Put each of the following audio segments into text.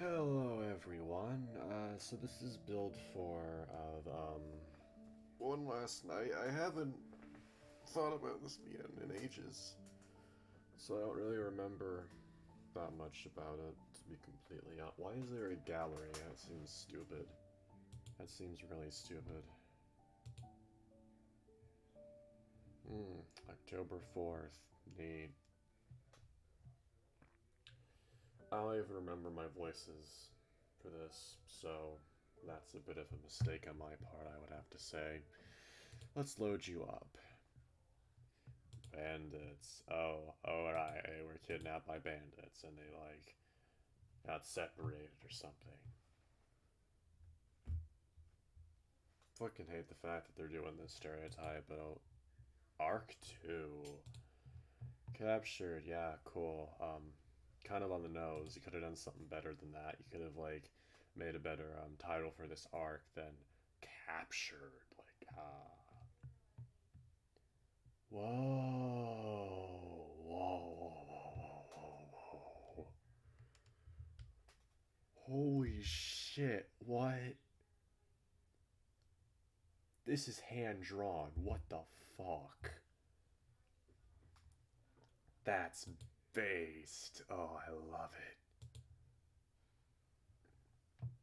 Hello everyone. So this is build 4 of One Last Night. I haven't thought about this again in ages, so I don't really remember that much about it, to be completely honest. Why is there a gallery? That seems stupid. That seems really stupid. October 4th. Neat. I don't even remember my voices for this, so that's a bit of a mistake on my part, I would have to say. Let's load you up. Bandits. Oh, right. They were kidnapped by bandits and they, like, got separated or something. Fucking hate the fact that they're doing this stereotype, but Arc 2. Captured, yeah, cool. Kind of on the nose. You could have done something better than that. You could have, like, made a better title for this arc than Captured. Like, Whoa. Whoa. Holy shit, what? This is hand drawn. What the fuck? That's based. Oh, I love it.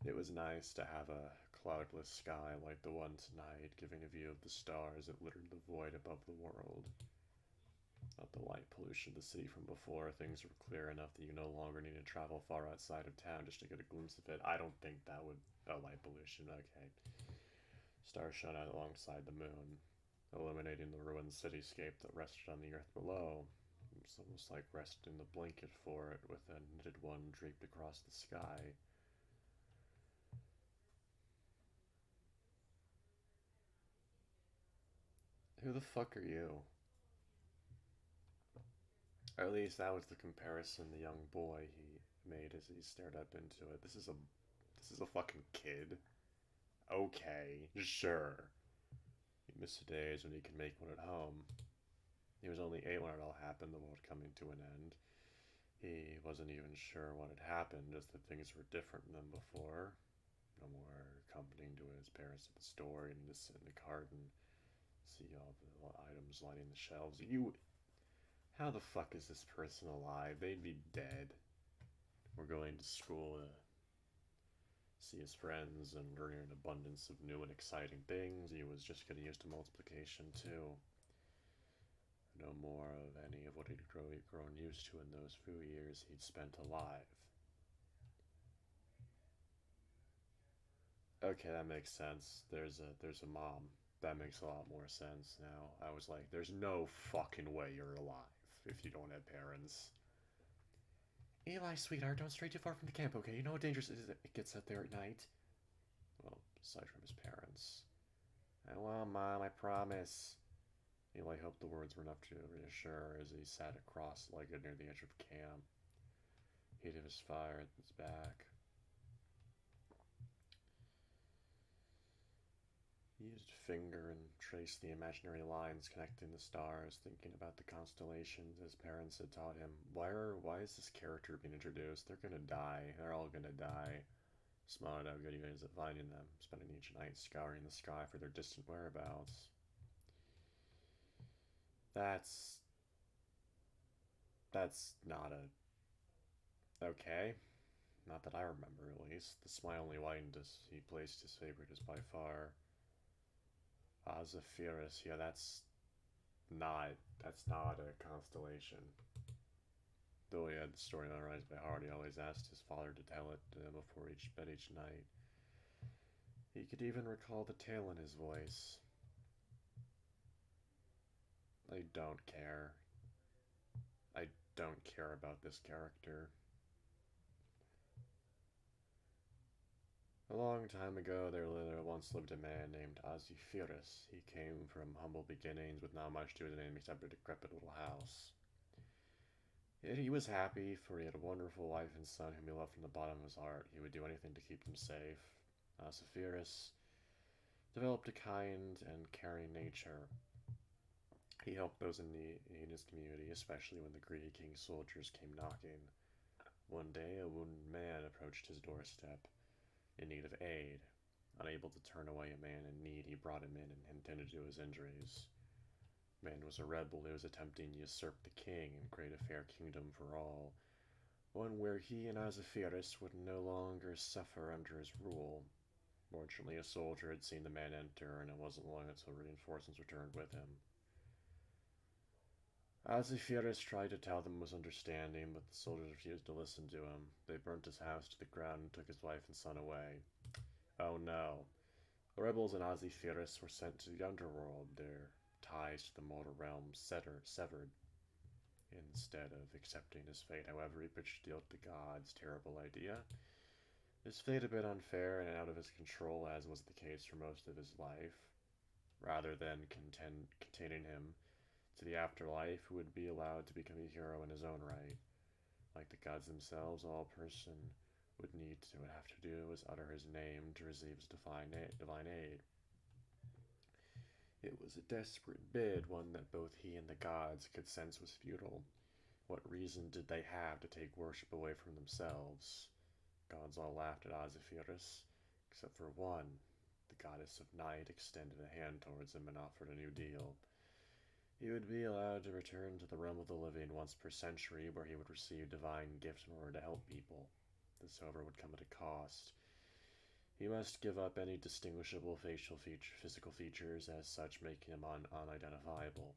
It was nice to have a cloudless sky like the one tonight, giving a view of the stars that littered the void above the world. Not the light pollution of the city from before. Things were clear enough that you no longer need to travel far outside of town just to get a glimpse of it. I don't think that would. Oh, light pollution. Okay. Stars shone out alongside the moon, illuminating the ruined cityscape that rested on the earth below. It's almost like resting the blanket for it, with a knitted one draped across the sky. Who the fuck are you? Or at least that was the comparison the young boy he made as he stared up into it. This is a fucking kid. Okay, sure. He missed the days when he could make one at home. He was only 8 when it all happened, the world coming to an end. He wasn't even sure what had happened, just that things were different than before. No more accompanying to his parents at the store and just sit in the cart and see all the items lining the shelves. How the fuck is this person alive? They'd be dead. We're going to school to see his friends and learning an abundance of new and exciting things. He was just getting used to multiplication too. No more of any of what he'd grown used to in those few years he'd spent alive. Okay, that makes sense. There's a mom. That makes a lot more sense now. I was like, there's no fucking way you're alive if you don't have parents. Eli, sweetheart, don't stray too far from the camp, okay? You know how dangerous it gets out there at night. Well, aside from his parents. I will, Mom, I promise. Eli hoped the words were enough to reassure as he sat cross-legged near the edge of camp. Heat of his fire at his back. He used a finger and traced the imaginary lines connecting the stars, thinking about the constellations his parents had taught him. Why is this character being introduced? They're gonna die. They're all gonna die. Smiled at how good he is at finding them, spending each night scouring the sky for their distant whereabouts. That's that's not a okay. Not that I remember, at least. The smile only widened as he placed his favorite as by far. Zephyrus. Yeah, that's not a constellation. Though he had the story memorized by heart, he always asked his father to tell it to him before each bed each night. He could even recall the tail in his voice. I don't care. I don't care about this character. A long time ago, there once lived a man named Aziphiris. He came from humble beginnings with not much to his name except a decrepit little house. Yet he was happy, for he had a wonderful wife and son whom he loved from the bottom of his heart. He would do anything to keep them safe. Aziphiris developed a kind and caring nature. He helped those in his community, especially when the greedy king's soldiers came knocking. One day, a wounded man approached his doorstep, in need of aid. Unable to turn away a man in need, he brought him in and tended to his injuries. The man was a rebel who was attempting to usurp the king and create a fair kingdom for all, one where he and Azafiris would no longer suffer under his rule. Fortunately, a soldier had seen the man enter, and it wasn't long until reinforcements returned with him. Azafiris tried to tell them he was understanding, but the soldiers refused to listen to him. They burnt his house to the ground and took his wife and son away. Oh no. The rebels in Azafiris were sent to the underworld, their ties to the mortal realm severed. Instead of accepting his fate, however, he pitched a deal to the gods. Terrible idea. His fate had been unfair and out of his control, as was the case for most of his life. Rather than containing him to the afterlife, who would be allowed to become a hero in his own right. Like the gods themselves, all a person would have to do was utter his name to receive his divine aid. It was a desperate bid, one that both he and the gods could sense was futile. What reason did they have to take worship away from themselves? Gods all laughed at Azafiris, except for one. The goddess of night extended a hand towards him and offered a new deal. He would be allowed to return to the realm of the living once per century, where he would receive divine gifts in order to help people. This, however, would come at a cost. He must give up any distinguishable physical features, as such making him unidentifiable.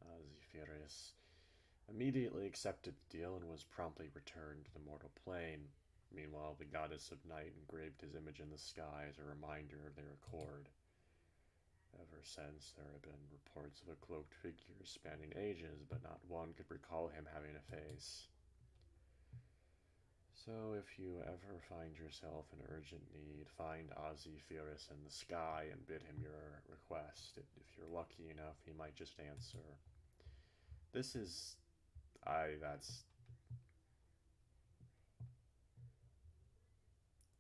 Azafiris immediately accepted the deal and was promptly returned to the mortal plane. Meanwhile, the goddess of night engraved his image in the sky as a reminder of their accord. Ever since, there have been reports of a cloaked figure spanning ages, but not one could recall him having a face. So if you ever find yourself in urgent need, find Azafiris in the sky and bid him your request. If you're lucky enough, he might just answer. This is... that's...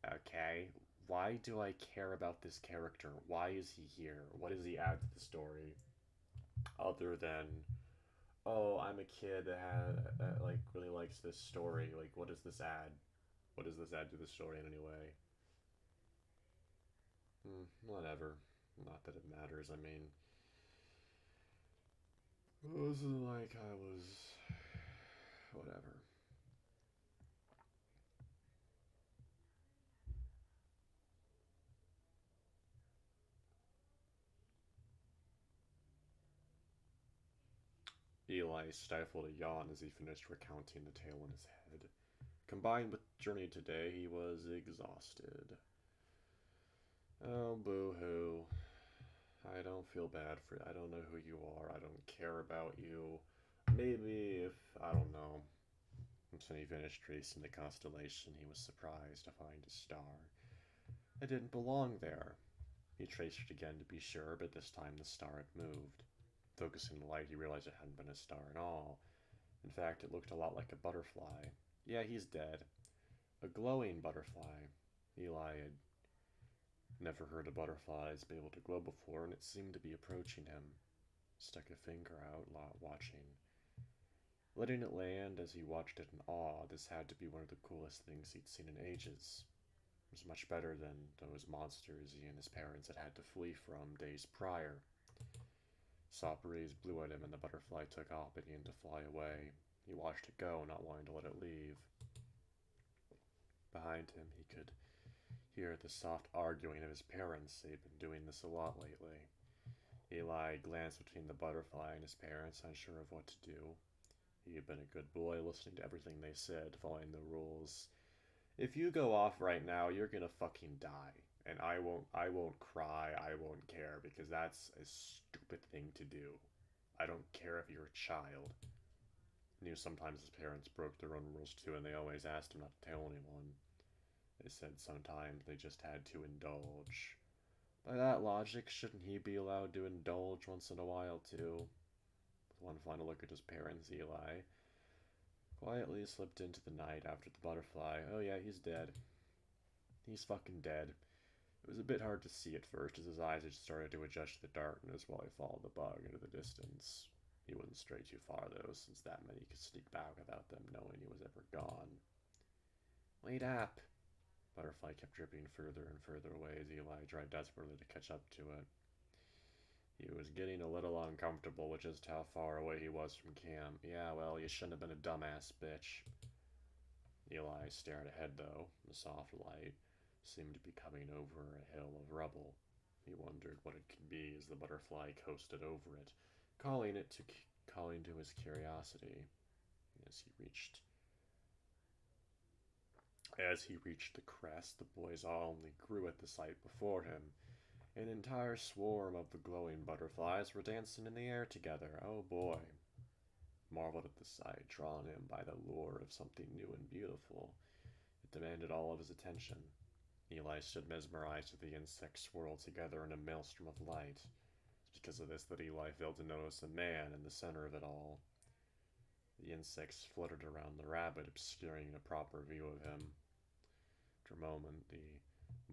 Okay, why do I care about this character? Why is he here? What does he add to the story? Other than, oh, I'm a kid that like really likes this story. Like, what does this add? What does this add to the story in any way? Whatever. Not that it matters. I mean, it wasn't like I was. Whatever. Eli stifled a yawn as he finished recounting the tale in his head. Combined with the journey today, he was exhausted. Oh, boo-hoo. I don't feel bad for you. I don't know who you are. I don't care about you. Maybe if, I don't know. When he finished tracing the constellation, he was surprised to find a star. It didn't belong there. He traced it again to be sure, but this time the star had moved. Focusing the light, he realized it hadn't been a star at all. In fact, it looked a lot like a butterfly. Yeah, he's dead. A glowing butterfly. Eli had never heard of butterflies be able to glow before, and it seemed to be approaching him. Stuck a finger out, watching. Letting it land as he watched it in awe, this had to be one of the coolest things he'd seen in ages. It was much better than those monsters he and his parents had to flee from days prior. Soft breeze blew at him and the butterfly took off, beginning to fly away. He watched it go, not wanting to let it leave. Behind him, he could hear the soft arguing of his parents. They'd been doing this a lot lately. Eli glanced between the butterfly and his parents, unsure of what to do. He had been a good boy, listening to everything they said, following the rules. If you go off right now, you're gonna fucking die. And I won't cry, I won't care, because that's a stupid thing to do. I don't care if you're a child. Knew sometimes his parents broke their own rules too, and they always asked him not to tell anyone. They said sometimes they just had to indulge. By that logic, shouldn't he be allowed to indulge once in a while too? With one final look at his parents, Eli quietly slipped into the night after the butterfly. Oh yeah, he's dead. He's fucking dead. It was a bit hard to see at first, as his eyes had started to adjust to the darkness while he followed the bug into the distance. He wouldn't stray too far, though, since that meant he could sneak back without them knowing he was ever gone. Wait up! Butterfly kept dripping further and further away as Eli tried desperately to catch up to it. He was getting a little uncomfortable with just how far away he was from camp. Yeah, well, you shouldn't have been a dumbass bitch. Eli stared ahead, though. The soft light seemed to be coming over a hill of rubble. He wondered what it could be as the butterfly coasted over it, calling to his curiosity. As he reached the crest, the boy's awe only grew at the sight before him. An entire swarm of the glowing butterflies were dancing in the air together. Oh boy. Marveled at the sight, drawn in by the lure of something new and beautiful. It demanded all of his attention. Eli stood mesmerized as the insects swirled together in a maelstrom of light. It's because of this that Eli failed to notice a man in the center of it all. The insects fluttered around the rabbit, obscuring a proper view of him. After a moment, the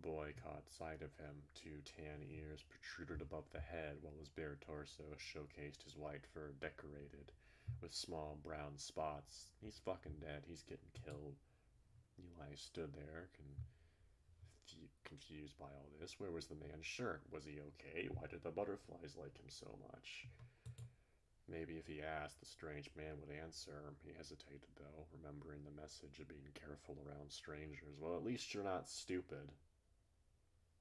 boy caught sight of him. Two tan ears protruded above the head, while his bare torso showcased his white fur decorated with small brown spots. He's fucking dead. He's getting killed. Eli stood there, confused by all this. Where was the man's shirt? Was he okay? Why did the butterflies like him so much? Maybe if he asked, the strange man would answer. He hesitated, though, remembering the message of being careful around strangers. Well, at least you're not stupid.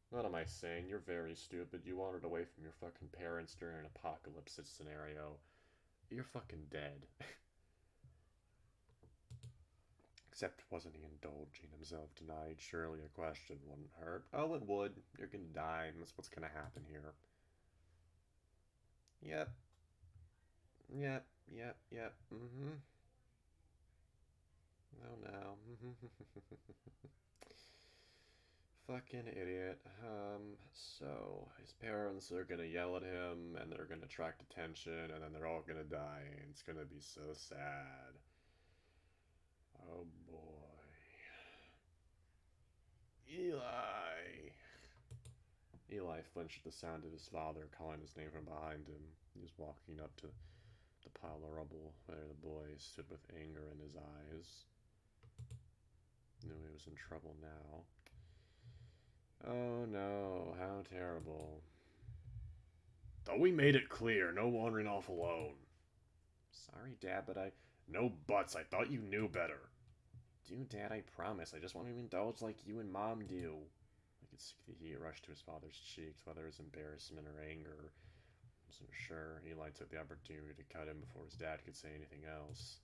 What am I saying? You're very stupid. You wandered away from your fucking parents during an apocalypse scenario. You're fucking dead. Except wasn't he indulging himself tonight? Surely a question wouldn't hurt. Oh, it would. You're gonna die, and that's what's gonna happen here. Yep. Yep. Oh no. Fucking idiot. So his parents are gonna yell at him, and they're gonna attract attention, and then they're all gonna die, and it's gonna be so sad. Oh boy. Eli! Eli flinched at the sound of his father calling his name from behind him. He was walking up to the pile of rubble where the boy stood with anger in his eyes. Knew he was in trouble now. Oh no, how terrible. Thought we made it clear, no wandering off alone. Sorry, Dad, but No buts, I thought you knew better. Dude, Dad, I promise, I just want to indulge like you and Mom do. I could see the heat rush to his father's cheeks, whether it was embarrassment or anger. I wasn't sure. Eli took the opportunity to cut him before his dad could say anything else.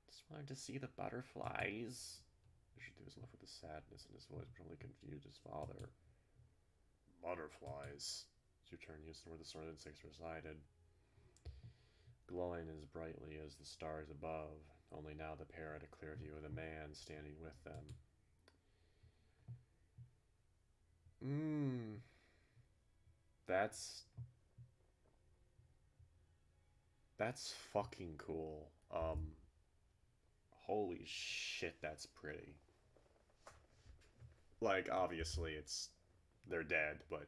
Just wanted to see the butterflies. He was left with the sadness in his voice, but only confused his father. Butterflies. As you turned east where the sort of insects resided, glowing as brightly as the stars above. Only now the pair had a clear view of the man standing with them. That's fucking cool. Holy shit, that's pretty. Like, obviously they're dead, but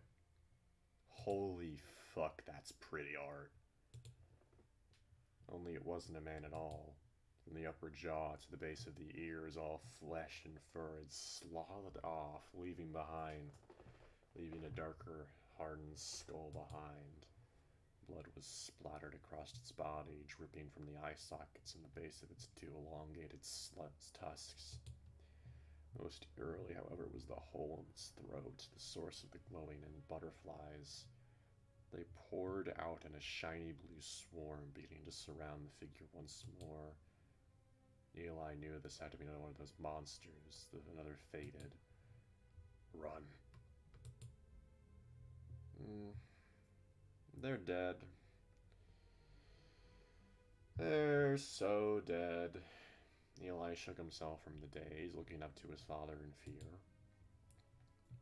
holy fuck, that's pretty art. Only it wasn't a man at all. From the upper jaw to the base of the ears, all flesh and fur had sloughed off, leaving a darker, hardened skull behind. Blood was splattered across its body, dripping from the eye sockets and the base of its two elongated tusks. Most eerily, however, was the hole in its throat, the source of the glowing and butterflies. They poured out in a shiny blue swarm, beginning to surround the figure once more. Eli knew this had to be another one of those monsters, another fated. Run. They're dead. They're so dead. Eli shook himself from the daze, looking up to his father in fear.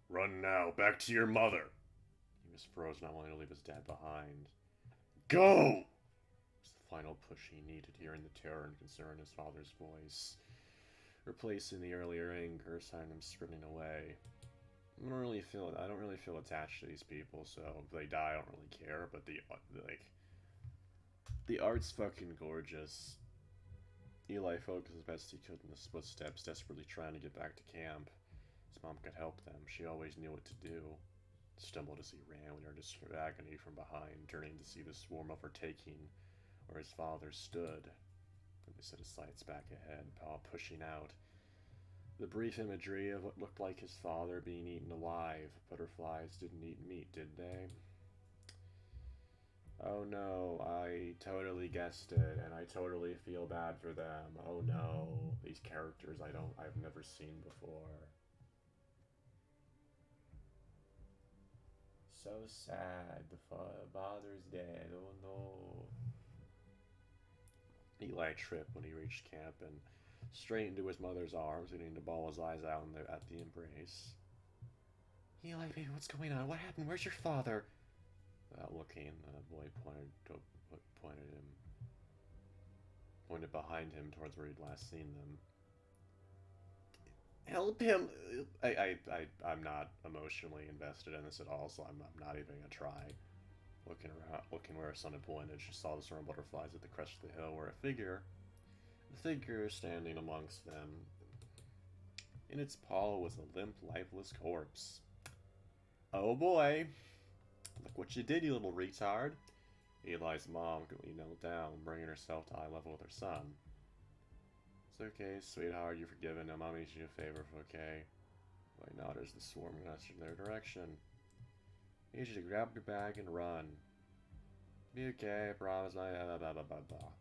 Run now, back to your mother. He was frozen, not willing to leave his dad behind. Go! It was the final push he needed, hearing the terror and concern in his father's voice. Replacing the earlier anger, sending him sprinting away. I don't really feel attached to these people, so if they die, I don't really care. But the art's fucking gorgeous. Eli focused as best he could in his footsteps, desperately trying to get back to camp. His mom could help them. She always knew what to do. Stumbled as he ran, we heard his agony from behind, turning to see the swarm overtaking where his father stood. Then they set his sights back ahead, Paul pushing out. The brief imagery of what looked like his father being eaten alive. Butterflies didn't eat meat, did they? Oh no, I totally guessed it, and I totally feel bad for them. Oh no, these characters I've never seen before. So sad, the father's dead, oh no. Eli tripped when he reached camp and straight into his mother's arms, beginning to bawl his eyes out at the embrace. Eli, baby, what's going on? What happened? Where's your father? Without looking, the boy pointed behind him towards where he'd last seen them. Help him! I'm not emotionally invested in this at all, so I'm not even gonna try. Looking where her son had pointed, she saw the swarm of butterflies at the crest of the hill, where the figure standing amongst them. In its paw was a limp, lifeless corpse. Oh boy! Look what you did, you little retard! Eli's mom quickly knelt down, bringing herself to eye level with her son. It's okay, sweetheart, you're forgiven. Now Mommy needs you a favor, okay? Boy nodded as the swarm glanced in their direction. I need you to grab your bag and run. Be okay, I promise. Blah, blah, blah, blah, blah.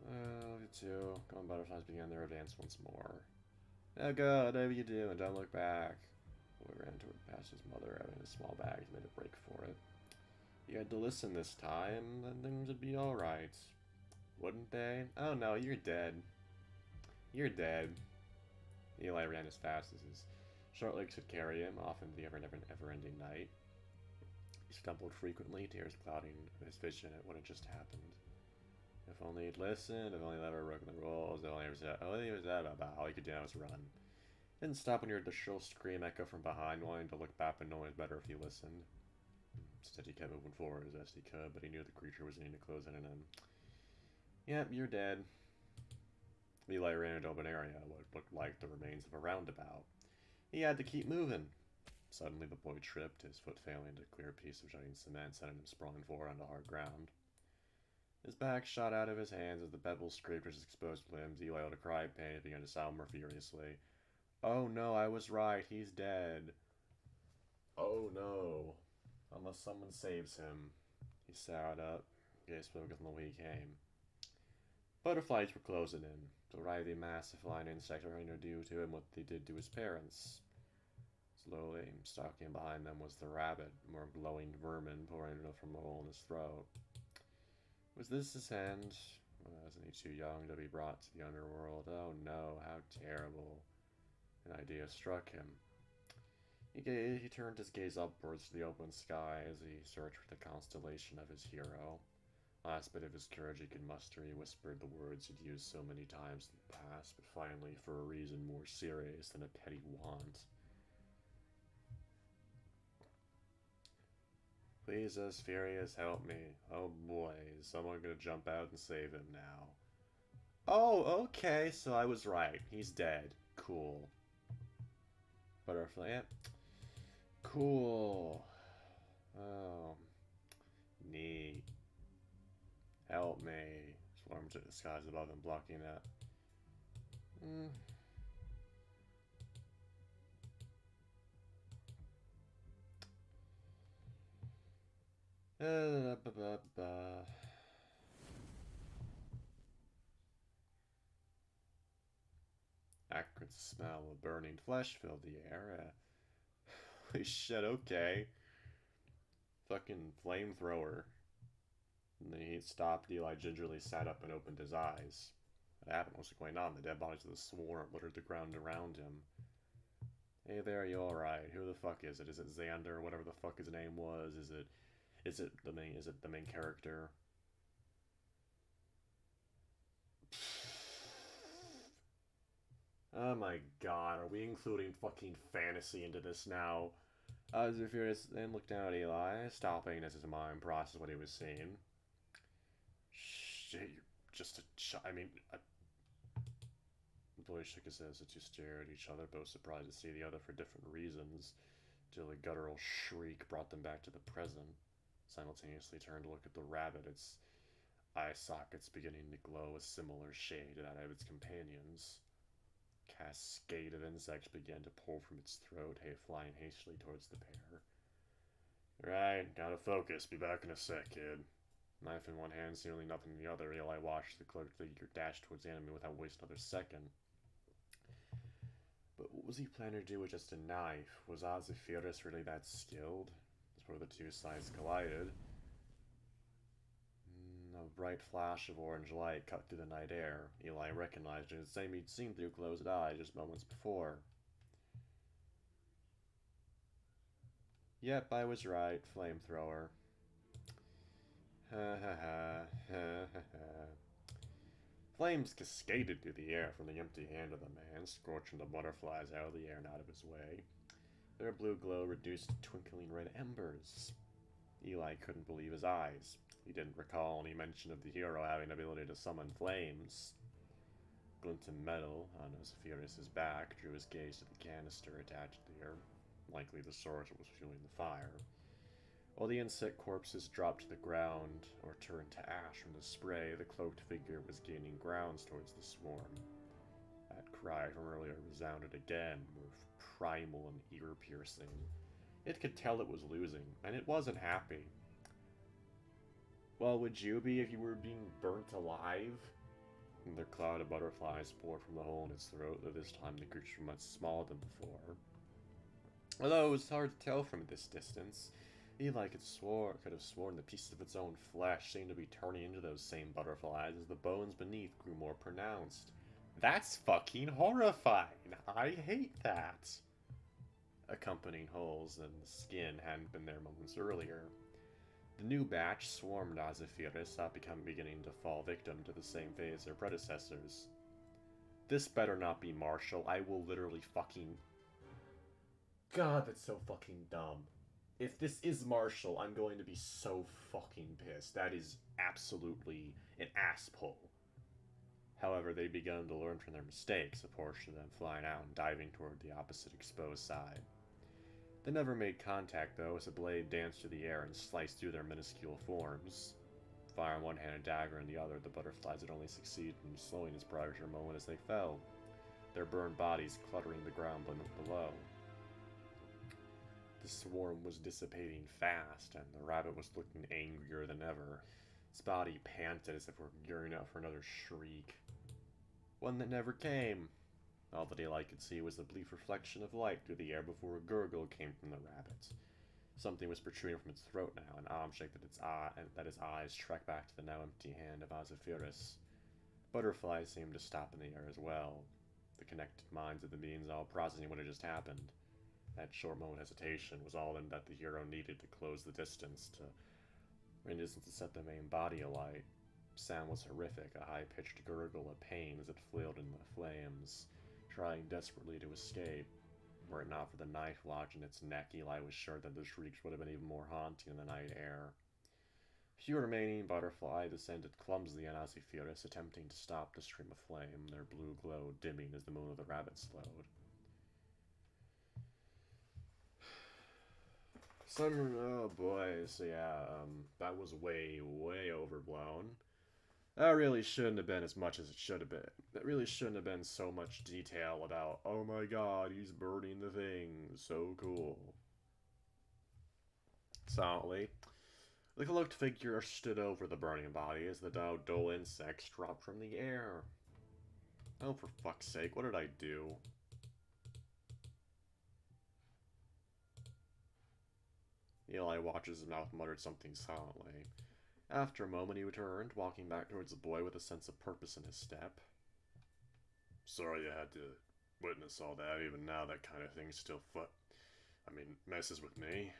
Love you too. Come on, butterflies began their dance once more. Now go, whatever you do, and don't look back. The boy ran toward past his mother, having a small bag. He made a break for it. You had to listen this time, then things would be alright. Wouldn't they? Oh no, you're dead. You're dead. Eli ran as fast as his short legs could carry him, off into the ever-ending night. He stumbled frequently, tears clouding his vision at what had just happened. If only he'd listened, if only he'd never broken the rules, if only he was all he could do was run. Didn't stop when he heard the shrill scream echo from behind, wanting to look back, but knowing it was better if he listened. Instead, he kept moving forward as best he could, but he knew the creature was needing to close in on him. Yep, you're dead. Eli ran into an open area, what looked like the remains of a roundabout. He had to keep moving. Suddenly, the boy tripped, his foot failing to clear a piece of jutting cement, sending him sprawling forward onto hard ground. His back shot out of his hands as the pebbles scraped his exposed limbs. Eli let a cry of pain and began to sob more furiously. Oh no, I was right. He's dead. Oh no. Unless someone saves him. He sat up, gazed focused on the way he came. Butterflies were closing in. The writhing mass of flying insects were going to do to him what they did to his parents. Slowly, stalking behind them was the rabbit, more glowing vermin pouring from a hole in his throat. Was this his end? Wasn't he too young to be brought to the underworld? Oh no, how terrible. An idea struck him. He turned his gaze upwards to the open sky as he searched for the constellation of his hero. Last bit of his courage he could muster, he whispered the words he'd used so many times in the past, but finally for a reason more serious than a petty want. Please, Furious, help me. Oh boy, is someone gonna jump out and save him now? Oh, okay, so I was right. He's dead. Cool. Butterfly, yep. Cool. Oh. Neat. Help me. Swarm to the skies above him, blocking it. Acrid smell of burning flesh filled the air. Holy shit, okay. Fucking flamethrower. And then he stopped. Eli gingerly sat up and opened his eyes. What happened? What's going on? The dead bodies of the swarm littered the ground around him. Hey there, you alright? Who the fuck is it? Is it Xander? Whatever the fuck his name was? Is it the main character? Oh my god, are we including fucking fantasy into this now? Furious then looked down at Eli, stopping as his mind processed what he was seeing. Shit, just I mean, the boy shook his head as the two stared at each other, both surprised to see the other for different reasons, till a guttural shriek brought them back to the present. Simultaneously turned to look at the rabbit, its eye sockets beginning to glow a similar shade to that of its companions. Cascade of insects began to pour from its throat, flying hastily towards the pair. Right, gotta focus. Be back in a sec, kid. Knife in one hand, seemingly nothing in the other, Eli watched the cloaked figure dash towards the enemy without wasting another second. But what was he planning to do with just a knife? Was Ozyphirus really that skilled? Before the two sides collided, a bright flash of orange light cut through the night air. Eli recognized it as the same he'd seen through closed eyes just moments before. Yep, I was right, flamethrower. Ha ha ha, ha ha ha. Flames cascaded through the air from the empty hand of the man, scorching the butterflies out of the air and out of his way. Their blue glow reduced to twinkling red embers. Eli couldn't believe his eyes. He didn't recall any mention of the hero having the ability to summon flames. Glinting metal on Ozyphirus' back drew his gaze to the canister attached there, likely the source that was fueling the fire. While the insect corpses dropped to the ground or turned to ash from the spray, the cloaked figure was gaining grounds towards the swarm. That cry from earlier resounded again, with primal and ear-piercing. It could tell it was losing, and it wasn't happy. Well, would you be if you were being burnt alive? And the cloud of butterflies poured from the hole in its throat, though this time the creature was much smaller than before. Although it was hard to tell from this distance, Eli could have sworn the pieces of its own flesh seemed to be turning into those same butterflies as the bones beneath grew more pronounced. That's fucking horrifying! I hate that! Accompanying holes in the skin hadn't been there moments earlier. The new batch swarmed Ozyphirus, beginning to fall victim to the same fate as their predecessors. This better not be Marshall. I will literally fucking... God, that's so fucking dumb. If this is Marshall, I'm going to be so fucking pissed. That is absolutely an ass pull. However, they began to learn from their mistakes, a portion of them flying out and diving toward the opposite exposed side. They never made contact, though, as a blade danced through the air and sliced through their minuscule forms. Fire in one hand and dagger in the other, the butterflies had only succeeded in slowing his progress for a moment as they fell, their burned bodies cluttering the ground below. The swarm was dissipating fast, and the rabbit was looking angrier than ever. Its body panted as if it were gearing up for another shriek. One that never came. All that Eli could see was a brief reflection of light through the air before a gurgle came from the rabbit. Something was protruding from its throat now, an object that his eyes tracked back to the now empty hand of Ozyphirus. Butterflies seemed to stop in the air as well, the connected minds of the beings all processing what had just happened. That short moment of hesitation was all that the hero needed to close the distance, to set the main body alight. Sound was horrific, a high-pitched gurgle of pain as it flailed in the flames, trying desperately to escape. Were it not for the knife lodged in its neck, Eli was sure that the shrieks would have been even more haunting in the night air. A few remaining butterfly descended clumsily on Ozyphirus, attempting to stop the stream of flame, their blue glow dimming as the moon of the rabbit slowed. Oh boy, so yeah, that was way, way overblown. That really shouldn't have been as much as it should have been. That really shouldn't have been so much detail about, oh my god, he's burning the thing, so cool. Silently, the cloaked figure stood over the burning body as the dull insects dropped from the air. Oh, for fuck's sake, what did I do? Eli watches his mouth, muttered something silently. After a moment, he returned, walking back towards the boy with a sense of purpose in his step. Sorry you had to witness all that. Even now, that kind of thing still messes with me.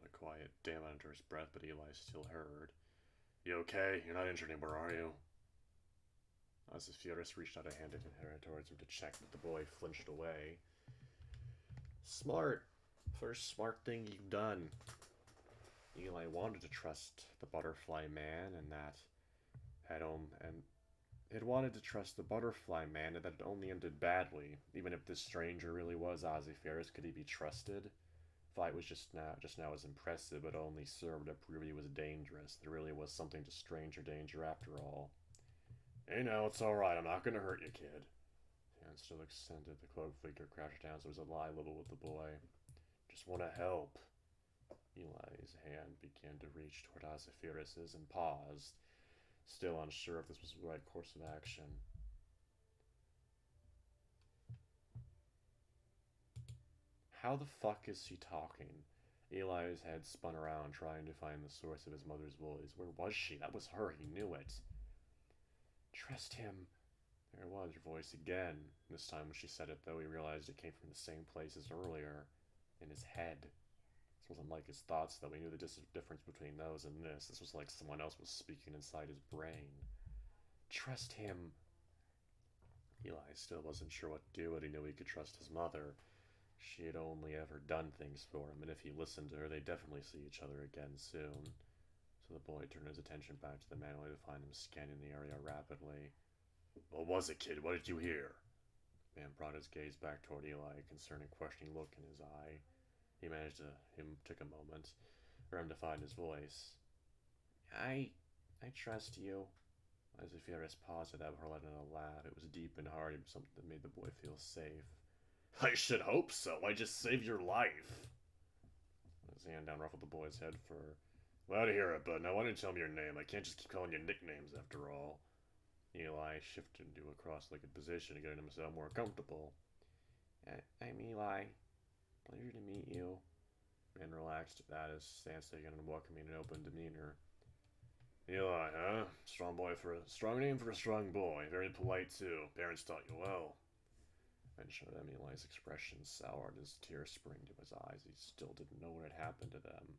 A quiet damn under his breath, but Eli still heard. You okay? You're not injured anymore, are you? Ozyphirus reached out a hand towards him to check, but the boy flinched away. Smart. First smart thing you've done. Eli wanted to trust the butterfly man, and that and it wanted to trust the butterfly man, and that it only ended badly. Even if this stranger really was Ozzy Ferris, could he be trusted? Fight was just now as impressive, but only served to prove he was dangerous. There really was something to stranger danger after all. Hey now, it's alright, I'm not gonna hurt you, kid. Hand still extended, the cloaked figure crouched down so it was a lie level with the boy. Just wanna help. Eli's hand began to reach toward Ozyphirus's and paused, still unsure if this was the right course of action. How the fuck is he talking? Eli's head spun around, trying to find the source of his mother's voice. Where was she? That was her. He knew it. Trust him. There it was, her voice again. This time when she said it, though, he realized it came from the same place as earlier. In his head. This wasn't like his thoughts, though. He knew the difference between those and this. This was like someone else was speaking inside his brain. Trust him. Eli still wasn't sure what to do, but he knew he could trust his mother. She had only ever done things for him, and if he listened to her, they'd definitely see each other again soon. So the boy turned his attention back to the man, only to find him scanning the area rapidly. What was it, kid? What did you hear? The man brought his gaze back toward Eli, a concerned, questioning look in his eye. Him took a moment for him to find his voice. I trust you. As if Ferris paused at that, her letting out a laugh. It was deep and hard, something that made the boy feel safe. I should hope so. I just saved your life. His hand down ruffled the boy's head fur. Glad to hear it, bud. Now why don't you tell me your name? I can't just keep calling you nicknames after all. Eli shifted into a cross-legged position, getting himself more comfortable. I'm Eli. Pleasure to meet you. Man relaxed at that, his stance taken and welcoming and open demeanor. Eli, huh? Strong name for a strong boy. Very polite too. Parents taught you well. Mention of Eli's expression soured as tears sprang to his eyes. He still didn't know what had happened to them.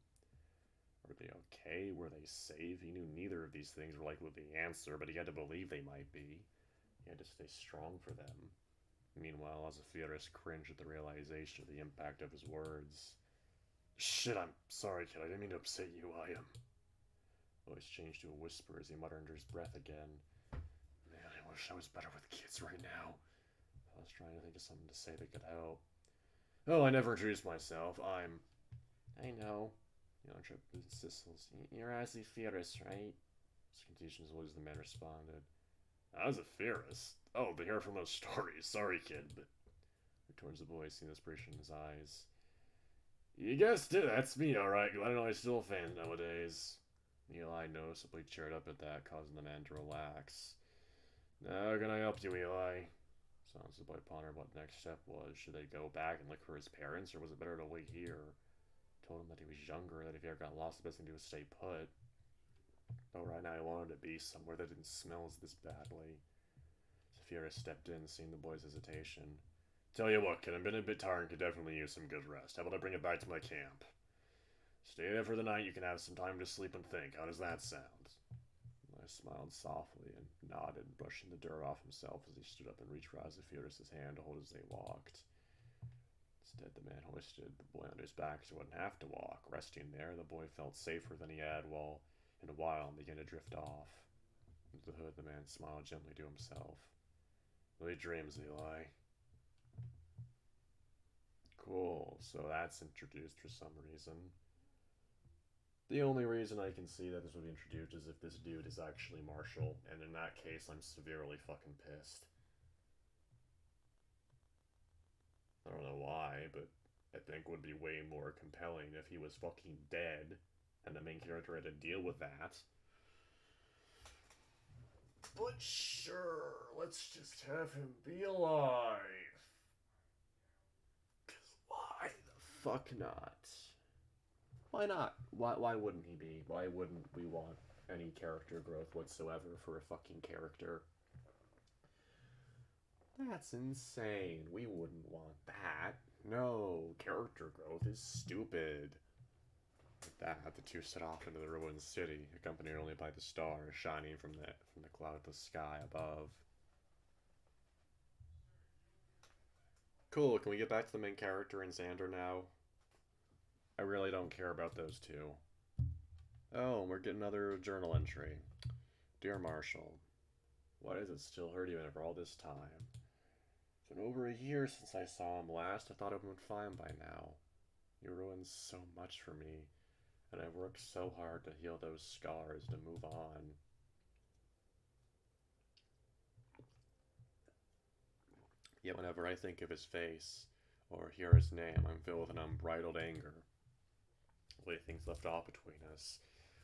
Were they okay? Were they safe? He knew neither of these things were likely the answer, but he had to believe they might be. He had to stay strong for them. Meanwhile, Ozyphirus cringed at the realization of the impact of his words. Shit, I'm sorry, kid. I didn't mean to upset you. Voice changed to a whisper as he muttered under his breath again. Man, I wish I was better with kids right now. I was trying to think of something to say that could help. Oh, I never introduced myself. I know. Trip insistles. You're Ozyphirus, right? Confusion was the man responded. Ozyphirus? Oh, the hero from those stories. Sorry, kid, but... Towards the boy, seeing desperation in his eyes. You guessed it, that's me, alright. Glad I know I'm still a fan nowadays. Eli noticeably cheered up at that, causing the man to relax. How can I help you, Eli? Sounds the boy pondered what the next step was. Should they go back and look for his parents, or was it better to wait here? Told him that he was younger, that if he ever got lost, the best thing to do was stay put. But right now he wanted to be somewhere that didn't smell this badly. Saphira stepped in, seeing the boy's hesitation. Tell you what, kid, I've been a bit tired and could definitely use some good rest. How about I bring it back to my camp? Stay there for the night, you can have some time to sleep and think. How does that sound? I smiled softly and nodded, brushing the dirt off himself as he stood up and reached for Ozyphirus' hand to hold as they walked. Instead, the man hoisted the boy on his back so he wouldn't have to walk. Resting there, the boy felt safer than he had in a while and began to drift off. Into the hood, the man smiled gently to himself. Sweet dreams, Eli. Cool, so that's introduced for some reason. The only reason I can see that this would be introduced is if this dude is actually Marshall, and in that case, I'm severely fucking pissed. I don't know why, but I think it would be way more compelling if he was fucking dead, and the main character had to deal with that. But sure, let's just have him be alive. 'Cause why the fuck not? Why not? Why wouldn't he be? Why wouldn't we want any character growth whatsoever for a fucking character? That's insane. We wouldn't want that. No, character growth is stupid. With that, the two set off into the ruined city, accompanied only by the stars shining from the cloudless sky above. Cool, can we get back to the main character and Xander now? I really don't care about those two. Oh, we're getting another journal entry. Dear Marshall, why does it still hurt even after all this time? It's been over a year since I saw him last. I thought it would have been fine by now. You ruined so much for me, and I've worked so hard to heal those scars, to move on. Yet whenever I think of his face, or hear his name, I'm filled with an unbridled anger. The way things left off between us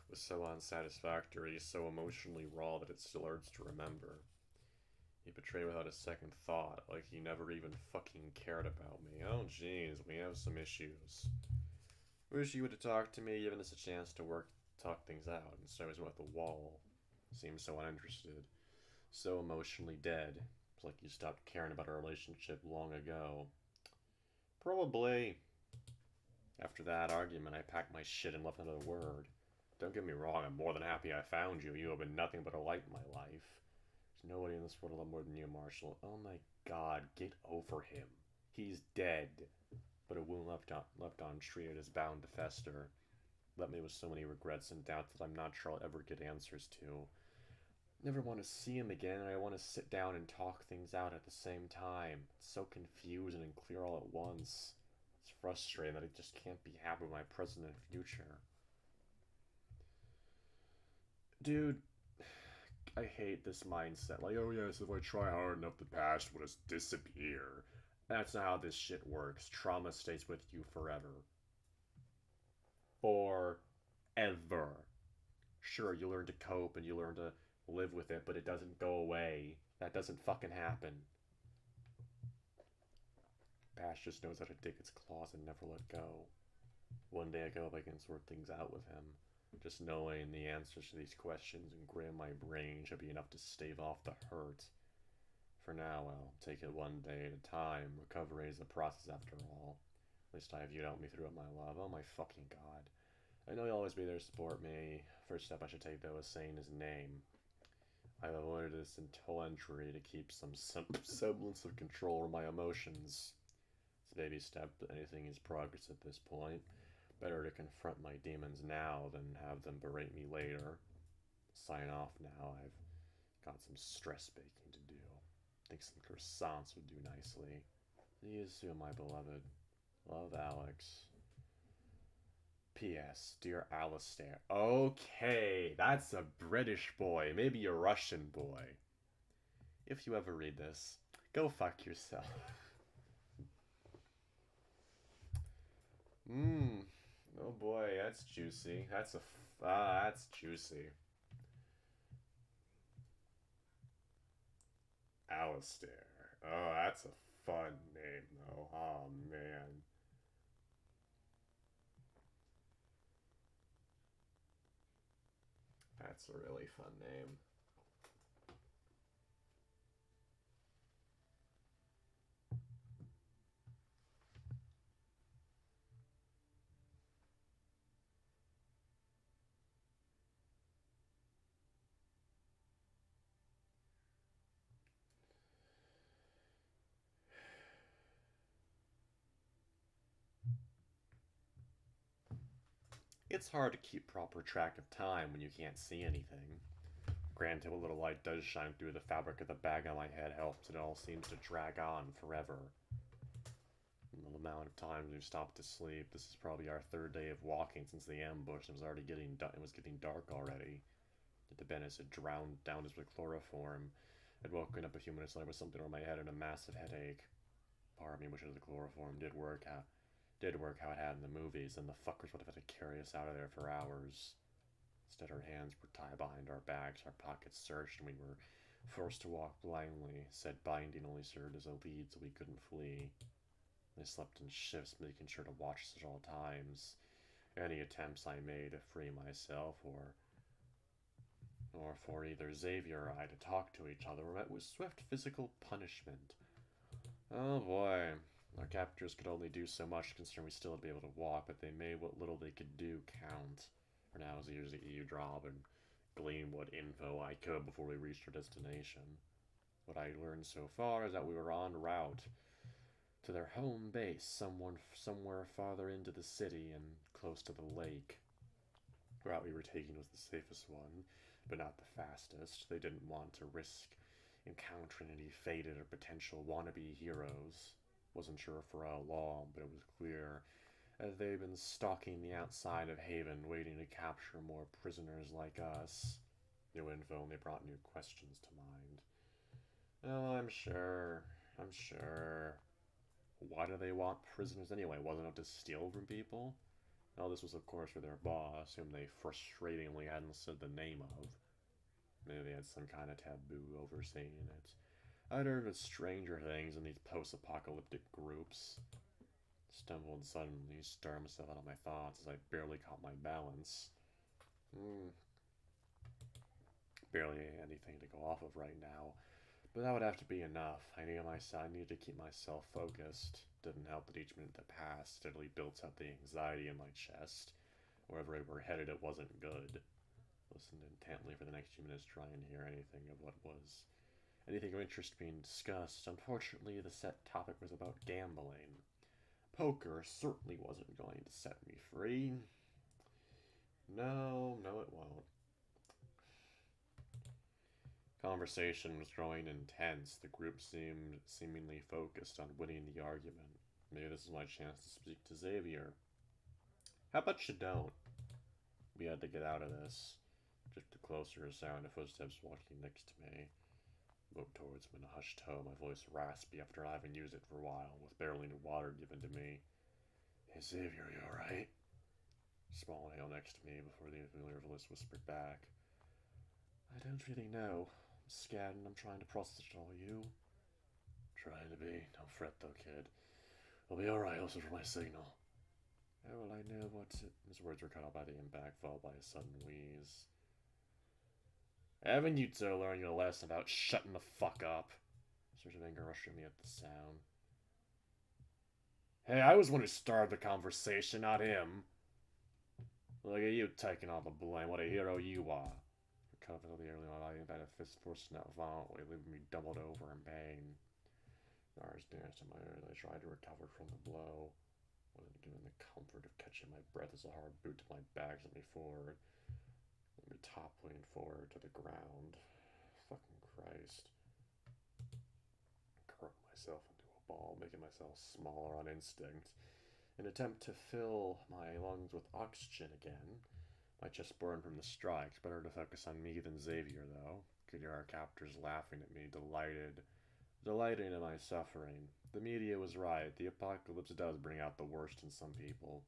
was so unsatisfactory, so emotionally raw that it still hurts to remember. He betrayed without a second thought, like he never even fucking cared about me. Oh jeez, we have some issues. Wish you would have talked to me, given us a chance to talk things out. Instead, I was with the wall. Seemed so uninterested, so emotionally dead. It's like you stopped caring about our relationship long ago. Probably. After that argument, I packed my shit and left another word. Don't get me wrong, I'm more than happy I found you. You have been nothing but a light in my life. There's nobody in this world I love more than you, Marshall. Oh my god, get over him. He's dead. But a wound left untreated is bound to fester. Left me with so many regrets and doubts that I'm not sure I'll ever get answers to. Never want to see him again, and I want to sit down and talk things out at the same time. It's so confusing and clear all at once. It's frustrating that I just can't be happy with my present and future. Dude, I hate this mindset. Like, oh yes, if I try hard enough, the past will just disappear. That's not how this shit works. Trauma stays with you forever. Forever. Sure, you learn to cope and you learn to live with it, but it doesn't go away. That doesn't fucking happen. Past just knows how to dig its claws and never let go. One day I hope I can sort things out with him. Just knowing the answers to these questions and grit my brain should be enough to stave off the hurt. For now, I'll take it one day at a time. Recovery is a process after all. At least I have you to help me through it, my love. Oh my fucking god. I know you'll always be there to support me. First step I should take, though, is saying his name. I've avoided this until entry to keep some semblance of control over my emotions. It's a baby step, but anything is progress at this point. Better to confront my demons now than have them berate me later. Sign off now. I've got some stress baking to do. Think some croissants would do nicely. See you soon, my beloved. Love, Alex. P.S. Dear Alistair. Okay, that's a British boy, maybe a Russian boy. If you ever read this, go fuck yourself. Mmm. Oh boy, that's juicy. That's juicy. Alistair. Oh, that's a fun name, though. Oh man. That's a really fun name. It's hard to keep proper track of time when you can't see anything. Granted, a little light does shine through the fabric of the bag on my head helps, and it all seems to drag on forever. And the amount of times we've stopped to sleep, this is probably our third day of walking since the ambush, and it was getting dark already. The Dennis had drowned down us with chloroform. I'd woken up a few minutes later with something on my head and a massive headache. Part of me wishes the chloroform did work how it had in the movies, and the fuckers would have had to carry us out of there for hours. Instead, our hands were tied behind our backs, our pockets searched, and we were forced to walk blindly. Said binding only served as a lead so we couldn't flee. I slept in shifts, making sure to watch us at all times. Any attempts I made to free myself or for either Xavier or I to talk to each other were met with swift physical punishment. Oh boy. Our captors could only do so much considering we still had to be able to walk, but they made what little they could do count. For now, I was using the eavesdrop and glean what info I could before we reached our destination. What I learned so far is that we were en route to their home base, somewhere farther into the city and close to the lake. The route we were taking was the safest one. but not the fastest. They didn't want to risk encountering any faded or potential wannabe heroes. Wasn't sure for how long, but it was clear that they'd been stalking the outside of Haven, waiting to capture more prisoners like us. New info only brought new questions to mind. Oh, I'm sure. I'm sure. Why do they want prisoners anyway? Wasn't it to steal from people? All this was, of course, for their boss, whom they frustratingly hadn't said the name of. Maybe they had some kind of taboo overseeing it. I'd heard of stranger things in these post-apocalyptic groups. Stumbled suddenly, started myself out of my thoughts as I barely caught my balance. Barely anything to go off of right now, but that would have to be enough. I needed to keep myself focused. Didn't help that each minute that passed steadily built up the anxiety in my chest. Wherever we were headed, it wasn't good. Listened intently for the next few minutes, trying to hear anything of interest being discussed. Unfortunately, the set topic was about gambling. Poker certainly wasn't going to set me free. No, it won't. Conversation was growing intense. The group seemed seemingly focused on winning the argument. Maybe this is my chance to speak to Xavier. How about you don't? We had to get out of this. Drifted closer, a sound of footsteps walking next to me. Moved towards him in a hushed tone, my voice raspy after I haven't used it for a while, with barely any water given to me. Hey Xavier, you alright? Small inhale next to me before the familiar voice whispered back. I don't really know. I'm scared and I'm trying to process it all, you? Trying to be. Don't fret though, kid. I'll be alright, also for my signal. Oh, well, I know what it... His words were cut off by the impact, followed by a sudden wheeze. Haven't you two learned a lesson about shutting the fuck up? A surge of anger rushed through me at the sound. Hey, I was one who started the conversation, not him. Look at you taking all the blame. What a hero you are. Confidently early on, I had a fist forcing out violently, leaving me doubled over in pain. Nars danced in my ears. I tried to recover from the blow. Wasn't given the comfort of catching my breath as a hard boot to my back sent me forward. Let me toppling forward to the ground. Fucking Christ. Curled myself into a ball, making myself smaller on instinct. In an attempt to fill my lungs with oxygen again. My chest burned from the strikes. Better to focus on me than Xavier, though. Could hear our captors laughing at me, delighting in my suffering. The media was right. The apocalypse does bring out the worst in some people.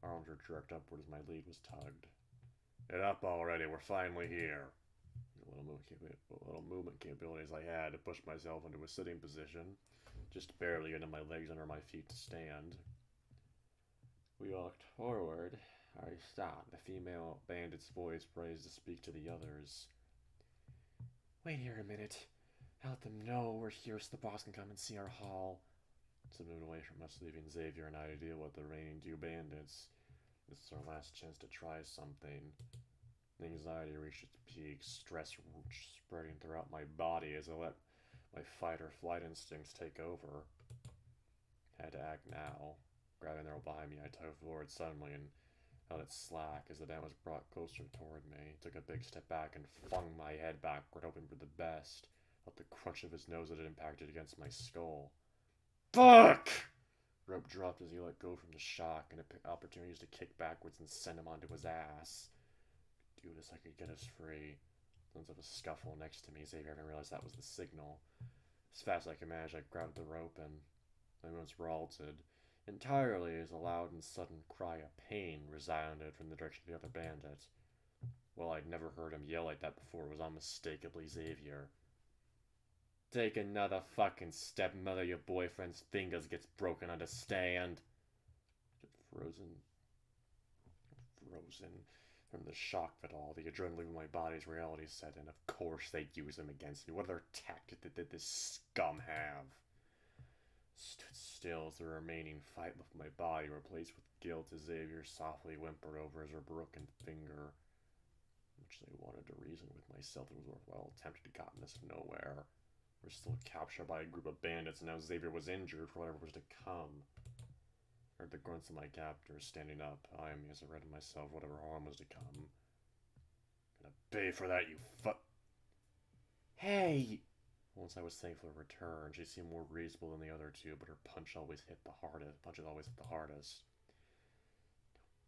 Arms were jerked upward as my lead was tugged. Get up already. We're finally here. The little movement capabilities I had to push myself into a sitting position, just barely getting my legs under my feet to stand. We walked forward. I stopped. The female bandit's voice raised to speak to the others. Wait here a minute. I'll let them know we're here so the boss can come and see our haul. So moved away from us, leaving Xavier and I to deal with the remaining two bandits. This is our last chance to try something. Anxiety reached its peak, stress spreading throughout my body as I let my fight or flight instincts take over. Had to act now. Grabbing the rope behind me, I tugged forward suddenly and held it slack as the dam was brought closer toward me. Took a big step back and flung my head backward, hoping for the best. Felt the crunch of his nose that had impacted against my skull. Fuck! Rope dropped as he let go from the shock, and opportunities to kick backwards and send him onto his ass. Do this, I could get us free. Sounds of a scuffle next to me. Xavier didn't realize that was the signal. As fast as I could manage, I grabbed the rope and my movements were altered entirely as a loud and sudden cry of pain resounded from the direction of the other bandit. Well, I'd never heard him yell like that before. It was unmistakably Xavier. Take another fucking step, mother, your boyfriend's fingers gets broken, understand? Frozen from the shock of it all, the adrenaline in my body's reality set in. Of course they'd use him against me. What other tactic did this scum have? Stood still as the remaining fight left my body, replaced with guilt as Xavier softly whimpered over his broken finger. Which they wanted to reason with myself that it was worthwhile attempting to gotten us nowhere. We're still captured by a group of bandits, and now Xavier was injured for whatever was to come. I heard the grunts of my captors standing up, eyeing me as I read to myself whatever harm was to come. Pay for that, you fuck. Hey! Once I was thankful to return, she seemed more reasonable than the other two, but her punches always hit the hardest.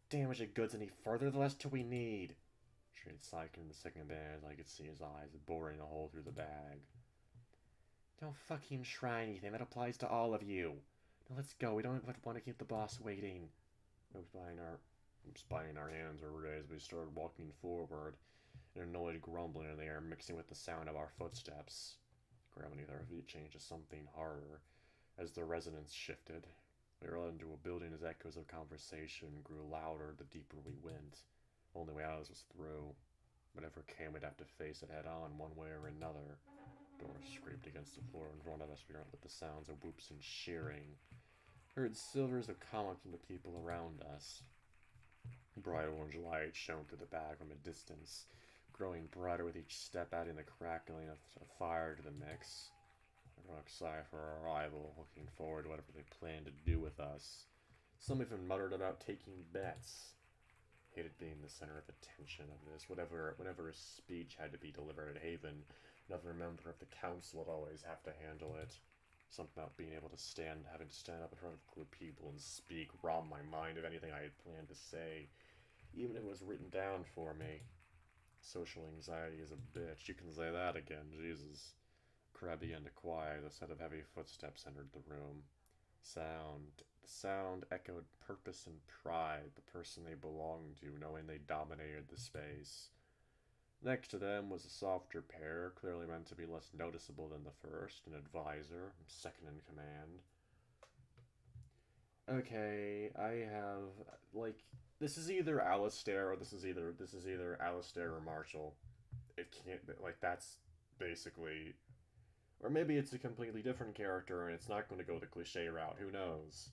Damage the goods any further, the less till we need. She had sighted in the second bag as I could see his eyes boring a hole through the bag. Don't fucking try anything, that applies to all of you. Now let's go, we don't want to keep the boss waiting. Spying our hands were raised, we started walking forward, an annoyed grumbling in the air mixing with the sound of our footsteps. Gravity of our feet changed to something harder as the resonance shifted. We rolled into a building as echoes of conversation grew louder the deeper we went. Only way out was through. Whatever came, we'd have to face it head on, one way or another. Doors scraped against the floor in front of us. We heard with the sounds of whoops and shearing. Heard silvers of comment from the people around us. Bright orange light shone through the bag from a distance, growing brighter with each step, adding the crackling of fire to the mix. Everyone excited for our arrival, looking forward to whatever they planned to do with us. Some even muttered about taking bets. Hated being the center of attention of this. Whenever a speech had to be delivered at Haven, another member of the council would always have to handle it. Something about being able to having to stand up in front of a group of people and speak robbed my mind of anything I had planned to say, even if it was written down for me. Social anxiety is a bitch. You can say that again, Jesus. The crowd began to quiet. A set of heavy footsteps entered the room. The sound echoed purpose and pride, the person they belonged to, knowing they dominated the space. Next to them was a softer pair, clearly meant to be less noticeable than the first, an advisor, second in command. Okay, I have, like, this is either Alistair or this is either Alistair or Marshall. It can't, like, that's basically, or maybe it's a completely different character and it's not going to go the cliche route, who knows?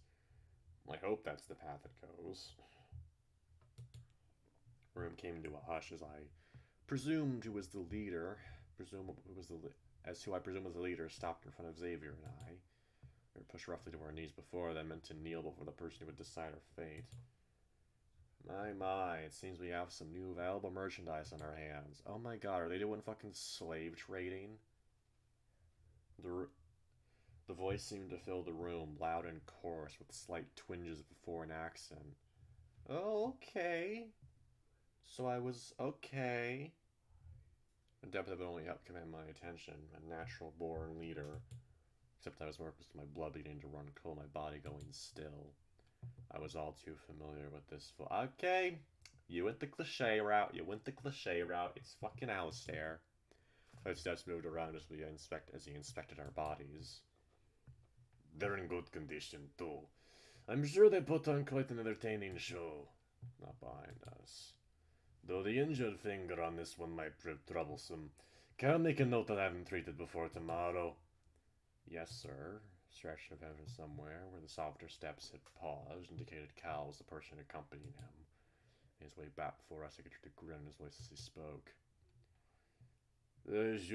I hope that's the path it goes. Room came to a hush as I presumed who was the leader, who I presume was the leader, stopped in front of Xavier and I. We were pushed roughly to our knees before them, meant to kneel before the person who would decide our fate. My, it seems we have some new valuable merchandise on our hands. Oh my god, are they doing fucking slave trading? The voice seemed to fill the room, loud and coarse, with slight twinges of a foreign accent. Oh, okay. So I was okay. A depth that would only help command my attention, a natural-born leader. Except I was more used to my blood beginning to run cold, my body going still. I was all too familiar with this. Okay, you went the cliche route. It's fucking Alistair. His steps moved around as he inspected our bodies. They're in good condition too. I'm sure they put on quite an entertaining show. Not behind us. Though the injured finger on this one might prove troublesome. Can I make a note that I haven't treated before tomorrow? Yes, sir. Stretched of heaven somewhere, where the softer steps had paused, indicated Cal was the person accompanying him. His way back before us, I could hear the grin in his voice as he spoke. As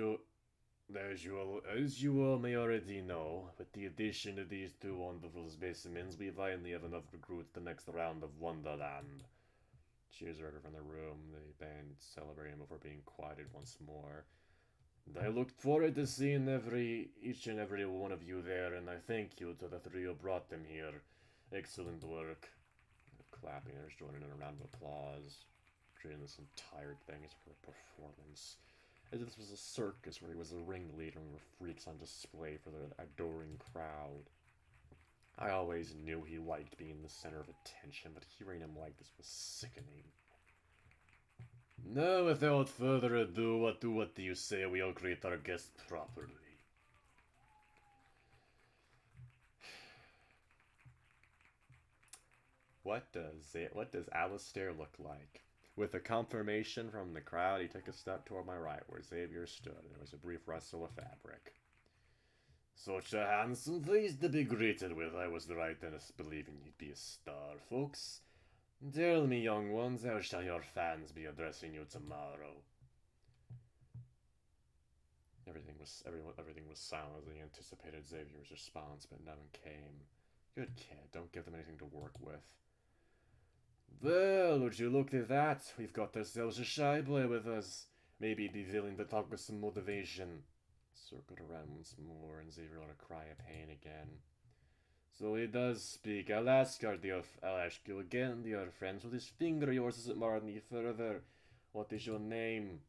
you all may already know, with the addition of these two wonderful specimens, we finally have enough recruits the next round of Wonderland. Cheers echoed from the room, the band celebrating before being quieted once more. I looked forward to seeing each and every one of you there, and I thank you to the three who brought them here. Excellent work. Clapping, there's joining in a round of applause. Treating this entire thing as for a performance. As if this was a circus where he was the ringleader and we were freaks on display for the adoring crowd. I always knew he liked being the center of attention, but hearing him like this was sickening. Now, without further ado, what do you say we all greet our guest properly? What does Alistair look like? With a confirmation from the crowd, he took a step toward my right, where Xavier stood, and there was a brief rustle of fabric. Such a handsome face to be greeted with. I was right in believing you'd be a star, folks. Tell me, young ones, how shall your fans be addressing you tomorrow? Everything was silent as they anticipated Xavier's response, but none came. Good kid, don't give them anything to work with. Well, would you look at that? We've got ourselves a shy boy with us. Maybe he'd be willing to talk with some motivation. Circled around once more, and Xavier let a cry of pain again. So he does speak. I'll ask you again, dear friends. With his finger yours isn't more any further. What is your name?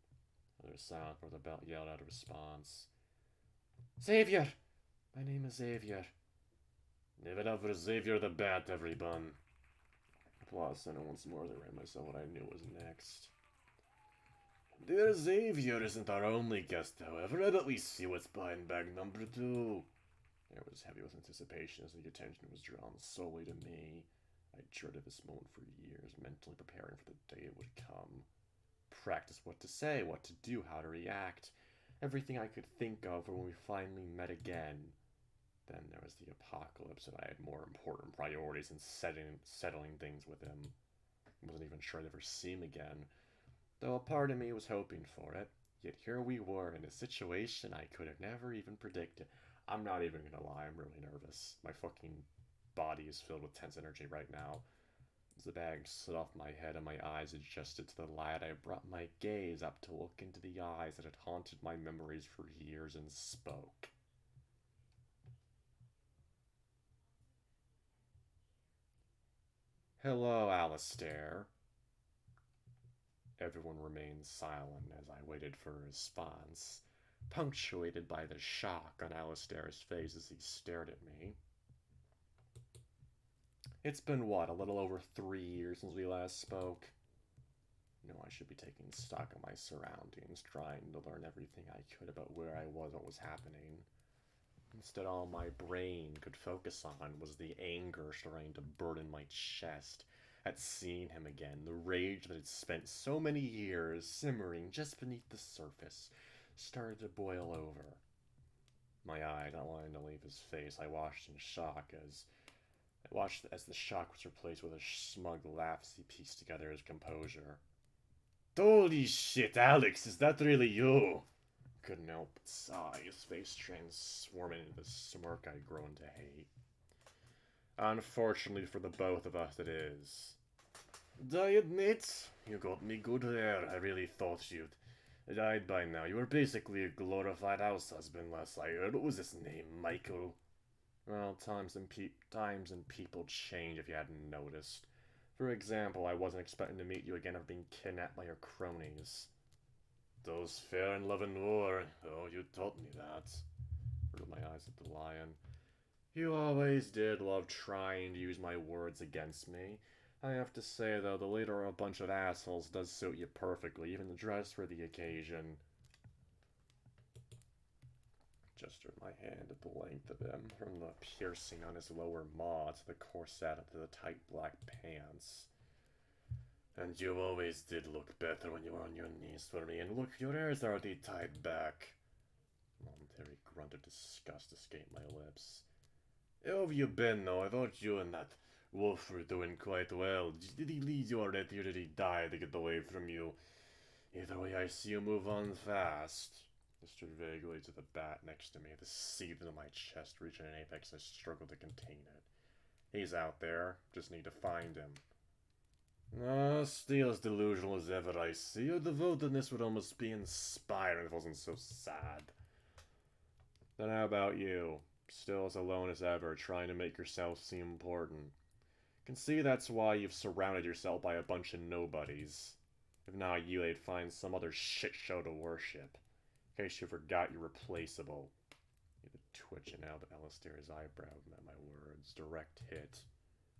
Another silence where the belt yelled out a response. Xavier! My name is Xavier. Give it up for Xavier the Bat, everyone. Applause center once more as I ran myself what I knew was next. Dear Xavier isn't our only guest, however. I bet we see what's behind bag number 2. Air was heavy with anticipation as the attention was drawn solely to me. I dreaded this moment for years, mentally preparing for the day it would come. Practice what to say, what to do, how to react. Everything I could think of for when we finally met again. Then there was the apocalypse, and I had more important priorities than settling things with him. I wasn't even sure I'd ever see him again, though a part of me was hoping for it. Yet here we were in a situation I could have never even predicted. I'm not even gonna lie, I'm really nervous. My fucking body is filled with tense energy right now. As the bag slid off my head and my eyes adjusted to the light, I brought my gaze up to look into the eyes that had haunted my memories for years and spoke. Hello, Alistair. Everyone remained silent as I waited for a response, punctuated by the shock on Alistair's face as he stared at me. It's been what, a little over 3 years since we last spoke? You know, I should be taking stock of my surroundings, trying to learn everything I could about where I was, what was happening. Instead, all my brain could focus on was the anger starting to burden my chest at seeing him again, the rage that had spent so many years simmering just beneath the surface started to boil over. My eye not wanting to leave his face, I watched in shock as the shock was replaced with a smug laugh as he pieced together his composure. Holy shit, Alex, is that really you? Couldn't help but sigh, his face transforming into the smirk I'd grown to hate. Unfortunately for the both of us, it is. I admit, you got me good there. I really thought you'd died by now. You were basically a glorified house husband last I heard. What was his name, Michael? Well, times and people change if you hadn't noticed. For example, I wasn't expecting to meet you again after being kidnapped by your cronies. Those fair and love and war. Oh, you taught me that. Rolled my eyes at the lion. You always did love trying to use my words against me. I have to say, though, the leader of a bunch of assholes does suit you perfectly, even dressed for the occasion. Gestured my hand at the length of him, from the piercing on his lower maw to the corset to the tight black pants. And you always did look better when you were on your knees for me, and look, your hair's already tied back. A momentary grunt of disgust escaped my lips. How have you been, though? I thought you and that wolf were doing quite well. Did he lead you already, or did he die to get away from you? Either way, I see you move on fast. I stood vaguely to the bat next to me, the seethe in my chest reaching an apex. I struggled to contain it. He's out there. Just need to find him. Ah, still as delusional as ever, I see. Your devotedness would almost be inspiring if it wasn't so sad. Then how about you? Still as alone as ever, trying to make yourself seem important. Can see that's why you've surrounded yourself by a bunch of nobodies. If not you, they'd find some other shit show to worship. In case you forgot you're replaceable. He had a twitching out of Alistair's eyebrow met my words. Direct hit.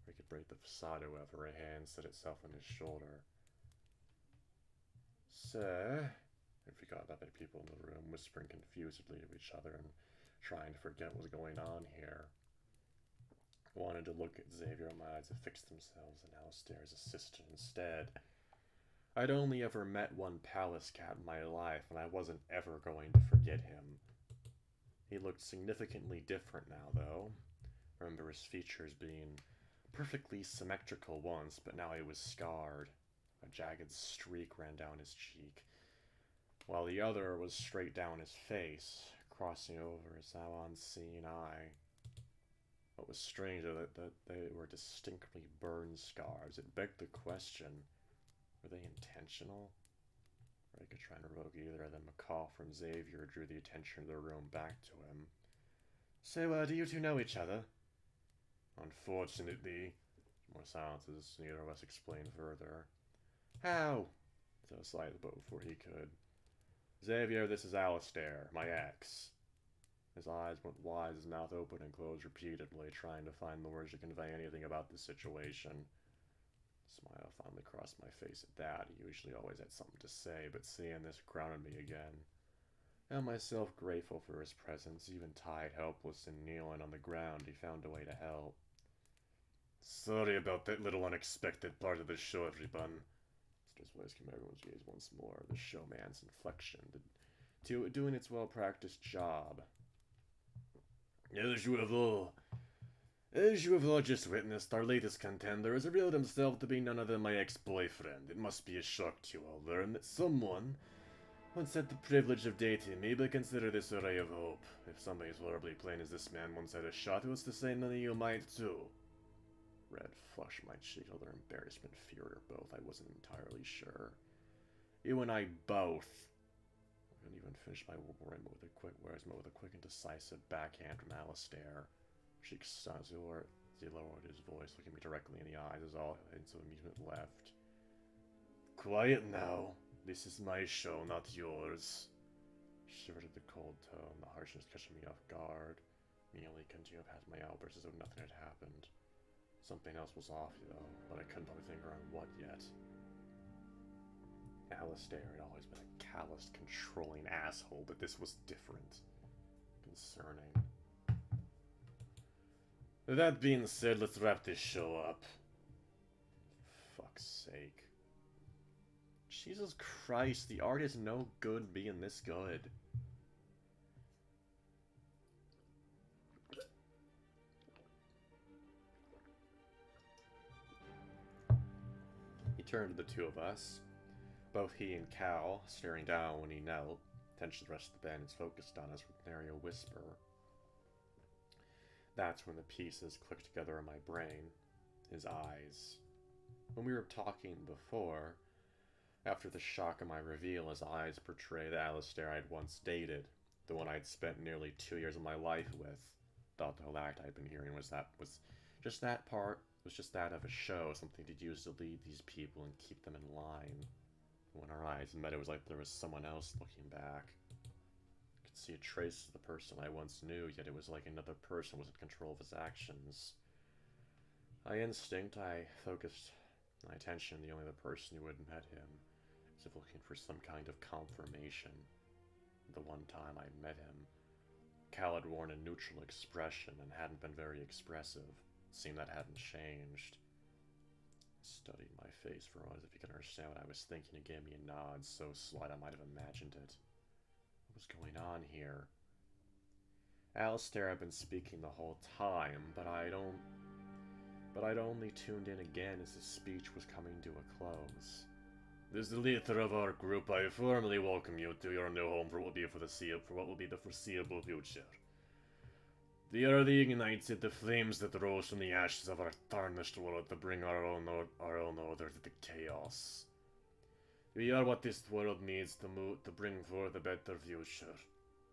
Or he could break the facade, however. A hand set itself on his shoulder. Sir? I forgot that many people in the room, whispering confusedly to each other and trying to forget what was going on here. I wanted to look at Xavier, my eyes had fixed themselves on Alistair's assistant instead. I'd only ever met one palace cat in my life, and I wasn't ever going to forget him. He looked significantly different now, though. I remember his features being perfectly symmetrical once, but now he was scarred. A jagged streak ran down his cheek, while the other was straight down his face, crossing over his now unseeing eye. What was strange that they were distinctly burn scars. It begged the question, were they intentional? Or I could try and evoke either of them. A call from Xavier drew the attention of the room back to him. So, do you two know each other? Unfortunately. More silences. Neither of us explained further. How? So slightly before he could. Xavier, this is Alistair, my ex. His eyes went wide, his mouth opened and closed repeatedly, trying to find the words to convey anything about the situation. A smile finally crossed my face at that. He usually always had something to say, but seeing this grounded me again. I found myself grateful for his presence. Even tied, helpless, and kneeling on the ground, he found a way to help. Sorry about that little unexpected part of the show, everyone. His voice came everyone's gaze once more. The showman's inflection, doing its well-practiced job. As you have all just witnessed, our latest contender has revealed himself to be none other than my ex-boyfriend. It must be a shock to you all to learn that someone once had the privilege of dating me, but consider this a ray of hope. If something as horribly plain as this man once had a shot, who's to say none of you might too? Red flushed my cheek, either embarrassment, fear, or both. I wasn't entirely sure. You and I both. I couldn't even finish my word with a quick and decisive backhand from Alistair. Cheeks lowered his voice, looking me directly in the eyes as all hints of amusement left. Quiet now. This is my show, not yours. Shivered at the cold tone, the harshness catching me off guard. Immediately continued past my outburst as though nothing had happened. Something else was off, though, but I couldn't put my finger on what yet. Alistair had always been a calloused, controlling asshole, but this was different. Concerning. That being said, let's wrap this show up. For fuck's sake. Jesus Christ, the art is no good being this good. He turned to the two of us. Both he and Cal, staring down when he knelt. Attention the rest of the band is focused on us with nary a whisper. That's when the pieces clicked together in my brain. His eyes. When we were talking before, after the shock of my reveal, his eyes portrayed the Alistair I'd once dated, the one I'd spent nearly 2 years of my life with. Thought the whole act I'd been hearing was just that of a show, something to use to lead these people and keep them in line. When our eyes met, it was like there was someone else looking back. I could see a trace of the person I once knew, yet it was like another person was in control of his actions. By instinct, I focused my attention on the only other person who had met him, as if looking for some kind of confirmation. The one time I met him, Cal had worn a neutral expression and hadn't been very expressive. It seemed that hadn't changed. Studied my face for a moment as if he could understand what I was thinking and gave me a nod so slight I might have imagined it. What was going on here? Alistair had been speaking the whole time, but I'd only tuned in again as his speech was coming to a close. As the leader of our group, I formally welcome you to your new home for what will be the foreseeable future. The earth ignited the flames that rose from the ashes of our tarnished world to bring our own order to the chaos. We are what this world needs to bring forth a better future.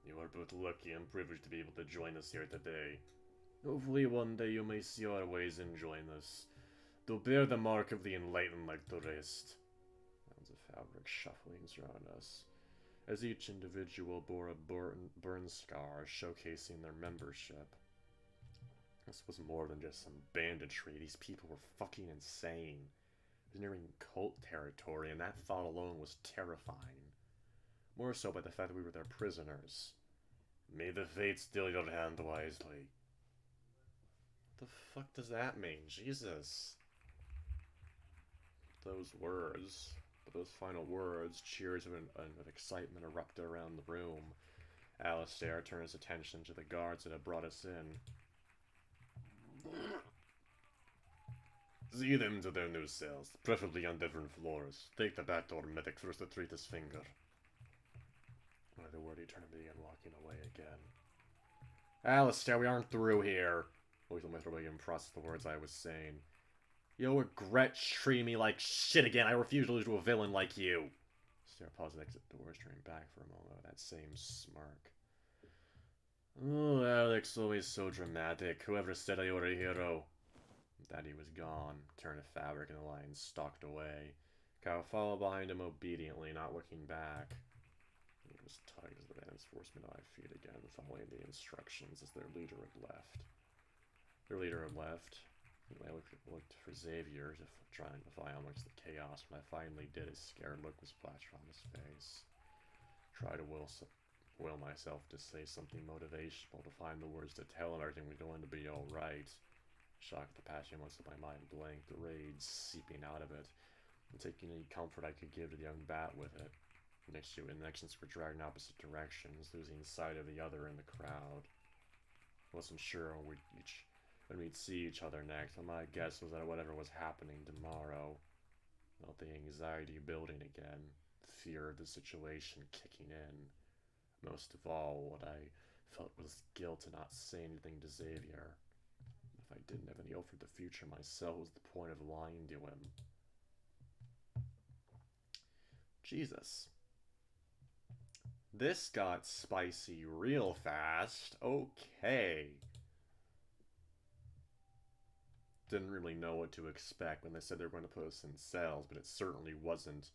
You are both lucky and privileged to be able to join us here today. Hopefully one day you may see our ways and join us, to bear the mark of the enlightened like the rest. Mounds of fabric shuffling around us, as each individual bore a burn scar showcasing their membership. This was more than just some banditry. These people were fucking insane. It was nearing cult territory, and that thought alone was terrifying. More so by the fact that we were their prisoners. May the fates deal your hand wisely. What the fuck does that mean? Jesus. Those words. But those final words, cheers of excitement erupted around the room. Alistair turned his attention to the guards that had brought us in. See them to their new cells, preferably on different floors. Take the back door medic first to treat his finger. Without a word, he turned to me and walking away again. Alistair, we aren't through here. Always on my throat again, process the words I was saying. You'll regret treating me like shit again. I refuse to lose to a villain like you. Sarah paused at exit doors, turning back for a moment with that same smirk. Oh, Alex, always so dramatic. Whoever said I were a hero? That he was gone, turned to fabric and the lion stalked away. Kyle followed behind him obediently, not looking back. He was tight as the bandits forced me to my feet again, following the instructions as their leader had left. I looked for Xavier, trying to fly amongst the chaos. When I finally did, a scared look was splashed on his face. Tried to will myself to say something motivational, to find the words to tell him everything was going to be alright. Shocked at the passing moments of my mind blank, the rage seeping out of it, and taking any comfort I could give to the young bat with it. The next two instincts were dragged in opposite directions, losing sight of the other in the crowd. I wasn't sure when we'd see each other next, and my guess was that whatever was happening tomorrow, felt the anxiety building again, fear of the situation kicking in. Most of all, what I felt was guilt to not say anything to Xavier. If I didn't have any hope for the future myself, was the point of lying to him? Jesus. This got spicy real fast. Okay. Didn't really know what to expect when they said they were going to put us in cells, but it certainly wasn't,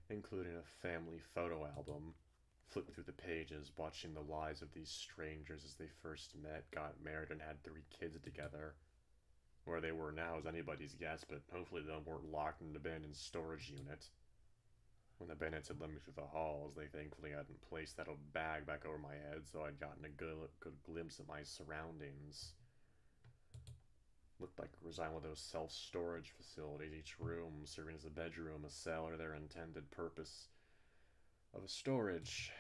including a family photo album. Flipped through the pages, watching the lives of these strangers as they first met, got married, and had 3 kids together. Where they were now is anybody's guess, but hopefully they weren't locked in an abandoned storage unit. When the bandits had led me through the halls, they thankfully hadn't placed that old bag back over my head, so I'd gotten a good glimpse of my surroundings. Looked like it was on one of those self-storage facilities, each room serving as a bedroom, a cell, or their intended purpose of a storage.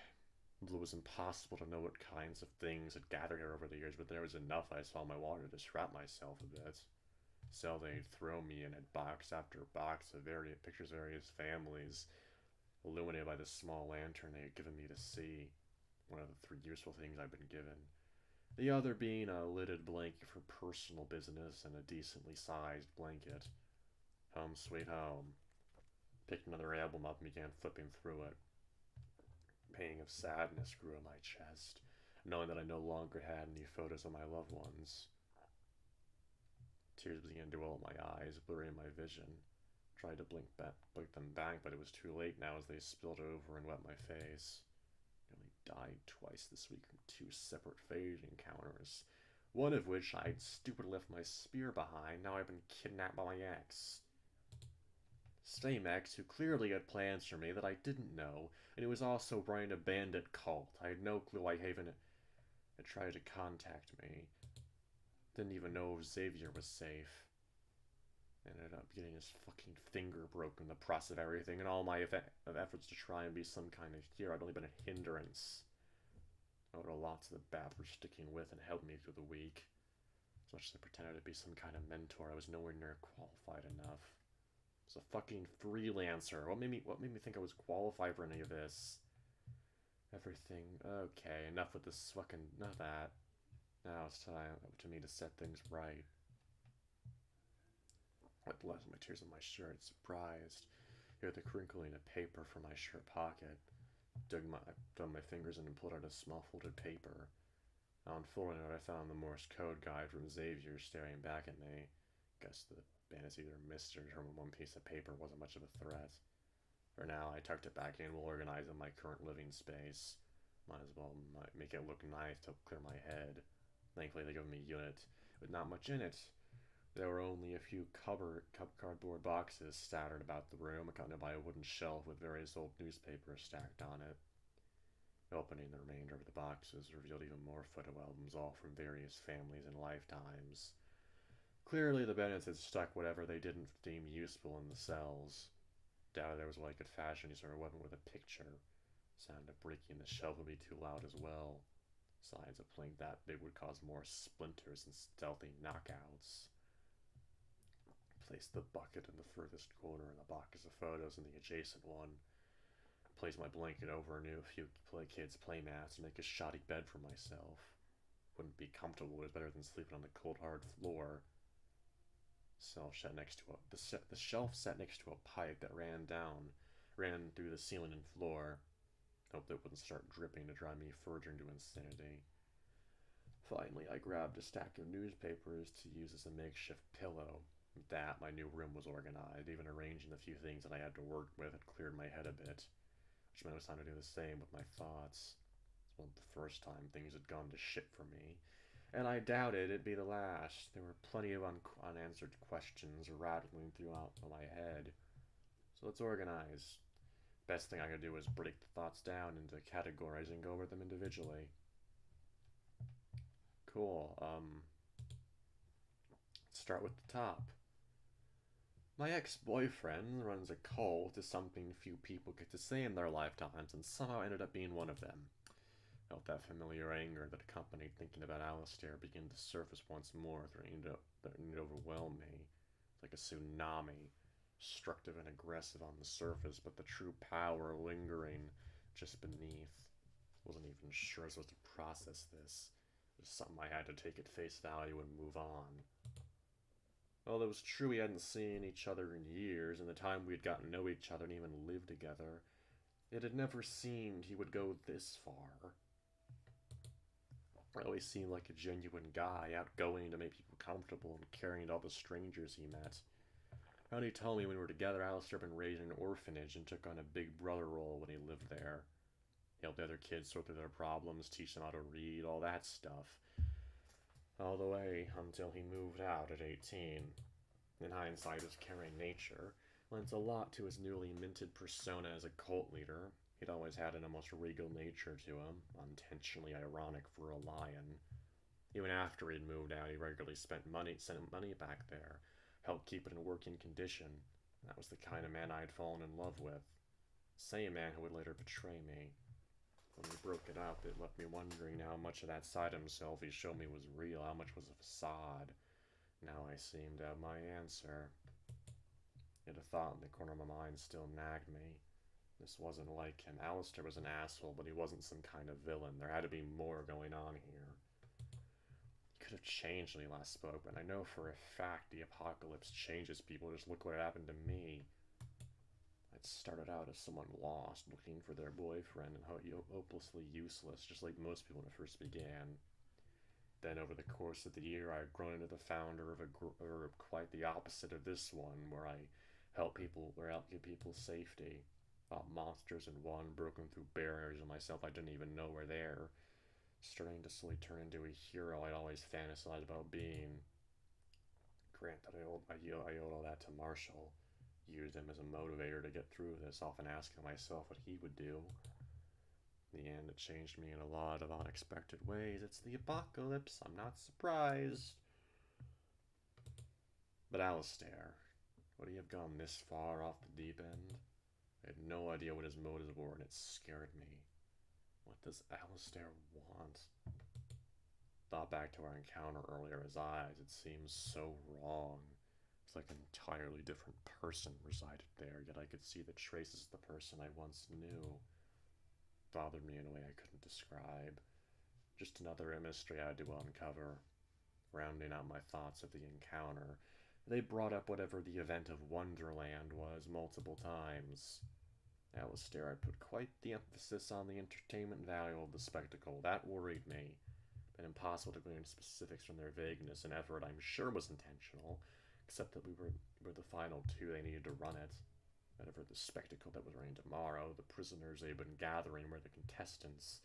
It was impossible to know what kinds of things had gathered here over the years, but there was enough I saw in my water to distract myself a bit. Cell they'd throw me in had box after box of pictures of various families, illuminated by the small lantern they had given me to see. One of the 3 useful things I'd been given. The other being a lidded blanket for personal business and a decently sized blanket. Home Sweet Home. Picked another album up and began flipping through it. Pain of sadness grew in my chest, knowing that I no longer had any photos of my loved ones. Tears began to well in my eyes, blurring my vision. Tried to blink them back, but it was too late now as they spilled over and wet my face. Nearly died twice this week from 2 separate phase encounters, one of which I'd stupidly left my spear behind. Now I've been kidnapped by my ex. Same ex, who clearly had plans for me that I didn't know, and who was also running a bandit cult. I had no clue why Haven had tried to contact me. Didn't even know if Xavier was safe. Ended up getting his fucking finger broken in the process of everything, and all my efforts to try and be some kind of hero had only been a hindrance. I owed a lot to the bat for sticking with and helped me through the week. As much as I pretended to be some kind of mentor, I was nowhere near qualified enough. I was a fucking freelancer. What made me think I was qualified for any of this? Everything. Okay, enough with this fucking. Not that. Now it's time to me to set things right. I wiped the last of my tears on my shirt, surprised. Hear the crinkling of paper from my shirt pocket. Dug my fingers in and pulled out a small folded paper. Unfolding it, I found the Morse code guide from Xavier staring back at me. Guess the bandits either missed it or one piece of paper wasn't much of a threat. For now, I tucked it back in, well organized in my current living space. Might as well make it look nice to clear my head. Thankfully, they gave me a unit with not much in it. There were only a few cardboard boxes scattered about the room, accompanied by a wooden shelf with various old newspapers stacked on it. Opening the remainder of the boxes revealed even more photo albums, all from various families and lifetimes. Clearly, the bandits had stuck whatever they didn't deem useful in the cells. Doubted there was what I could fashion any sort of weapon with a picture. Sound of breaking the shelf would be too loud as well. Signs of playing that big would cause more splinters and stealthy knockouts. Placed the bucket in the furthest corner and the box of photos in the adjacent one. Placed my blanket over a few kids' play mats to make a shoddy bed for myself. wouldn't be comfortable. It was better than sleeping on the cold hard floor. The shelf sat next to a pipe that ran through the ceiling and floor. Hoped it wouldn't start dripping to drive me further into insanity. Finally, I grabbed a stack of newspapers to use as a makeshift pillow. With that, my new room was organized. Even arranging the few things that I had to work with had cleared my head a bit, which meant it was time to do the same with my thoughts. It wasn't the first time things had gone to shit for me, and I doubted it'd be the last. There were plenty of unanswered questions rattling throughout my head. So let's organize. Best thing I could do was break the thoughts down into categories and go over them individually. Cool. Let's start with the top. My ex-boyfriend runs a cult, is something few people get to say in their lifetimes, and somehow ended up being one of them. Felt that familiar anger that accompanied thinking about Alistair begin to surface once more, threatening to overwhelm me. It's like a tsunami, destructive and aggressive on the surface, but the true power lingering just beneath. Wasn't even sure I was supposed to process this. It was something I had to take at face value and move on. Well, it was true we hadn't seen each other in years, and the time we had gotten to know each other and even lived together, it had never seemed he would go this far. He always seemed like a genuine guy, outgoing to make people comfortable and caring to all the strangers he met. And he told me when we were together, Alistair had been raised in an orphanage and took on a big brother role when he lived there. He helped the other kids sort through their problems, teach them how to read, all that stuff. All the way until he moved out at 18. In hindsight, his caring nature lends a lot to his newly minted persona as a cult leader. He'd always had an almost regal nature to him, unintentionally ironic for a lion. Even after he'd moved out, he regularly sent money back there, helped keep it in working condition. That was the kind of man I'd fallen in love with. Same man who would later betray me. When we broke it up, it left me wondering how much of that side of himself he showed me was real, how much was a facade. Now I seemed to have my answer. Yet a thought in the corner of my mind still nagged me. This wasn't like him. Alistair was an asshole, but he wasn't some kind of villain. There had to be more going on here. He could have changed when he last spoke, but I know for a fact the apocalypse changes people. Just look what happened to me. I'd started out as someone lost, looking for their boyfriend and hopelessly useless, just like most people when it first began. Then, over the course of the year, I had grown into the founder of a group quite the opposite of this one, where I give people safety. Fought monsters in one, broken through barriers in myself I didn't even know were there. Starting to slowly turn into a hero I'd always fantasized about being. Granted, I owed all that to Marshall. Used him as a motivator to get through this, often asking myself what he would do. In the end, it changed me in a lot of unexpected ways. It's the apocalypse, I'm not surprised. But Alistair, would he have gone this far off the deep end? I had no idea what his motives were, and it scared me. What does Alistair want? Thought back to our encounter earlier, his eyes, it seems so wrong. It's like an entirely different person resided there, yet I could see the traces of the person I once knew. Bothered me in a way I couldn't describe. Just another mystery I had to uncover. Rounding out my thoughts of the encounter, they brought up whatever the event of Wonderland was multiple times. Alistair had put quite the emphasis on the entertainment value of the spectacle. That worried me. Been impossible to glean specifics from their vagueness, an effort I'm sure was intentional, except that we were the final two they needed to run it. Whatever the spectacle that was running tomorrow, the prisoners they'd been gathering were the contestants,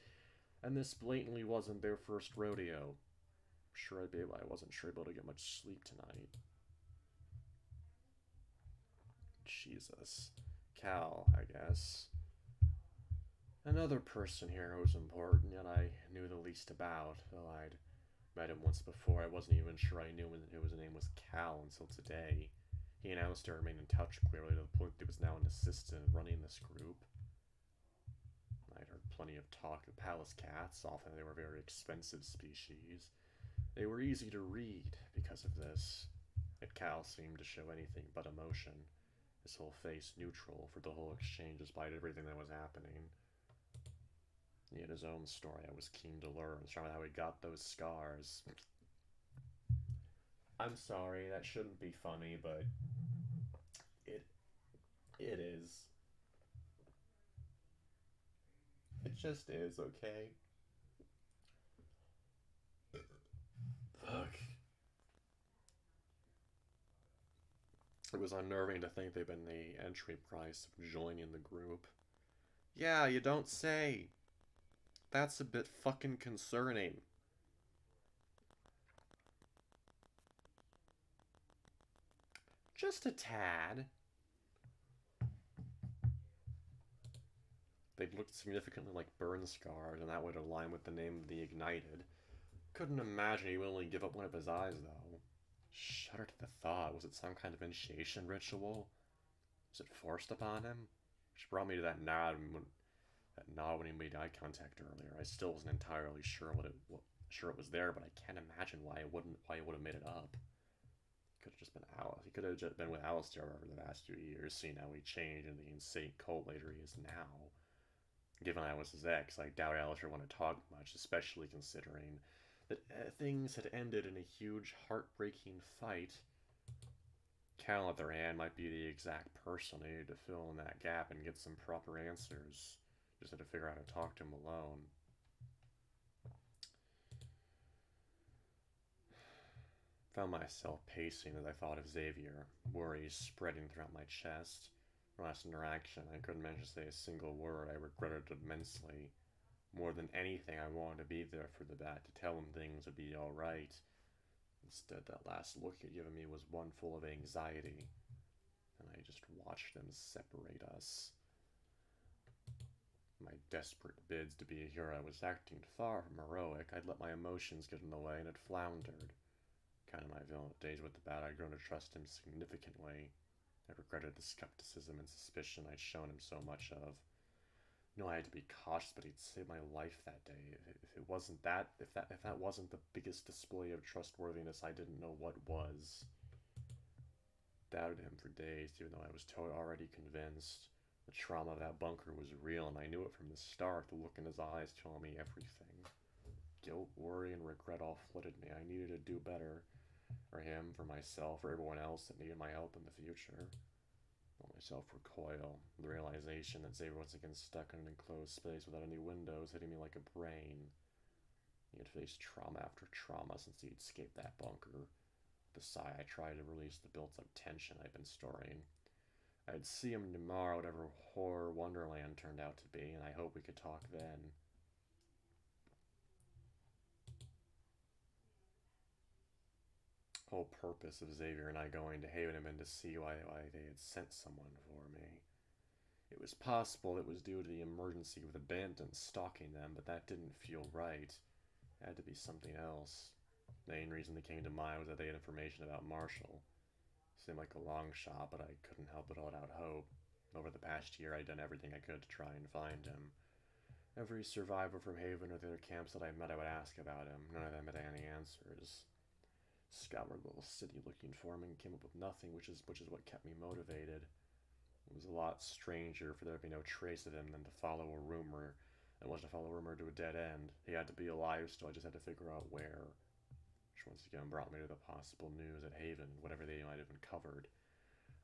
and this blatantly wasn't their first rodeo. I wasn't sure able to get much sleep tonight. Jesus. Cal, I guess. Another person here who was important, yet I knew the least about, though I'd met him once before. I wasn't even sure I knew his name was Cal until today. He and Alistair remained in touch clearly to the point that he was now an assistant running this group. I'd heard plenty of talk of palace cats. Often they were very expensive species. They were easy to read because of this. Yet Cal seemed to show anything but emotion, his whole face neutral for the whole exchange despite everything that was happening. He had his own story I was keen to learn, showing how he got those scars. I'm sorry, that shouldn't be funny, but it it is. It just is, okay? Fuck. It was unnerving to think they'd been the entry price of joining the group. Yeah, you don't say. That's a bit fucking concerning. Just a tad. They'd looked significantly like burn scars, and that would align with the name of the Ignited. Couldn't imagine he would only give up one of his eyes, though. Shuddered at the thought. Was it some kind of initiation ritual? Was it forced upon him? Which brought me to that nod when he made eye contact earlier. I still wasn't entirely sure it was there, but I can't imagine why he would have made it up. Could have just been Alice. He could have just been with Alistair over the past few years, seeing how he changed into the insane cult leader he is now. Given I was his ex, I doubt Alistair would want to talk much, especially considering that things had ended in a huge, heartbreaking fight. Cal, on the other hand, might be the exact person I needed to fill in that gap and get some proper answers. Just had to figure out how to talk to him alone. Found myself pacing as I thought of Xavier, worries spreading throughout my chest. Our last interaction, I couldn't manage to say a single word. I regretted it immensely. More than anything, I wanted to be there for the bat, to tell him things would be alright. Instead, that last look he'd given me was one full of anxiety, and I just watched them separate us. My desperate bids to be a hero was acting far from heroic. I'd let my emotions get in the way and had floundered. Kind of my villain days with the bat, I'd grown to trust him significantly. I regretted the skepticism and suspicion I'd shown him so much of. You know, I had to be cautious, but he'd saved my life that day. If it wasn't that, if that wasn't the biggest display of trustworthiness, I didn't know what was. Doubted him for days, even though I was already convinced. The trauma of that bunker was real, and I knew it from the start. The look in his eyes told me everything. Guilt, worry, and regret all flooded me. I needed to do better. For him, for myself, for everyone else that needed my help in the future. Let myself recoil. The realization that Xavier was again stuck in an enclosed space without any windows hitting me like a brain. He had faced trauma after trauma since he had escaped that bunker. With a sigh, I tried to release the built-up tension I'd been storing. I'd see him tomorrow, whatever horror Wonderland turned out to be, and I hope we could talk then. The whole purpose of Xavier and I going to Haven had been to see why they had sent someone for me. It was possible it was due to the emergency with the bandits stalking them, but that didn't feel right. It had to be something else. The main reason they came to mind was that they had information about Marshall. Seemed like a long shot, but I couldn't help but hold out hope. Over the past year, I'd done everything I could to try and find him. Every survivor from Haven or the other camps that I met, I would ask about him. None of them had any answers. Scoured the little city looking for him and came up with nothing, which is what kept me motivated. It was a lot stranger for there to be no trace of him than to follow a rumor. And was to follow a rumor to a dead end. He had to be alive still, I just had to figure out where. Which once again brought me to the possible news at Haven, whatever they might have uncovered.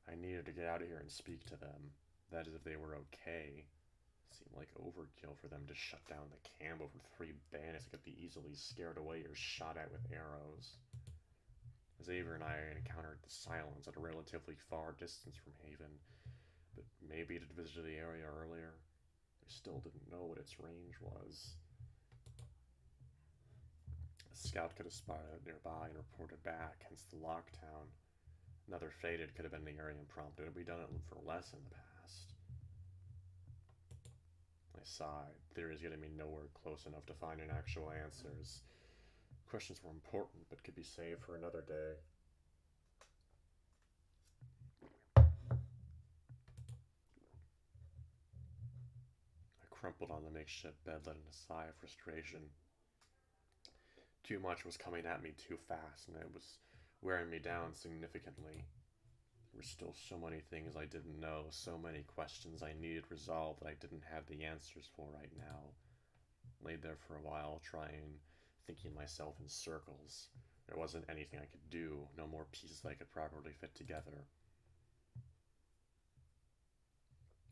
I needed to get out of here and speak to them. That is, if they were okay. It seemed like overkill for them to shut down the camp over 3 bandits that could be easily scared away or shot at with arrows. Xavier and I encountered the Silence at a relatively far distance from Haven, but maybe it had visited the area earlier. I still didn't know what its range was. A scout could have spotted it nearby and reported back, hence the lockdown. Another fated could have been in the area and prompted it. We'd done it for less in the past. I sighed. Theories getting me nowhere close enough to finding actual answers. Questions were important, but could be saved for another day. I crumpled on the makeshift bed, letting a sigh of frustration. Too much was coming at me too fast, and it was wearing me down significantly. There were still so many things I didn't know, so many questions I needed resolved that I didn't have the answers for right now. Laid there for a while, trying, thinking myself in circles. There wasn't anything I could do, no more pieces I could properly fit together.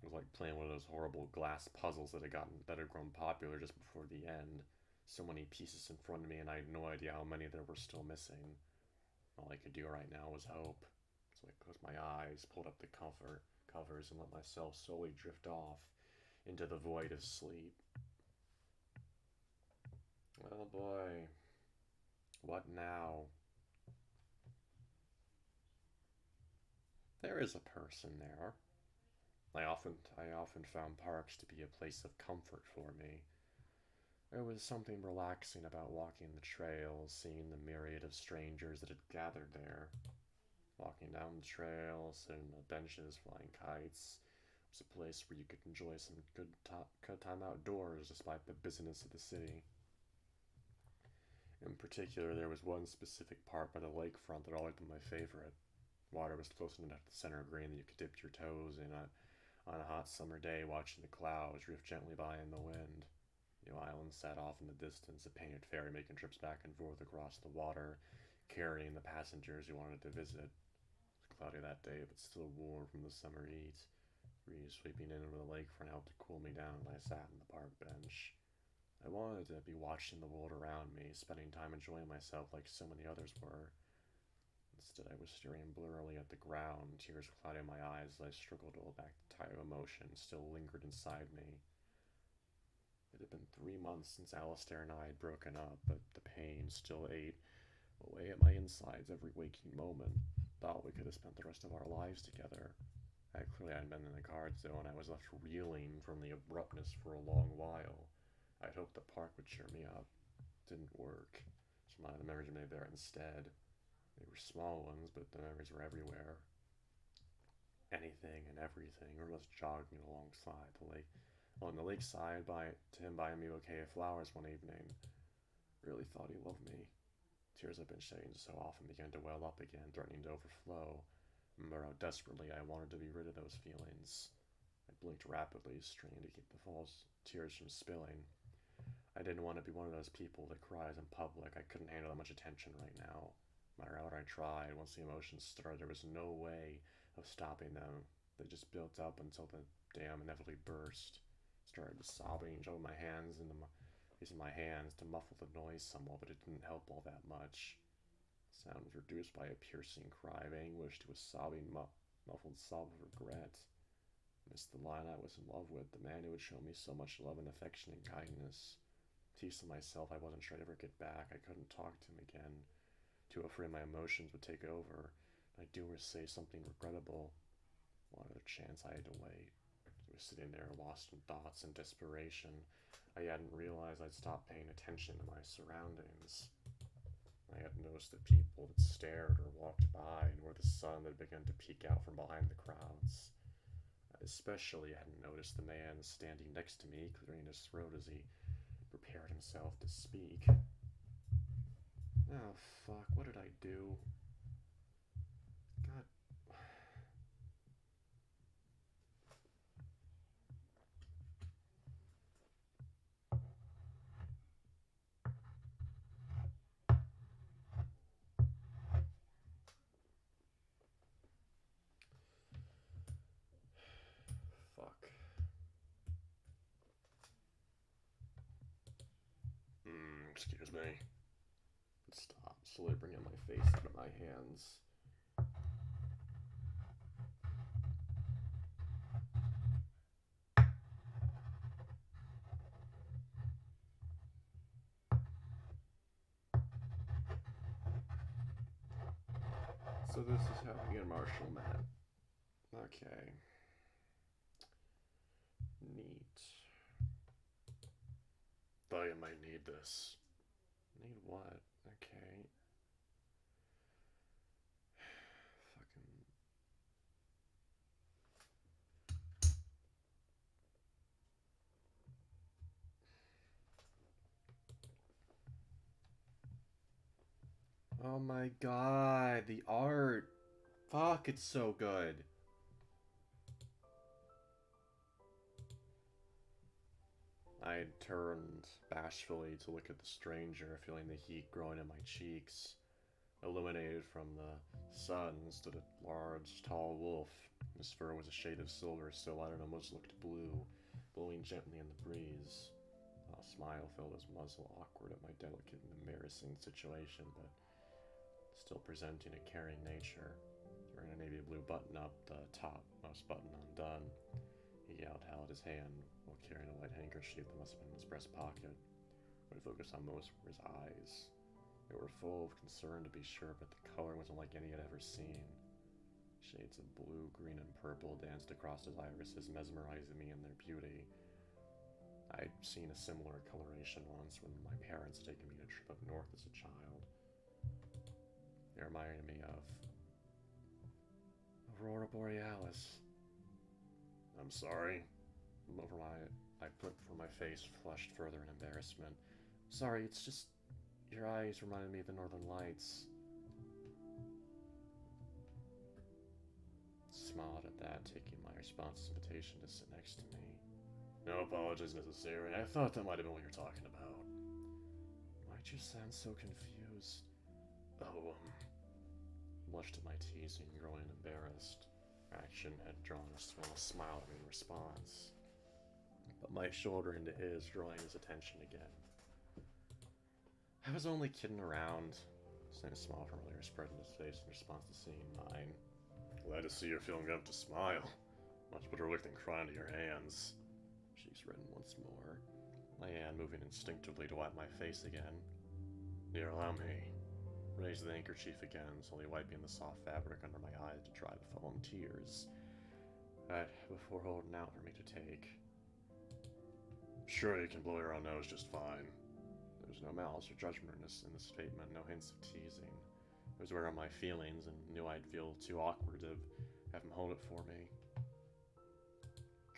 It was like playing one of those horrible glass puzzles that had grown popular just before the end. So many pieces in front of me, and I had no idea how many there were still missing. All I could do right now was hope. So I closed my eyes, pulled up the covers, and let myself slowly drift off into the void of sleep. Oh boy, what now? There is a person there. I often found parks to be a place of comfort for me. There was something relaxing about walking the trails, seeing the myriad of strangers that had gathered there. Walking down the trail, sitting on the benches, flying kites. It was a place where you could enjoy some good time outdoors despite the busyness of the city. In particular, there was one specific part by the lakefront that always been my favorite. Water was close enough to the center of green that you could dip your toes in it on a hot summer day, watching the clouds drift gently by in the wind. The island sat off in the distance, a painted ferry making trips back and forth across the water, carrying the passengers who wanted to visit. It was cloudy that day, but still warm from the summer heat. Breeze sweeping in over the lakefront helped to cool me down, and I sat on the park bench. I wanted to be watching the world around me, spending time enjoying myself like so many others were. Instead, I was staring blurrily at the ground, tears clouding my eyes as I struggled to hold back the tide of emotion still lingered inside me. It had been 3 months since Alistair and I had broken up, but the pain still ate away at my insides every waking moment. Thought we could have spent the rest of our lives together. I clearly hadn't been in the cards though, and I was left reeling from the abruptness for a long while. I'd hoped the park would cheer me up. It didn't work. Some of the memories were made there instead. They were small ones, but the memories were everywhere. Anything and everything were just jogging alongside the lake. On the lakeside, to him buying me a bouquet of flowers one evening. Really thought he loved me. Tears I'd been shedding so often began to well up again, threatening to overflow. Remember how desperately I wanted to be rid of those feelings. I blinked rapidly, straining to keep the false tears from spilling. I didn't want to be one of those people that cries in public. I couldn't handle that much attention right now. No matter how hard I tried, once the emotions started, there was no way of stopping them. They just built up until the dam inevitably burst. Started sobbing, jumping my hands into using my hands to muffle the noise somewhat, but it didn't help all that much. The sound was reduced by a piercing cry of anguish to a muffled sob of regret. I missed the line I was in love with, the man who had shown me so much love and affection and kindness. Piece of myself I wasn't sure I'd ever get back. I couldn't talk to him again. Too afraid my emotions would take over, and I'd do or say something regrettable. What other chance I had to wait. I was sitting there lost in thoughts and desperation. I hadn't realized I'd stopped paying attention to my surroundings. I hadn't noticed the people that stared or walked by, nor the sun that began to peek out from behind the crowds. I especially hadn't noticed the man standing next to me, clearing his throat as he prepared himself to speak. Oh, fuck, what did I do? God. Fuck. Excuse me. Stop, slowly bringing my face out of my hands. So this is how we get Marshall met. Okay. Neat. Thought you might need this. Need what? Okay. Fucking. Oh my god, the art. Fuck, it's so good. I turned bashfully to look at the stranger, feeling the heat growing in my cheeks. Illuminated from the sun stood a large, tall wolf. His fur was a shade of silver, so light it almost looked blue, blowing gently in the breeze. A smile filled his muzzle, awkward at my delicate and embarrassing situation, but still presenting a caring nature. Wearing a navy blue button up, the topmost button undone, he held his hand while carrying a white handkerchief that must have been in his breast pocket. What I focused on most were his eyes. They were full of concern, to be sure, but the color wasn't like any I'd ever seen. Shades of blue, green, and purple danced across his irises, mesmerizing me in their beauty. I'd seen a similar coloration once when my parents had taken me on a trip up north as a child. They reminded me of Aurora Borealis. I'm sorry. I put for my face, flushed further in embarrassment. Sorry, it's just your eyes reminded me of the Northern Lights. Smiled at that, taking my response's invitation to sit next to me. No apologies necessary. I thought that might have been what you're talking about. Why'd you sound so confused? Oh, blushed at my teasing, growing embarrassed. Action had drawn a smile at me in response. But my shoulder into his, drawing his attention again. I was only kidding around. Seeing a smile from earlier spread in his face in response to seeing mine. Glad to see you're feeling up to smile. Much better look than crying to your hands. Cheeks reddened once more. My hand moving instinctively to wipe my face again. Here, allow me. Raised the handkerchief again, slowly wiping the soft fabric under my eyes to dry the fallen tears. Before holding out for me to take. Sure, you can blow your own nose just fine. There was no malice or judgment in this statement, no hints of teasing. I was aware of my feelings and knew I'd feel too awkward to have him hold it for me.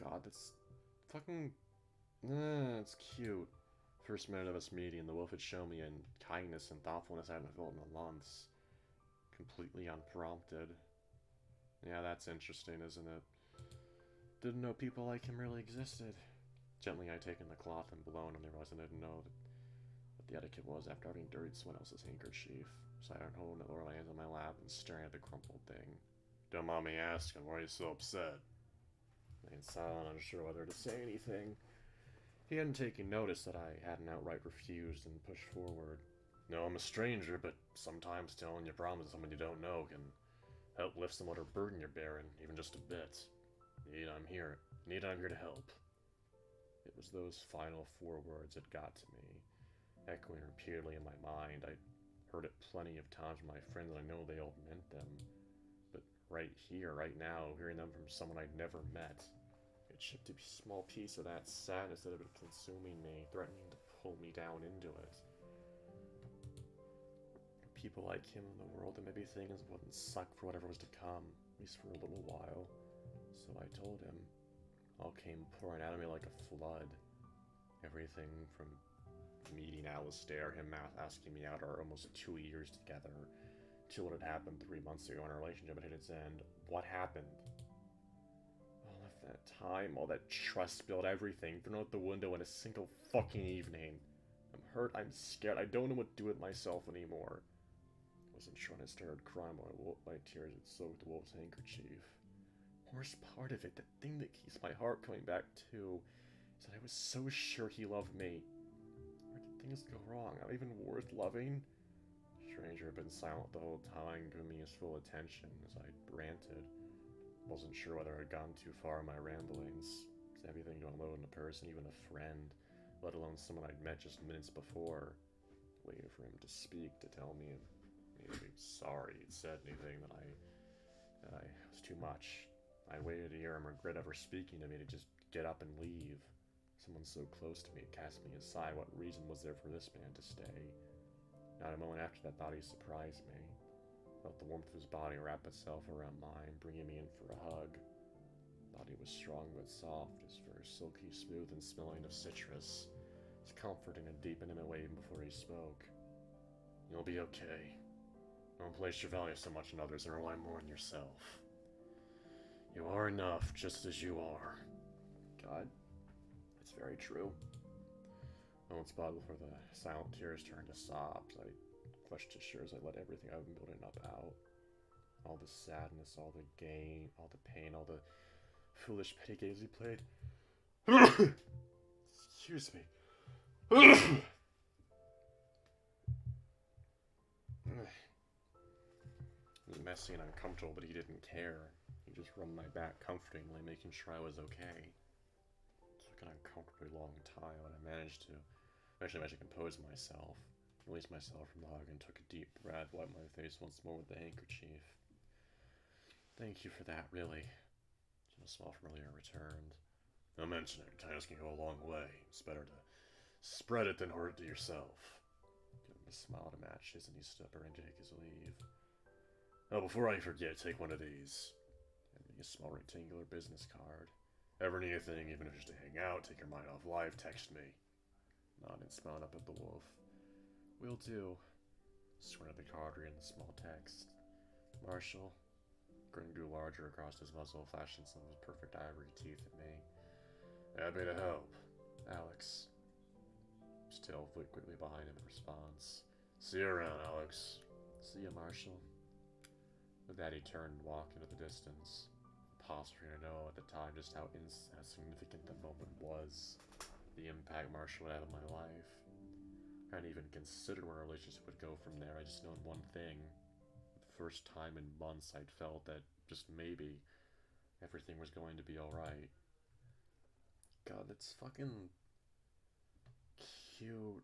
God, that's fucking... it's cute. First minute of us meeting, the wolf had shown me a kindness and thoughtfulness I hadn't felt in months. Completely unprompted. Yeah, that's interesting, isn't it? Didn't know people like him really existed. Gently I'd taken the cloth and blown him, realizing I didn't know what the etiquette was after having dirtied someone else's handkerchief. So I don't hold it, lower my hands on my lap and staring at the crumpled thing. Don't mind me asking, why are you so upset? I ain't silent, unsure whether to say anything. He hadn't taken notice that I hadn't outright refused and pushed forward. No, I'm a stranger, but sometimes telling your problems to someone you don't know can help lift some whatever burden you're bearing, even just a bit. Need, I'm here. Need, I'm here to help. It was those final 4 words that got to me, echoing repeatedly in my mind. I heard it plenty of times from my friends, and I know they all meant them. But right here, right now, hearing them from someone I'd never met, it chipped a small piece of that sadness that had been consuming me, threatening to pull me down into it. People like him in the world, and maybe things wouldn't suck for whatever was to come, at least for a little while. So I told him. All came pouring out of me like a flood. Everything from meeting Alistair, him asking me out, our almost 2 years together, to what had happened 3 months ago when our relationship had hit its end. What happened? All of that time, all that trust built, everything, thrown out the window in a single fucking evening. I'm hurt, I'm scared, I don't know what to do with myself anymore. I wasn't sure when I started crying while my tears had soaked the wolf's handkerchief. Worst part of it, the thing that keeps my heart coming back to, is that I was so sure he loved me. Where did things go wrong? Not even worth loving? The stranger had been silent the whole time, giving me his full attention as I ranted. Wasn't sure whether I'd gone too far in my ramblings. Is everything to unload in a person, even a friend, let alone someone I'd met just minutes before? Waiting for him to speak, to tell me maybe sorry he'd said anything that I was too much. I waited to hear him regret ever speaking to me, to just get up and leave. Someone so close to me had cast me aside. What reason was there for this man to stay? Not a moment after that thought he surprised me. Felt the warmth of his body wrap itself around mine, bringing me in for a hug. Body was strong but soft, his fur silky smooth and smelling of citrus. His comfort in a deep, intimate way even before he spoke. You'll be okay. Don't place your value so much on others and rely more on yourself. You are enough, just as you are. God, it's very true. One spot before the silent tears turned to sobs, I clutched his shoulders. I let everything I've been building up out. All the sadness, all the gain, all the pain, all the foolish petty games he played. Excuse me. It was messy and uncomfortable, but he didn't care. He just rubbed my back comfortingly, making sure I was okay. It took an uncomfortably long time, but I managed to compose myself, release myself from the hug, and took a deep breath, wiped my face once more with the handkerchief. Thank you for that, really. And a smile from earlier returned. Don't mention it. Kindness can go a long way. It's better to spread it than hoard it to yourself. Give him a smile to match his, and he stood up ready to take his leave. Oh, before I forget, take one of these. Hand me a small rectangular business card. Ever need anything, even if it's just to hang out, take your mind off life, text me. Nodded and smiled up at the wolf. Will do. Squinted the card, reading the small text. Marshall. Grin grew larger across his muzzle, flashing some of his perfect ivory teeth at me. Happy to help. Alex. Still flew quickly behind him in response. See you around, Alex. See you, Marshall. With that, he turned and walked into the distance. Impossible for me to know at the time just how significant that moment was. The impact Marshall would have on my life. I hadn't even considered where our relationship would go from there. I just known one thing. For the first time in months, I'd felt that just maybe everything was going to be alright. God, that's fucking cute.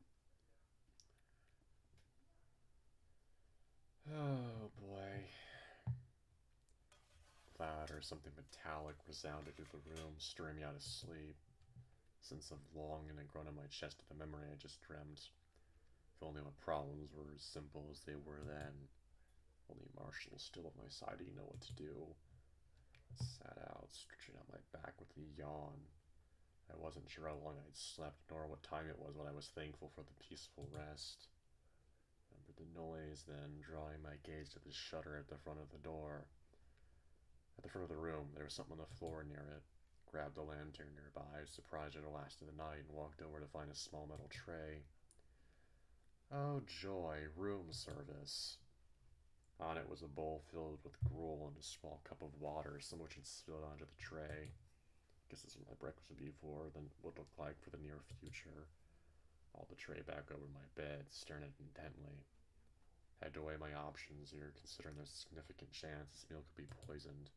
Oh boy. Loud or something metallic resounded through the room, stirring me out of sleep. A sense of longing had grown in my chest at the memory I just dreamt. If only my problems were as simple as they were then. Only Marshall was still at my side, didn't know what to do. I sat out, stretching out my back with a yawn. I wasn't sure how long I'd slept, nor what time it was, but I was thankful for the peaceful rest. I remembered the noise, then drawing my gaze to the shutter at the front of the door. At the front of the room, there was something on the floor near it. Grabbed the lantern nearby, surprised it had lasted the night, and walked over to find a small metal tray. Oh joy, room service. On it was a bowl filled with gruel and a small cup of water, some of which had spilled onto the tray. Guess this is what my breakfast would be for, then would look like for the near future. Hauled the tray back over my bed, staring at it intently. Had to weigh my options here, considering there's a significant chance this meal could be poisoned.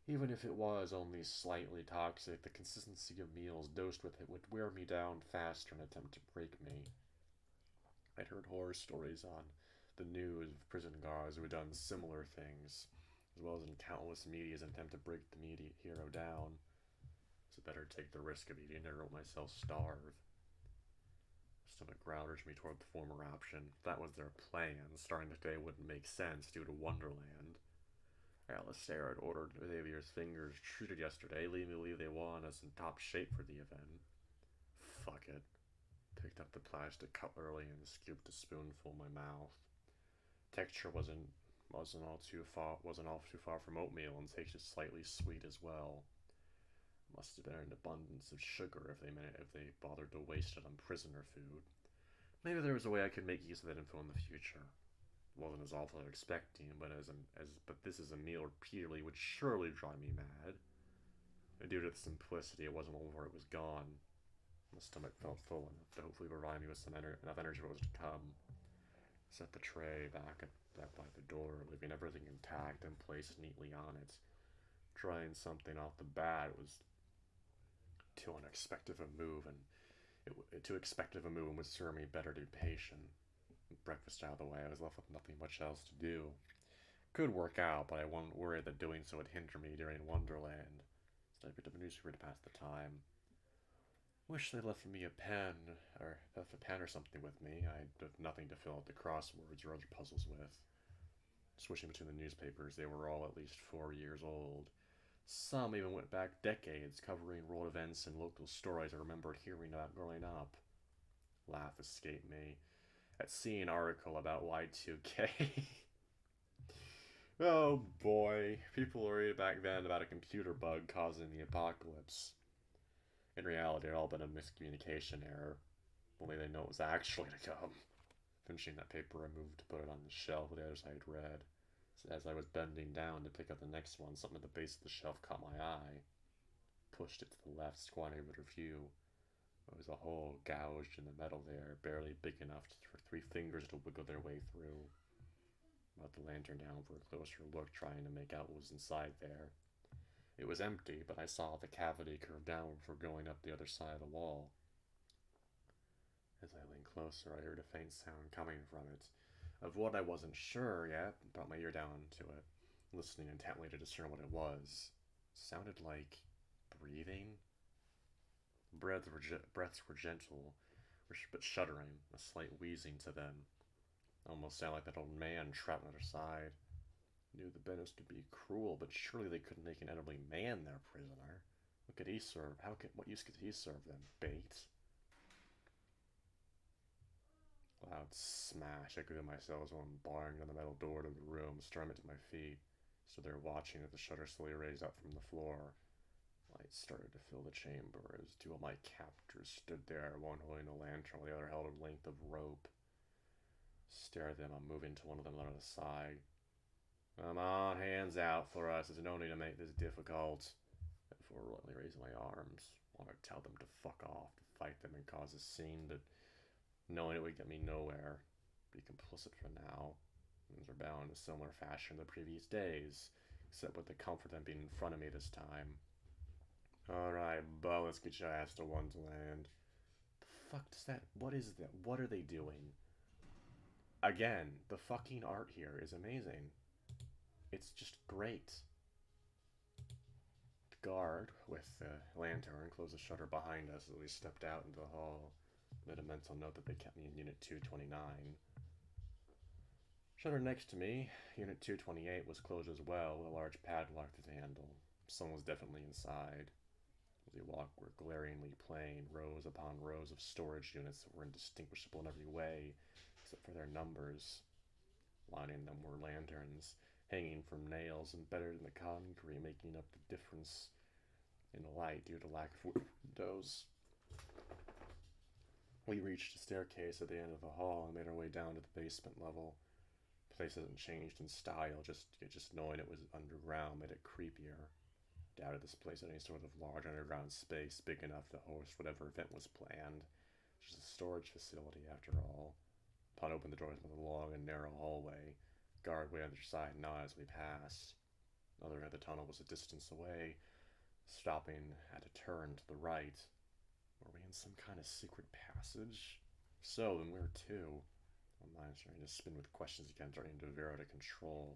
Even if it was only slightly toxic, the consistency of meals dosed with it would wear me down faster in an attempt to break me. I'd heard horror stories on the news of prison guards who had done similar things, as well as in countless medias in an attempt to break the media hero down. So better take the risk of eating or let myself starve. Stomach growled urged me toward the former option. If that was their plan, starting the day wouldn't make sense due to Wonderland. Alistair had ordered Xavier's fingers treated yesterday, leading me to believe they want us in top shape for the event. Fuck it. Picked up the plastic cutlery and scooped a spoonful in my mouth. Texture wasn't all too far from oatmeal, and tasted slightly sweet as well. Must have been an abundance of sugar if they bothered to waste it on prisoner food. Maybe there was a way I could make use of that info in the future. It wasn't as awful as I was expecting, but this is a meal repeatedly would surely drive me mad. And due to the simplicity, it wasn't long before it was gone. My stomach felt full enough to hopefully provide me with enough energy for what was to come. Set the tray back by the door, leaving everything intact and placed neatly on it. Trying something off the bat was too unexpected a move, and would serve me better to be patient. With breakfast out of the way, I was left with nothing much else to do. Could work out, but I wasn't worried that doing so would hinder me during Wonderland. So I picked up a newspaper to pass the time. Wish they left me a pen or something with me. I had nothing to fill out the crosswords or other puzzles with. Switching between the newspapers, they were all at least 4 years old. Some even went back decades, covering world events and local stories I remembered hearing about growing up. Laugh escaped me at seeing an article about Y2K. Oh boy, people worried back then about a computer bug causing the apocalypse. In reality, it had all been a miscommunication error. Only they know it was actually to come. Finishing that paper, I moved to put it on the shelf with the others I had read. As I was bending down to pick up the next one, something at the base of the shelf caught my eye. Pushed it to the left, squinting over the view. There was a hole gouged in the metal there, barely big enough for 3 fingers to wiggle their way through. I brought the lantern down for a closer look, trying to make out what was inside there. It was empty, but I saw the cavity curve downward before going up the other side of the wall. As I leaned closer, I heard a faint sound coming from it. Of what I wasn't sure yet, brought my ear down to it, listening intently to discern what it was. It sounded like breathing. Breaths were gentle, but shuddering, a slight wheezing to them. Almost sounded like that old man trapped on their side. Knew the Bennets could be cruel, but surely they couldn't make an elderly man their prisoner. What could he serve? What use could he serve them? Bait? Loud smash echoed in my cell as one banged on the metal door to the room, storming to my feet. Stood there watching as the shutter slowly raised up from the floor. Light started to fill the chamber as 2 of my captors stood there, one holding a lantern while the other held a length of rope. Stared at them, I'm moving to one of them on the side. Come on, hands out for us. There's no need to make this difficult. Before reluctantly raising my arms, I wanted to tell them to fuck off, to fight them and cause a scene, but knowing it would get me nowhere. Be complicit for now. Things were bound in a similar fashion the previous days, except with the comfort of them being in front of me this time. Alright, Bo, let's get your ass to Wonderland. The fuck does that? What is that? What are they doing? Again, the fucking art here is amazing. It's just great. The guard, with the lantern, closed the shutter behind us as we stepped out into the hall. Made a mental note that they kept me in Unit 229. Shutter next to me, Unit 228, was closed as well, with a large padlock to the handle. Someone was definitely inside. As we walked, were glaringly plain, rows upon rows of storage units that were indistinguishable in every way, except for their numbers. Lining them were lanterns, hanging from nails embedded in the concrete, making up the difference in light due to lack of windows. We reached a staircase at the end of the hall and made our way down to the basement level. The place hasn't changed in style, just knowing it was underground made it creepier. Doubted this place had any sort of large underground space big enough to host whatever event was planned. Just a storage facility, after all. Upon opening the doors of the long and narrow hallway, guard way on the side nodded as we passed. Another end of the tunnel was a distance away, stopping at a turn to the right. Were we in some kind of secret passage? So, then where to? My mind starting to spin with questions again, turning to veer out of control.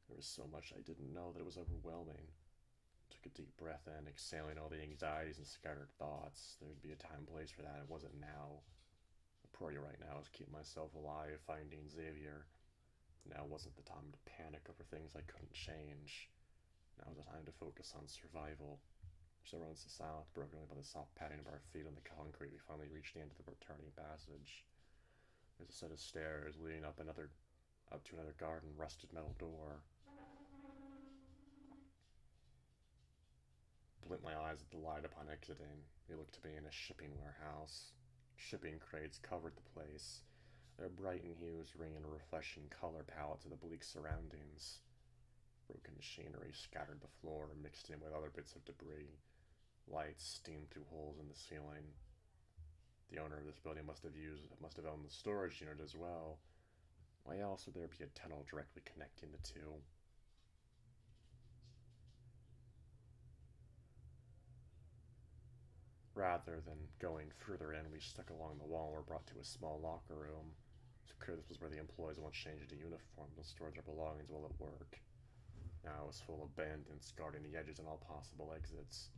There was so much I didn't know that it was overwhelming. Took a deep breath in, exhaling all the anxieties and scattered thoughts. There'd be a time and place for that. It wasn't now. The priority right now is keep myself alive, finding Xavier. Now wasn't the time to panic over things I couldn't change. Now was the time to focus on survival. Several minutes of silence, broken only by the soft padding of our feet on the concrete, we finally reached the end of the returning passage. There's a set of stairs leading up to another garden rusted metal door. Blinked my eyes at the light upon exiting. It looked to be in a shipping warehouse. Shipping crates covered the place, their bright hues bringing a refreshing color palette to the bleak surroundings. Broken machinery scattered the floor, mixed in with other bits of debris. Lights steamed through holes in the ceiling. The owner of this building must have owned the storage unit as well. Why else would there be a tunnel directly connecting the two? Rather than going further in, we stuck along the wall and were brought to a small locker room. It's clear this was where the employees once changed into uniforms and stored their belongings while at work. Now it was full of bandits guarding the edges and all possible exits.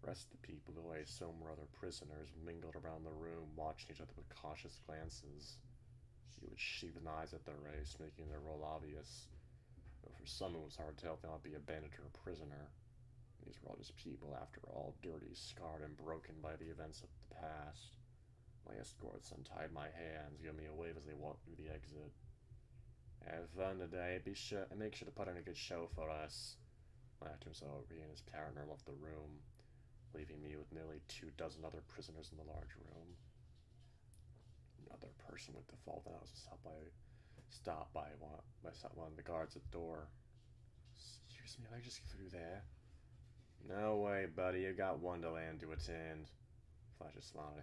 The rest of the people, who I assumed were other prisoners, mingled around the room, watching each other with cautious glances. You would sheathe eyes at their race, making their role obvious. Though for some it was hard to tell if they might be a bandit or a prisoner. These were all just people, after all, dirty, scarred, and broken by the events of the past. My escorts untied my hands, giving me a wave as they walked through the exit. Have fun today. Make sure to put on a good show for us. Laughed to himself, he and his partner left the room, leaving me with nearly 24 other prisoners in the large room. Another person with the fault, and I was stopped by one of the guards at the door. Excuse me, I just get through there. No way, buddy. You got Wonderland to attend. Flash a smile,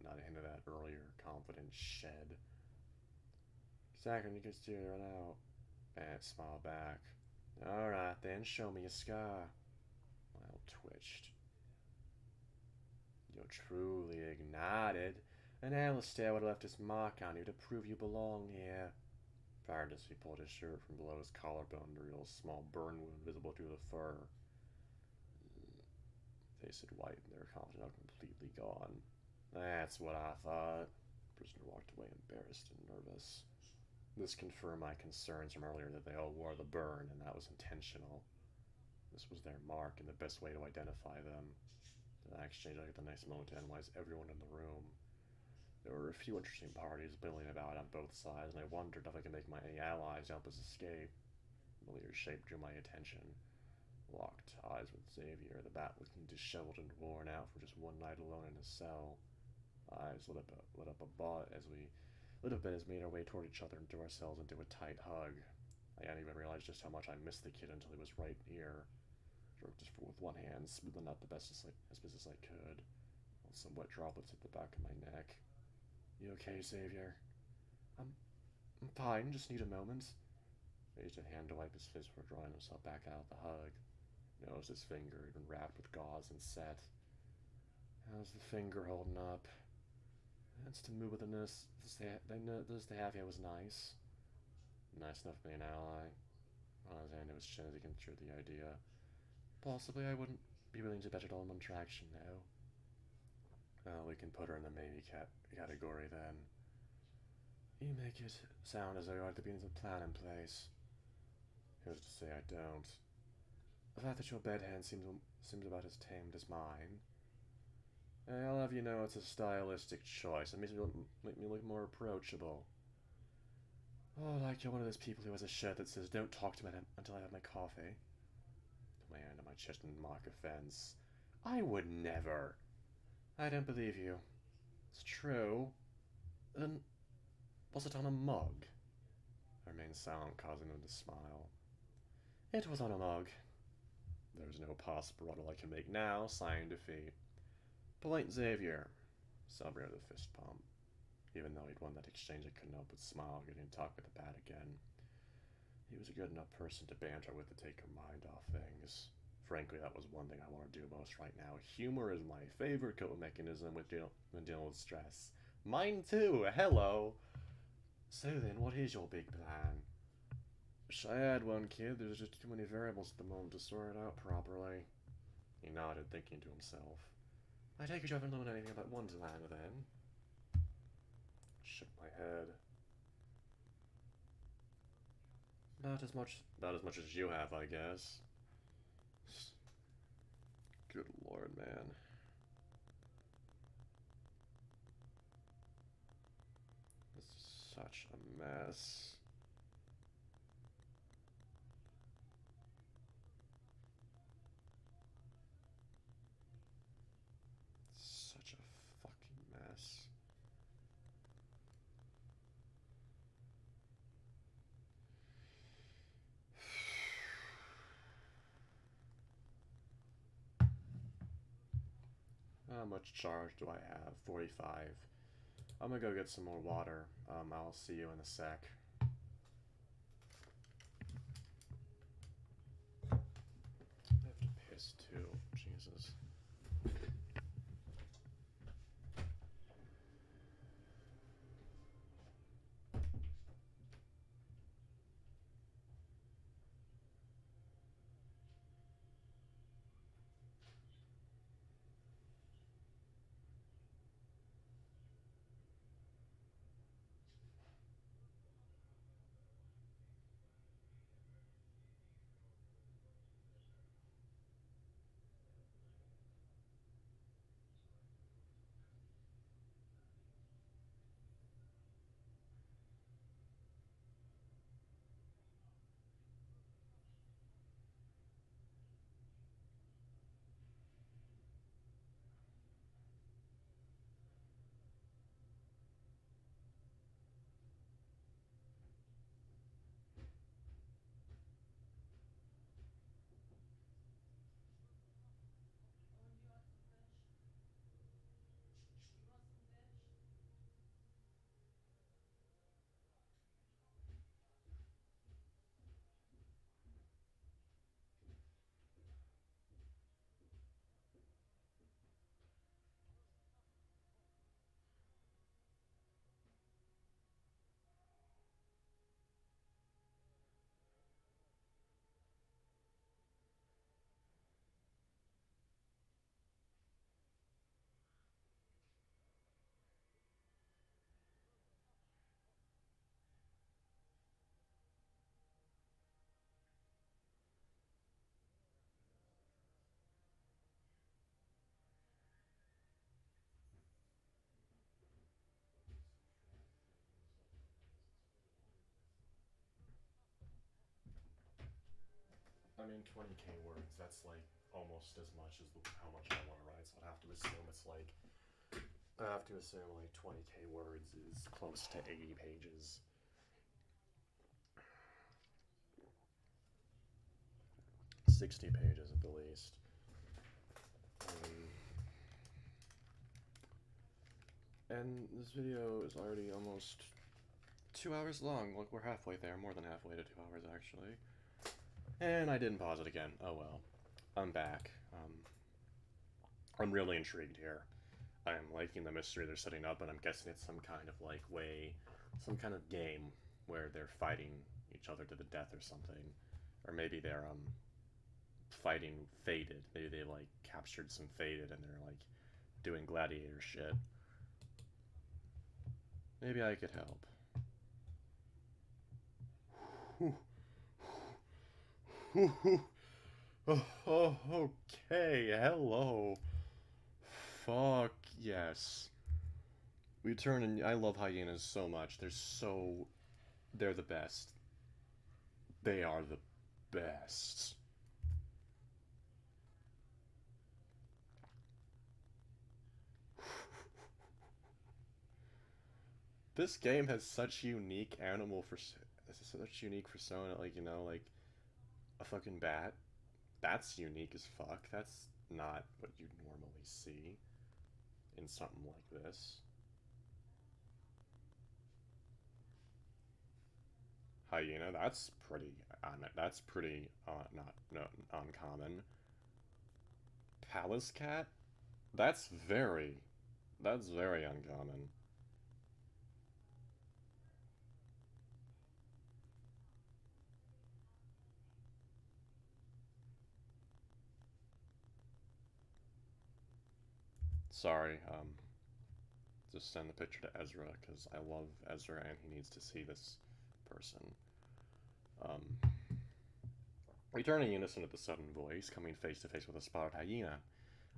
not a hint of that earlier confident shed. Exactly, you can steer it out. Bant smiled back. Alright then, show me a scar. Lyle twitched. You're truly ignited. And Alistair would have left his mark on you to prove you belong here. He pulled his shirt from below his collarbone to reveal a small burn wound visible through the fur. Face had white and their confidence now completely gone. That's what I thought. The prisoner walked away embarrassed and nervous. This confirmed my concerns from earlier that they all wore the burn, and that was intentional. This was their mark and the best way to identify them. In that exchange, I got the nice moment to analyze everyone in the room. There were a few interesting parties billowing about on both sides, and I wondered if I could make my allies help us escape. Familiar shape drew my attention. Locked eyes with Xavier, the bat looking disheveled and worn out from just one night alone in his cell. Eyes lit up a bit as we made our way toward each other and threw ourselves into a tight hug. I hadn't even realized just how much I missed the kid until he was right near. Stroked his foot with one hand, smoothing out as best as I could, while some wet droplets hit the back of my neck. You okay, Xavier? I'm fine, just need a moment. He raised a hand to wipe his face before drawing himself back out of the hug. Noticed his finger had been wrapped with gauze and set. How's the finger holding up? That's to move with the nurse. The half was nice. Nice enough to be an ally. On his hand to his chin as he considered the idea. Possibly I wouldn't be willing to bet it all on traction now. Well, we can put her in the maybe category then. You make it sound as though you ought to be a plan in place. Who's to say I don't? The fact that your bedhand seems about as tamed as mine. I'll have you know it's a stylistic choice. It makes me look more approachable. Oh, like you're one of those people who has a shirt that says, "Don't talk to me until I have my coffee." Put my hand on my chest in mock offense. I would never. I don't believe you. It's true. Then, was it on a mug? I remained silent, causing him to smile. It was on a mug. There was no possible rebuttal I could make now, sighing defeat. Polite Xavier. Celebrated the fist pump. Even though he'd won that exchange, I couldn't help but smile, getting to talk with the bat again. He was a good enough person to banter with to take her mind off things. Frankly, that was one thing I want to do most right now. Humor is my favorite coping mechanism when dealing with stress. Mine too, hello! So then, what is your big plan? Wish I had one, kid. There's just too many variables at the moment to sort it out properly. He nodded, thinking to himself. I take it you haven't learned anything about Wonderland, then? Shook my head. About as much as you have, I guess. Good lord, man. This is such a mess. Such a fucking mess. How much charge do I have? 45. I'm gonna go get some more water. I'll see you in a sec. I have to piss too. Jesus. I mean, 20k words, that's like almost as much as how much I want to write, so I'd have to assume it's like. I have to assume like 20k words is close to 80 pages. 60 pages at the least. Um, and this video is already almost 2 hours long. Look, we're halfway there, more than halfway to 2 hours actually. And I didn't pause it again. Oh well. I'm back. I'm really intrigued here. I'm liking the mystery they're setting up, and I'm guessing it's some kind of like some kind of game where they're fighting each other to the death or something, or maybe they're fighting Faded. Maybe they like captured some Faded and they're like doing gladiator shit. Maybe I could help. Oh, okay, hello. Fuck yes. We turn and I love hyenas so much. They're the best. They are the best. This game has such unique such unique persona, like, like a fucking bat. That's unique as fuck. That's not what you normally see in something like this. Hyena, that's pretty not no, uncommon. Palace cat? That's very uncommon. Sorry, just send the picture to Ezra because I love Ezra and he needs to see this person. Returning unison at the sudden voice, coming face to face with a spotted hyena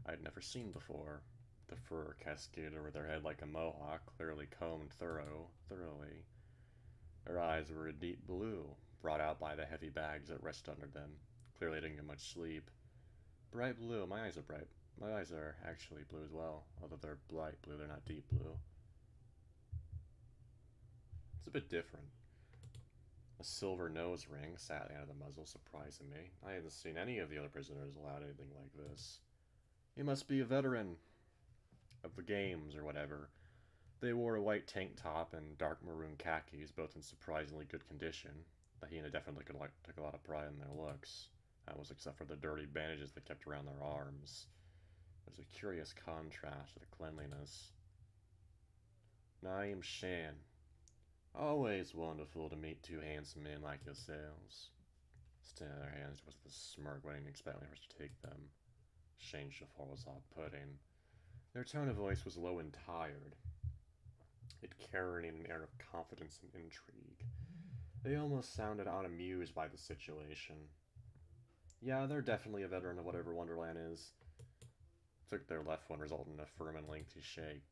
I'd never seen before. The fur cascaded over their head like a mohawk, clearly combed thoroughly. Her eyes were a deep blue, brought out by the heavy bags that rested under them. Clearly didn't get much sleep. Bright blue. My eyes are bright. My eyes are actually blue as well, although they're light blue, they're not deep blue. It's a bit different. A silver nose ring sat at the end of the muzzle, surprising me. I hadn't seen any of the other prisoners allowed anything like this. He must be a veteran of the games or whatever. They wore a white tank top and dark maroon khakis, both in surprisingly good condition. The hyena definitely took a lot of pride in their looks. That was except for the dirty bandages they kept around their arms. There's a curious contrast to the cleanliness. Naim Shan. Always wonderful to meet two handsome men like yourselves. Extended their hands with a smirk, waiting expectantly for us to take them. Shane Shafar was off-putting. Their tone of voice was low and tired. It carried an air of confidence and intrigue. They almost sounded unamused by the situation. Yeah, they're definitely a veteran of whatever Wonderland is. Took their left one, resulting in a firm and lengthy shake.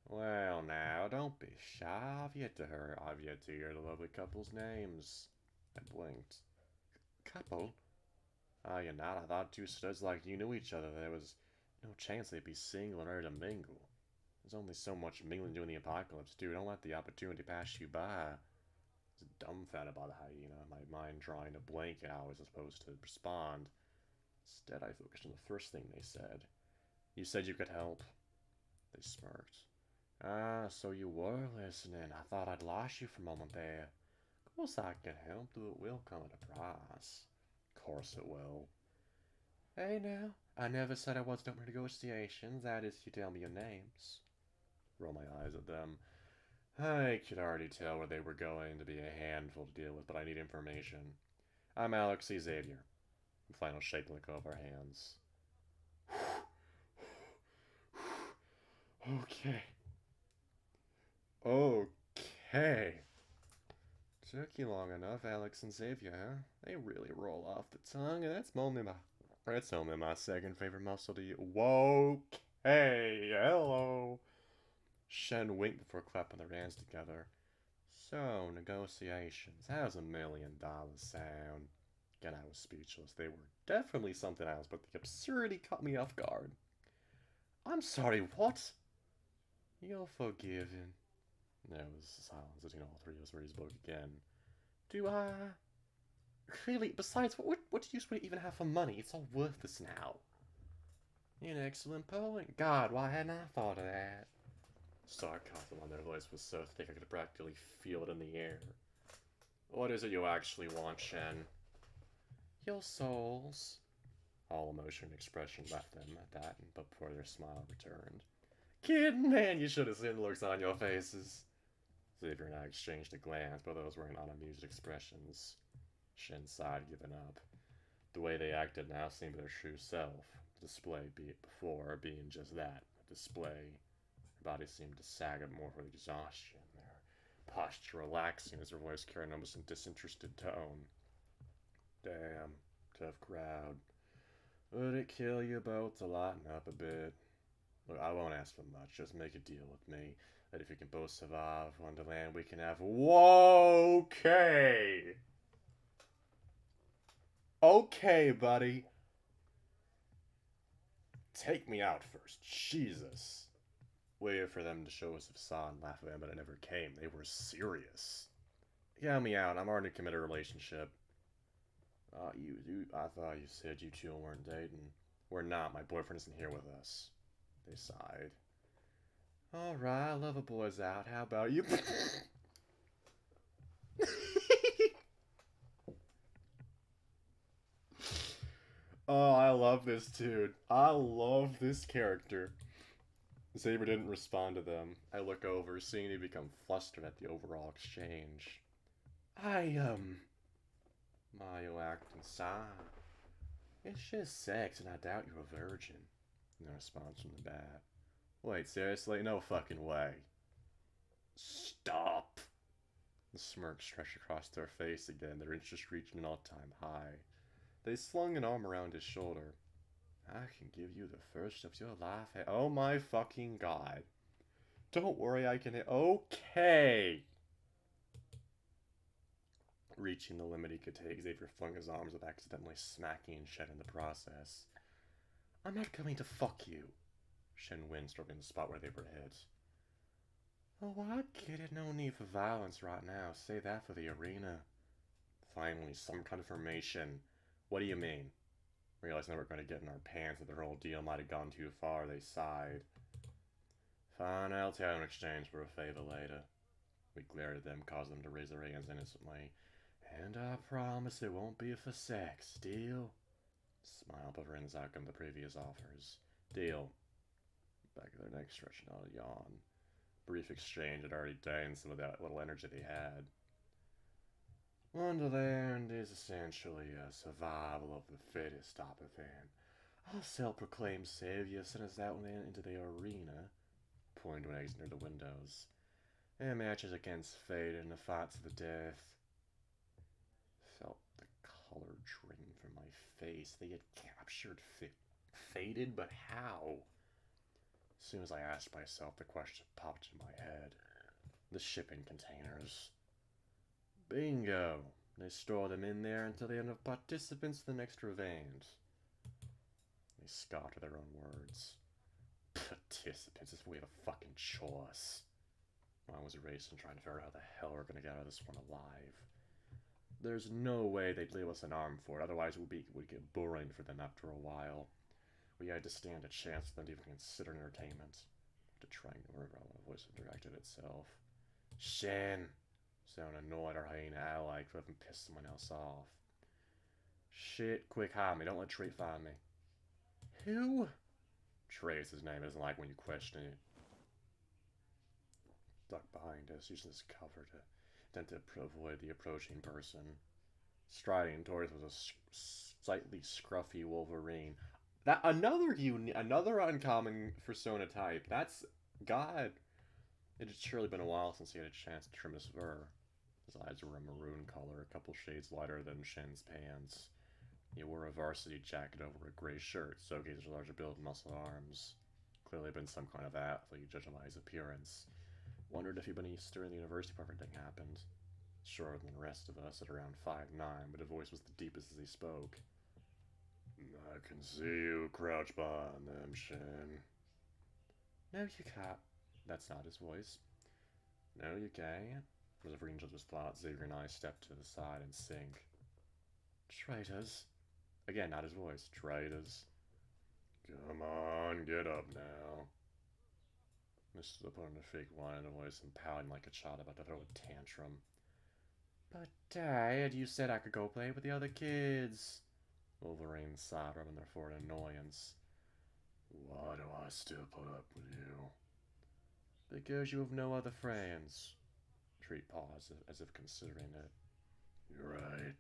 Well, now, don't be shy. I've yet to hear the lovely couple's names. I blinked. Couple? Ah, you're not. I thought two studs like you knew each other. There was no chance they'd be single and ready to mingle. There's only so much mingling during the apocalypse, dude. Don't let the opportunity pass you by. I was dumbfounded by the hyena, my mind trying to blank out as opposed to respond. Instead, I focused on the first thing they said. You said you could help. They smirked. Ah, so you were listening. I thought I'd lost you for a moment there. Of course I can help, though it will come at a price. Of course it will. Hey now, I never said I wasn't open to negotiations. That is, you tell me your names. Roll my eyes at them. I could already tell where they were going to be a handful to deal with, but I need information. I'm Alex Xavier. Final shake and lick of our hands. Okay. Okay. Took you long enough, Alex and Xavier, huh? They really roll off the tongue, and that's only my second favorite muscle to you. Whoa. Hey, hello. Shen winked before clapping their hands together. So, negotiations. How's $1 million sound? Again, I was speechless. They were definitely something else, but the absurdity caught me off guard. I'm sorry, what? You're forgiven. There was silence between all three of us where he spoke again. Do I? Clearly, besides, what use would it even have for money? It's all worthless now. An excellent point. God, why hadn't I thought of that? Sarcasm on their voice was so thick I could practically feel it in the air. What is it you actually want, Shen? Your souls. All emotion and expression left them at that, but before their smile returned. Kid, man, you should have seen the looks on your faces. Xavier and I exchanged a glance, but those weren't unamused expressions. Shen sighed, giving up. The way they acted now seemed their true self. The display before being just that, a display. Her body seemed to sag up more for exhaustion, their posture relaxing as her voice carried almost a disinterested tone. Damn, tough crowd. Would it kill you both to lighten up a bit? Look, I won't ask for much, just make a deal with me. That if you can both survive Wonderland, we can have... Whoa, okay! Okay, buddy. Take me out first. Jesus. Waited for them to show us a facade and laugh at them, but it never came. They were serious. Count me out. I'm already in a committed relationship. I thought you said you two weren't dating. We're not. My boyfriend isn't here with us. They sighed. Alright, I love a boy's out. How about you? Oh, I love this dude. I love this character. Xavier didn't respond to them. I look over, seeing he become flustered at the overall exchange. Mario acting sigh. It's just sex, and I doubt you're a virgin. No response from the bat. Wait, seriously? No fucking way. Stop! The smirk stretched across their face again, their interest reaching an all-time high. They slung an arm around his shoulder. I can give you the first of your life. Oh my fucking god. Don't worry, I can... Okay! Reaching the limit he could take, Xavier flung his arms up, accidentally smacking Shen in the process. I'm not coming to fuck you. Shen winced over in the spot where they were hit. Oh, I get it. No need for violence right now. Save that for the arena. Finally, some confirmation. What do you mean? Realizing they were going to get in our pants that their whole deal might have gone too far, they sighed. Fine, I'll tell you in exchange for a favor later. We glared at them, caused them to raise their hands innocently. And I promise it won't be for sex. Deal? Smile befriends outcome the previous offers. Deal. Back of their necks stretching out a yawn. Brief exchange had already drained some of that little energy they had. Wonderland is essentially a survival of the fittest type of thing. Our self-proclaimed savior sent us out into the arena, pointing to an exit near the windows. Their matches against fate and the fights to the death. Felt the color drain from my face. They had captured fated, but how? As soon as I asked myself, the question popped in my head. The shipping containers. Bingo! They store them in there until they have enough participants for the next event. They scoffed at their own words. Participants, as if we have a fucking choice. I was racing, trying to figure out how the hell we're gonna get out of this one alive. There's no way they'd leave us an arm for it, otherwise it would get boring for them after a while. We had to stand a chance for them to even consider entertainment. To try and remember how my voice directed itself. Shen! Sound annoyed or hyena ally for having pissed someone else off. Shit, quick hide me, don't let Trey find me. Who? Trey is his name, it isn't like when you question it. Ducked behind us, using his cover to avoid the approaching person. Striding towards was a slightly scruffy Wolverine. That another uncommon persona type. That's God. It had surely been a while since he had a chance to trim his fur. His eyes were a maroon color, a couple shades lighter than Shen's pants. He wore a varsity jacket over a gray shirt, soaking his larger build and muscle arms. Clearly been some kind of athlete, judging by his appearance. Wondered if he'd been Easter in the university before everything happened. shorter than the rest of us at around 5'9", but his voice was the deepest as he spoke. I can see you crouch behind them, Shen. No, you can't. That's not his voice. No, you can't. Was a range of his thought, Xavier and I stepped to the side and sync. Traitors. Again, not his voice. Traitors. Come on, get up now. Mr. Up on a fake whine voice and pouting like a child about to throw a tantrum. But Dad, you said I could go play with the other kids. Wolverine sighed, rubbing their forehead in annoyance. Why do I still put up with you? Because you have no other friends. Treat paused, as if considering it. You're right.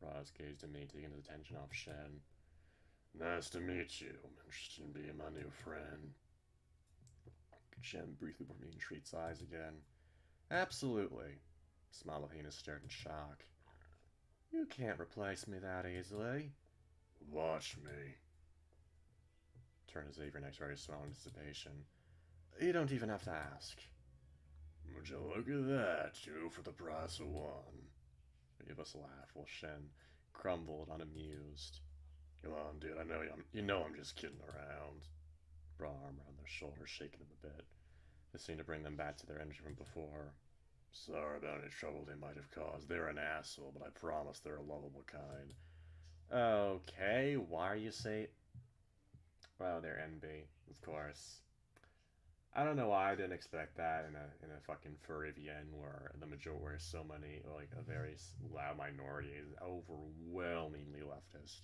Roz gazed at me, taking his attention off Shen. Nice to meet you. I'm interested in being my new friend. Shen briefly looked me in Treat's eyes again. Absolutely. Smilahina stared in shock. You can't replace me that easily. Watch me. Turned to Xavier next, ready to smile in anticipation. You don't even have to ask. Would you look at that, two for the price of one? He gave us a laugh while Shen crumbled, unamused. Come on, dude, I know I'm just kidding around. Brought arm around their shoulders, shaking them a bit. This seemed to bring them back to their energy from before. Sorry about any trouble they might have caused. They're an asshole, but I promise they're a lovable kind. Okay, why are you saying... Well, they're NB, of course. I don't know why I didn't expect that in a fucking furry VN where so many, like, a very loud minority is overwhelmingly leftist.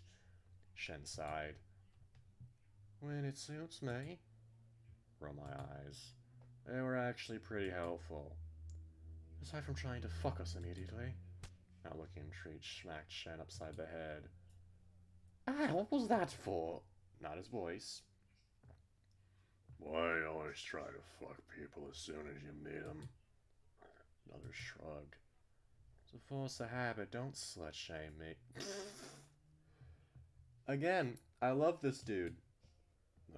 Shen sighed. When it suits me. Rolled my eyes. They were actually pretty helpful. Aside from trying to fuck us immediately. Not looking intrigued, smacked Shen upside the head. Ah, what was that for? Not his voice. Why you always try to fuck people as soon as you meet them? Another shrug. It's a force of habit, don't slut shame me. Again, I love this dude.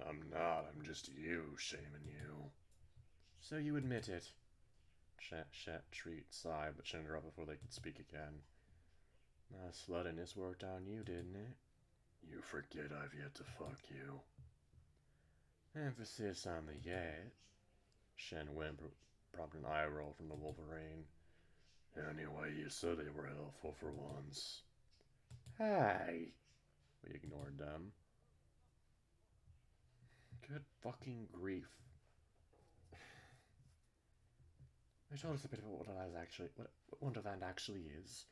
I'm not, I'm just you shaming you. So you admit it. Treat sighed, but chined her up before they could speak again. My sluttiness worked on you, didn't it? You forget I've yet to fuck you. Emphasis on the yet. Shen whimpered, prompted an eye roll from the Wolverine. Anyway, you said they were helpful for once. Hey! We ignored them. Good fucking grief. They told us a bit about what Wonderland actually is.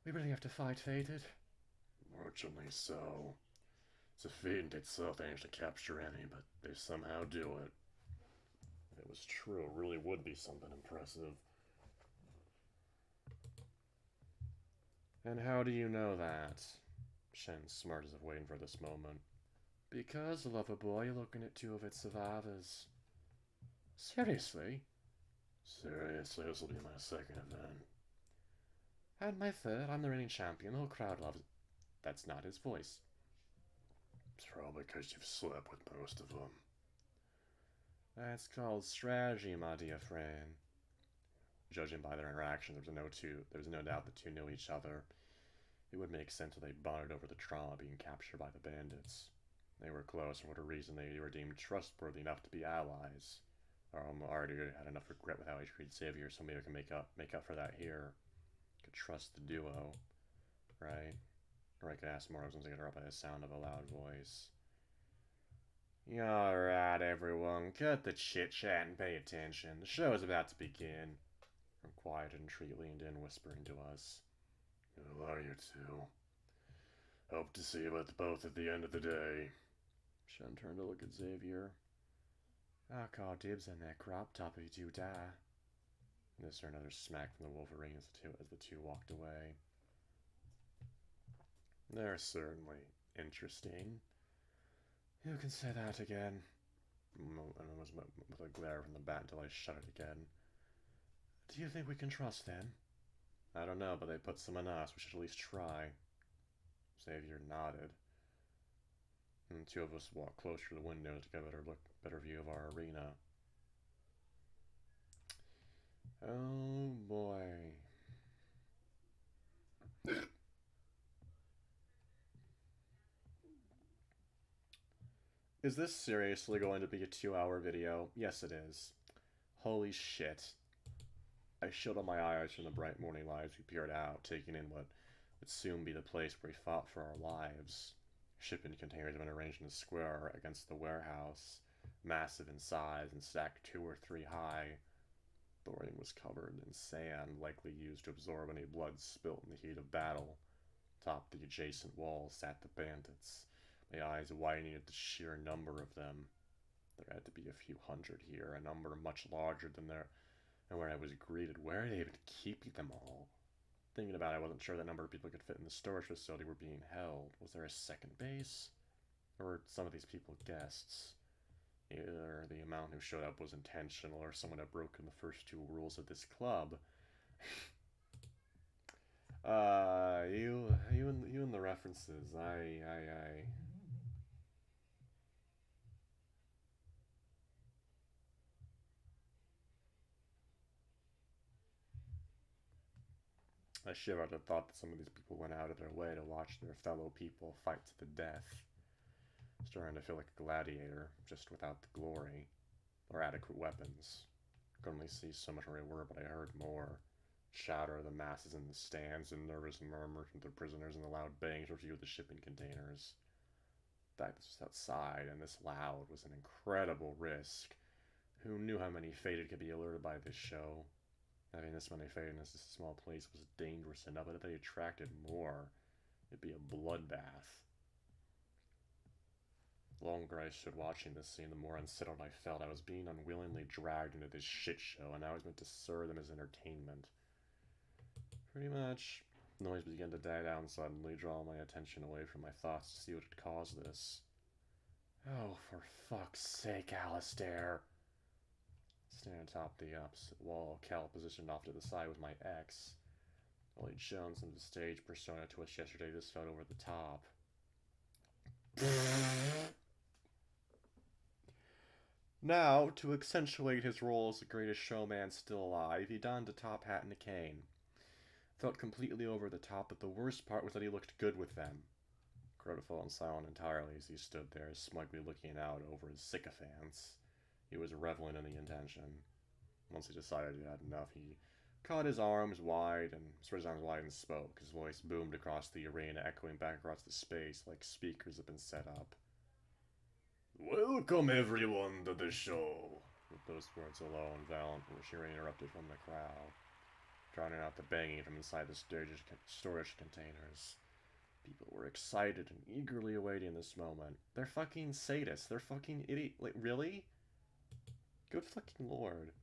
We really have to fight Fated. Fortunately so. It's a feat in itself they managed to capture any, but they somehow do it. If it was true, it really would be something impressive. And how do you know that? Shen's smart as if waiting for this moment. Because, lover boy, you're looking at two of its survivors. Seriously? Seriously, this will be my second event. And my third, I'm the reigning champion, the whole crowd loves it. That's not his voice. It's probably because you've slept with most of them. That's called strategy, my dear friend. Judging by their interaction, there was no doubt the two knew each other. It would make sense if they bonded over the trauma being captured by the bandits. They were close, for whatever reason they were deemed trustworthy enough to be allies. Already had enough regret with how he treated Xavier, so maybe we can make up for that here. Could trust the duo, right? Or I could ask more once I get her up by the sound of a loud voice. Alright, everyone, cut the chit-chat and pay attention. The show is about to begin. Her quiet and Treat leaned in, whispering to us. Who are you two? Hope to see you both at the end of the day. Shen turned to look at Xavier. I'll call dibs on that crop top if you do die. This or another smack from the Wolverine as the two walked away. They're certainly interesting. Who can say that again? And it was with a glare from the bat until I shut it again. Do you think we can trust them? I don't know, but they put some on us. We should at least try. Xavier nodded. And the two of us walked closer to the window to get a better view of our arena. Oh boy. Is this seriously going to be a 2-hour video? Yes, it is. Holy shit. I shut on my eyes from the bright morning light as we peered out, taking in what would soon be the place where we fought for our lives. Shipping containers had been arranged in a square against the warehouse, massive in size and stacked 2 or 3 high. The ring was covered in sand, likely used to absorb any blood spilt in the heat of battle. Atop the adjacent wall sat the bandits, my eyes widening at the sheer number of them. There had to be a few hundred here, a number much larger than where I was greeted. Where are they even keeping them all? Thinking about it, I wasn't sure the number of people could fit in the storage facility were being held. Was there a second base? Or were some of these people guests? Either the amount who showed up was intentional, or someone had broken the first 2 rules of this club. You and the references. I shivered at the thought that some of these people went out of their way to watch their fellow people fight to the death. Starting to feel like a gladiator, just without the glory, or adequate weapons. Could only see so much where they were, but I heard more. Chatter of the masses in the stands, and nervous murmurs from the prisoners, and the loud bangs of a few of the shipping containers. The fact this was outside, and this loud, was an incredible risk. Who knew how many fated could be alerted by this show? Having this many fated in this small place was dangerous enough, but if they attracted more, it'd be a bloodbath. The longer I stood watching this scene, the more unsettled I felt. I was being unwillingly dragged into this shit show, and I was meant to serve them as entertainment. Pretty much. The noise began to die down suddenly, drawing my attention away from my thoughts to see what had caused this. Oh, for fuck's sake, Alistair! Standing atop the opposite wall, Cal positioned off to the side with my ex. While he'd shown some of the stage persona to us yesterday, this felt over the top. Now, to accentuate his role as the greatest showman still alive, he donned a top hat and a cane. Felt completely over the top, but the worst part was that he looked good with them. Crowd had fallen silent entirely as he stood there, smugly looking out over his sycophants. He was reveling in the intention. Once he decided he had enough, he caught his arms wide and spread his arms wide and spoke. His voice boomed across the arena, echoing back across the space like speakers had been set up. "Welcome everyone to the show." With those words alone, Valent was interrupted from the crowd, drowning out the banging from inside the storage containers. People were excited and eagerly awaiting this moment. They're fucking sadists. They're fucking idiot. Like, really? Good fucking lord.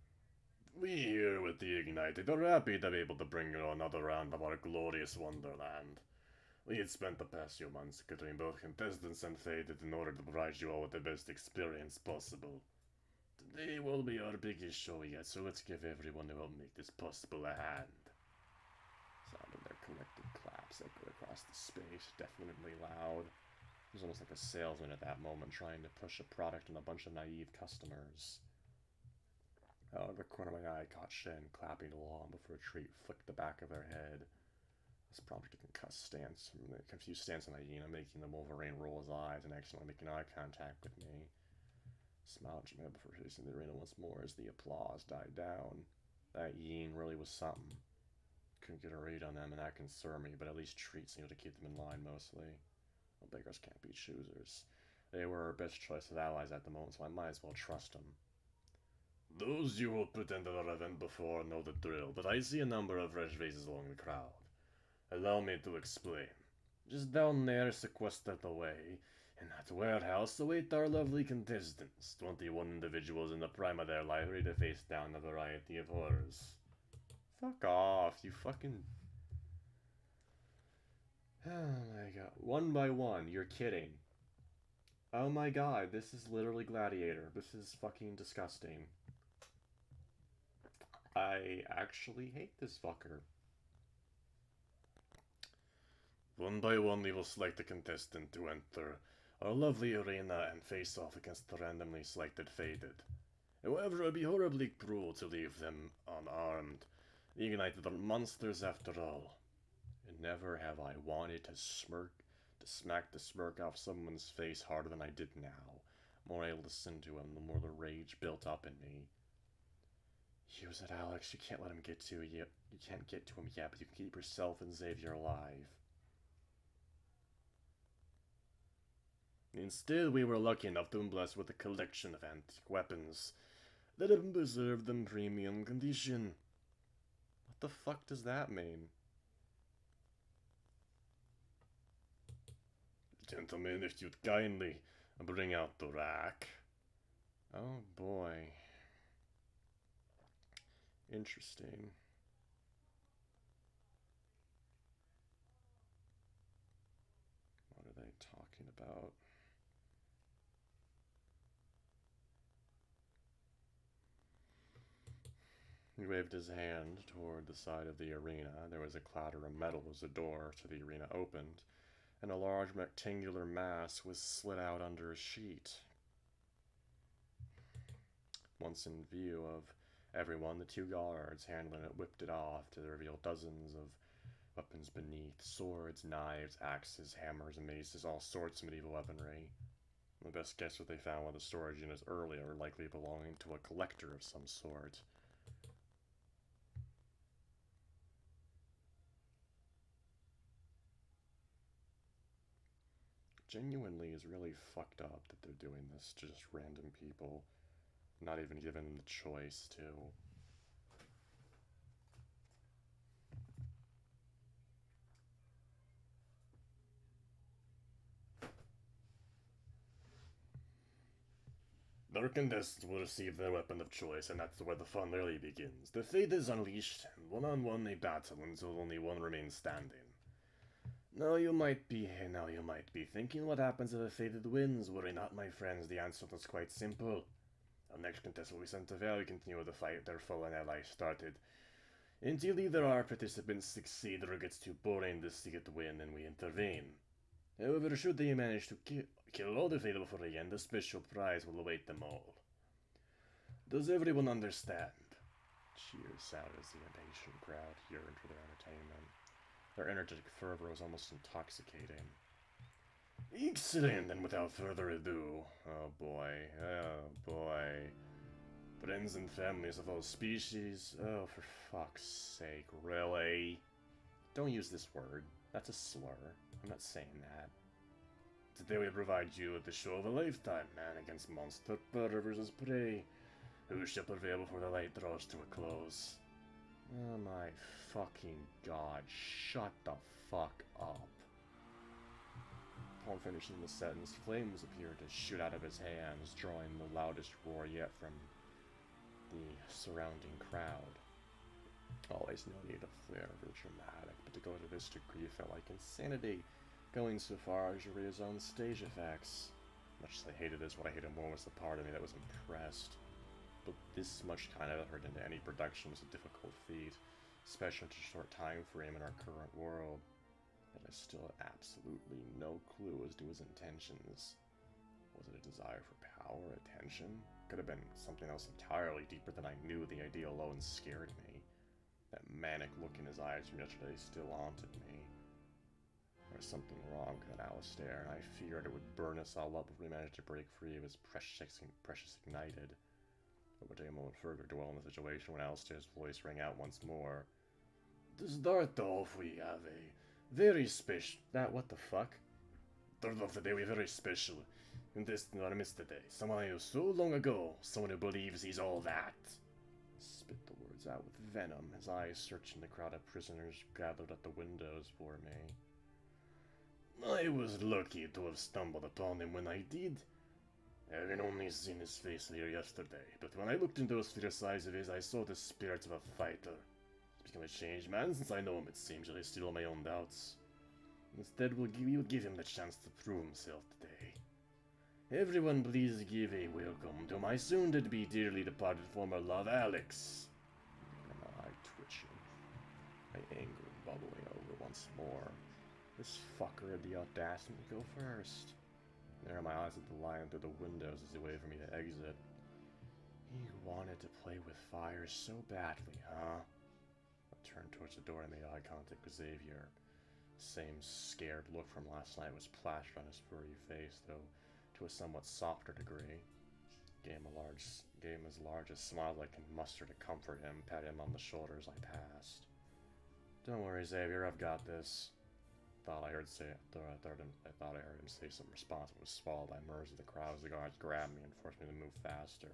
"We here with the Ignited are happy to be able to bring you another round of our glorious Wonderland. We had spent the past few months considering both contestants and fated in order to provide you all with the best experience possible. Today will be our biggest show yet, so let's give everyone who helped make this possible a hand." Sound of their collective claps echoed across the space, deafeningly loud. It was almost like a salesman at that moment trying to push a product on a bunch of naive customers. Out of the corner of my eye caught Shen clapping along before a treat flicked the back of their head. This prompted a confused stance on hyena, making the Wolverine roll his eyes and accidentally making eye contact with me. Smiled at me before facing the arena once more as the applause died down. That Yin really was something. Couldn't get a read on them, and that concerned me, but at least treats seemed to keep them in line mostly. Well, beggars can't be choosers. They were our best choice of allies at the moment, so I might as well trust them. "Those you who attended our event before know the drill, but I see a number of fresh faces along the crowd. Allow me to explain. Just down there, sequestered away, in that warehouse, await our lovely contestants, 21 individuals in the prime of their life, ready to face down a variety of horrors." Fuck off, you fucking... Oh my god. One by one, you're kidding. Oh my god, this is literally Gladiator. This is fucking disgusting. I actually hate this fucker. "One by one we will select a contestant to enter our lovely arena and face off against the randomly selected fated. However, it would be horribly cruel to leave them unarmed. The Ignited are monsters after all. never have I wanted to smack the smirk off someone's face harder than I did now. The more I listened to him, the more the rage built up in me. Use it, Alex. You can't let him get to you. You can't get to him yet, but you can keep yourself and Xavier alive. Instead, we were lucky enough to be blessed with a collection of antique weapons that have preserved them premium condition. What the fuck does that mean? Gentlemen, if you'd kindly bring out the rack. Oh boy. Interesting. What are they talking about? He waved his hand toward the side of the arena. There was a clatter of metal as the door to the arena opened, and a large rectangular mass was slid out under a sheet. Once in view of everyone, the two guards handling it whipped it off to reveal dozens of weapons beneath: swords, knives, axes, hammers, maces, all sorts of medieval weaponry. The best guess what they found with the storage units earlier, likely belonging to a collector of some sort. Genuinely is really fucked up that they're doing this to just random people, not even giving them the choice to. Their contestants will receive their weapon of choice, and that's where the fun really begins. The fate is unleashed, and one-on-one they battle until only one remains standing. Now you might be thinking, what happens if a fated wins? Worry not, my friends, the answer is quite simple. Our next contestant will be sent to Valley continue the fight their fallen allies started. Until either our participants succeed or it gets too boring to see it win, and we intervene. However, should they manage to kill all the fatal before the end, a special prize will await them all. Does everyone understand? Cheers sounded as the impatient crowd yearned for their entertainment. Their energetic fervor was almost intoxicating. Excellent, and without further ado, oh boy. Friends and families of all species, oh for fuck's sake, really? Don't use this word, that's a slur, I'm not saying that. Today we provide you with the show of a lifetime, man against monster, predator versus prey. Who shall prevail before the light draws to a close? Oh my fucking god, shut the fuck up. Upon finishing the sentence, flames appeared to shoot out of his hands, drawing the loudest roar yet from the surrounding crowd. Always no need of flair for the dramatic, but to go to this degree felt like insanity, going so far as to raise on stage effects. Much as I hated this, what I hated more was the part of me that was impressed. But this much kind of effort into any production was a difficult feat, especially in such a short time frame in our current world. And I still had absolutely no clue as to his intentions. Was it a desire for power, attention? Could have been something else entirely deeper than I knew. The idea alone scared me. That manic look in his eyes from yesterday still haunted me. There was something wrong with that Alistair, and I feared it would burn us all up if we managed to break free of his precious ignited. It would take a moment further to dwell on the situation when Alistair's voice rang out once more. To start off, we have a very special... What the fuck? Start off today, we're very special. Contestant in our midst today. Someone I knew so long ago. Someone who believes he's all that. Spit the words out with venom, his eyes searching the crowd of prisoners gathered at the windows for me. I was lucky to have stumbled upon him when I did. Having only seen his face here yesterday, but when I looked into those fierce eyes of his, I saw the spirit of a fighter. He's become a changed man since I know him, it seems, yet I still have my own doubts. Instead, we'll give him the chance to prove himself today. Everyone please give a welcome to my soon-to-be dearly departed former love, Alex. My eye twitching, my anger bubbling over once more. This fucker had the audacity to go first. There my eyes at the lion through the windows as he waited for me to exit. He wanted to play with fire so badly, huh? I turned towards the door and made eye contact with Xavier. same scared look from last night was plastered on his furry face, though to a somewhat softer degree. Gave him as large a smile as I can muster to comfort him, pat him on the shoulder as I passed. Don't worry, Xavier, I've got this. I thought I heard him say some response, but was swallowed by members of the crowd as the guards grabbed me and forced me to move faster.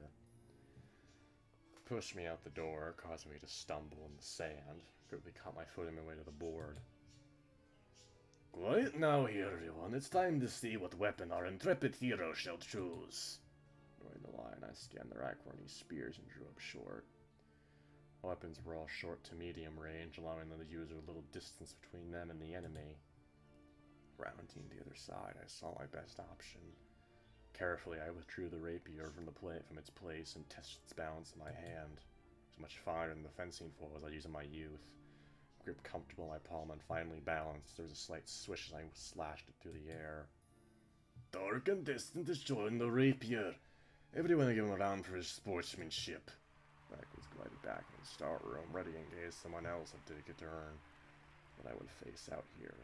Pushed me out the door, causing me to stumble in the sand. Quickly caught my foot on my way to the board. Quiet now here, everyone. It's time to see what weapon our intrepid hero shall choose. During the line, I scanned the rack for any spears and drew up short. Weapons were all short to medium range, allowing the user little distance between them and the enemy. Rounding the other side, I saw my best option. Carefully, I withdrew the rapier from its place and tested its balance in my hand. It was much finer than the fencing foils I used in my youth. Grip comfortable in my palm and finally balanced. There was a slight swish as I slashed it through the air. Dark and distant is showing the rapier. Everyone give him a round for his sportsmanship. Backwards glided back in the start room, ready in case someone else had to take a turn. But I would face out here.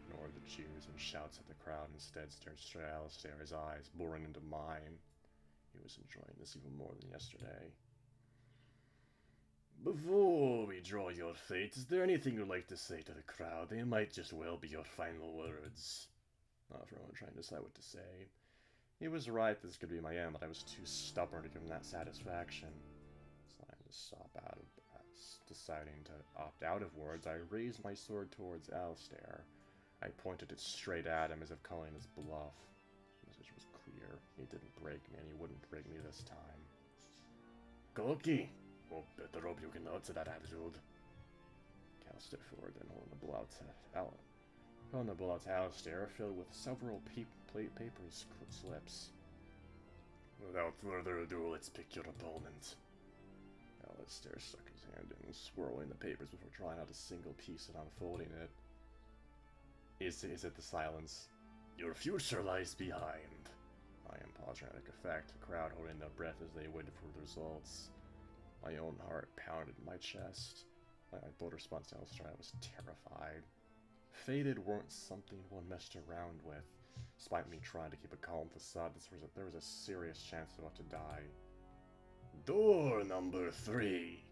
Ignored the cheers and shouts of the crowd, instead stared straight at Alistair, his eyes boring into mine. He was enjoying this even more than yesterday. Before we draw your fate, is there anything you'd like to say to the crowd? They might just well be your final words. Not everyone trying to decide what to say. He was right, this could be my end, but I was too stubborn to give him that satisfaction. Deciding to opt out of words, I raised my sword towards Alistair. I pointed it straight at him as if calling his bluff. The message was clear. He didn't break me, and he wouldn't break me this time. Koki! Oh, better hope you can answer that attitude. Cal stepped forward and holding the blow out to Alistair, filled with several paper slips. Without further ado, let's pick your opponent. Alistair stuck his hand in, swirling the papers before trying out a single piece and unfolding it. Is it the silence? Your future lies behind. I am pausing at effect, the crowd holding their breath as they waited for the results. My own heart pounded in my chest. My thought response to Alistair was terrified. Fated weren't something one messed around with. Despite me trying to keep a calm facade, there was a serious chance of about to die. Door number 3.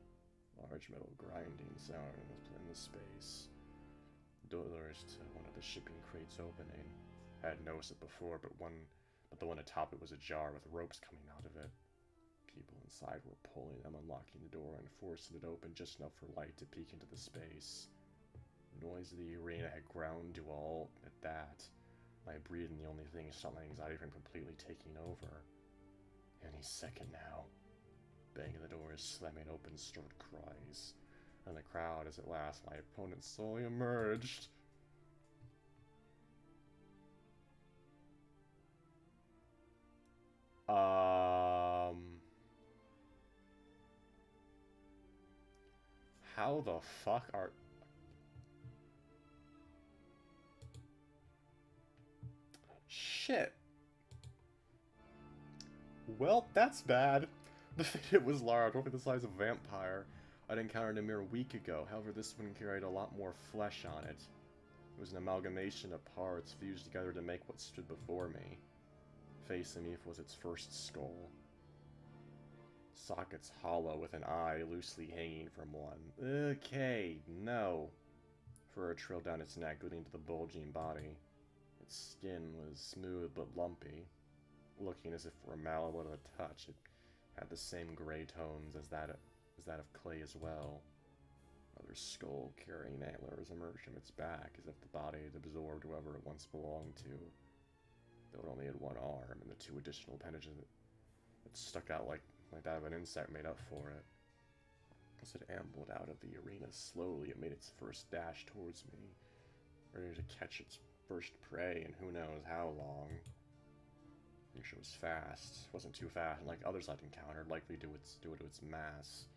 Large metal grinding sound in the space. Doors to one of the shipping crates opening. I had noticed it before, but the one atop it was ajar with ropes coming out of it. People inside were pulling them, unlocking the door, and forcing it open just enough for light to peek into the space. The noise of the arena had ground to a halt at that. My breathing, the only thing, stopped my anxiety from completely taking over. Any second now. Banging the doors, slamming open, stirred cries. And the crowd, as at last my opponent slowly emerged. How the fuck are... Shit. Well, that's bad. The fidget was large, roughly the size of a vampire. I'd encountered a mere week ago, however this one carried a lot more flesh on it. It was an amalgamation of parts fused together to make what stood before me. Facing me was its first skull. Sockets hollow with an eye loosely hanging from one. Okay, no. Fur trailed down its neck, leading to the bulging body. Its skin was smooth but lumpy, looking as if it were malleable to the touch. It had the same gray tones as that of clay as well. Another skull carrying antlers emerged from its back, as if the body had absorbed whoever it once belonged to. Though it only had one arm, and the 2 additional appendages that stuck out like that of an insect made up for it. As it ambled out of the arena slowly, it made its first dash towards me, ready to catch its first prey in who knows how long. I think it was fast. It wasn't too fast, and like others I'd encountered, likely due to its mass.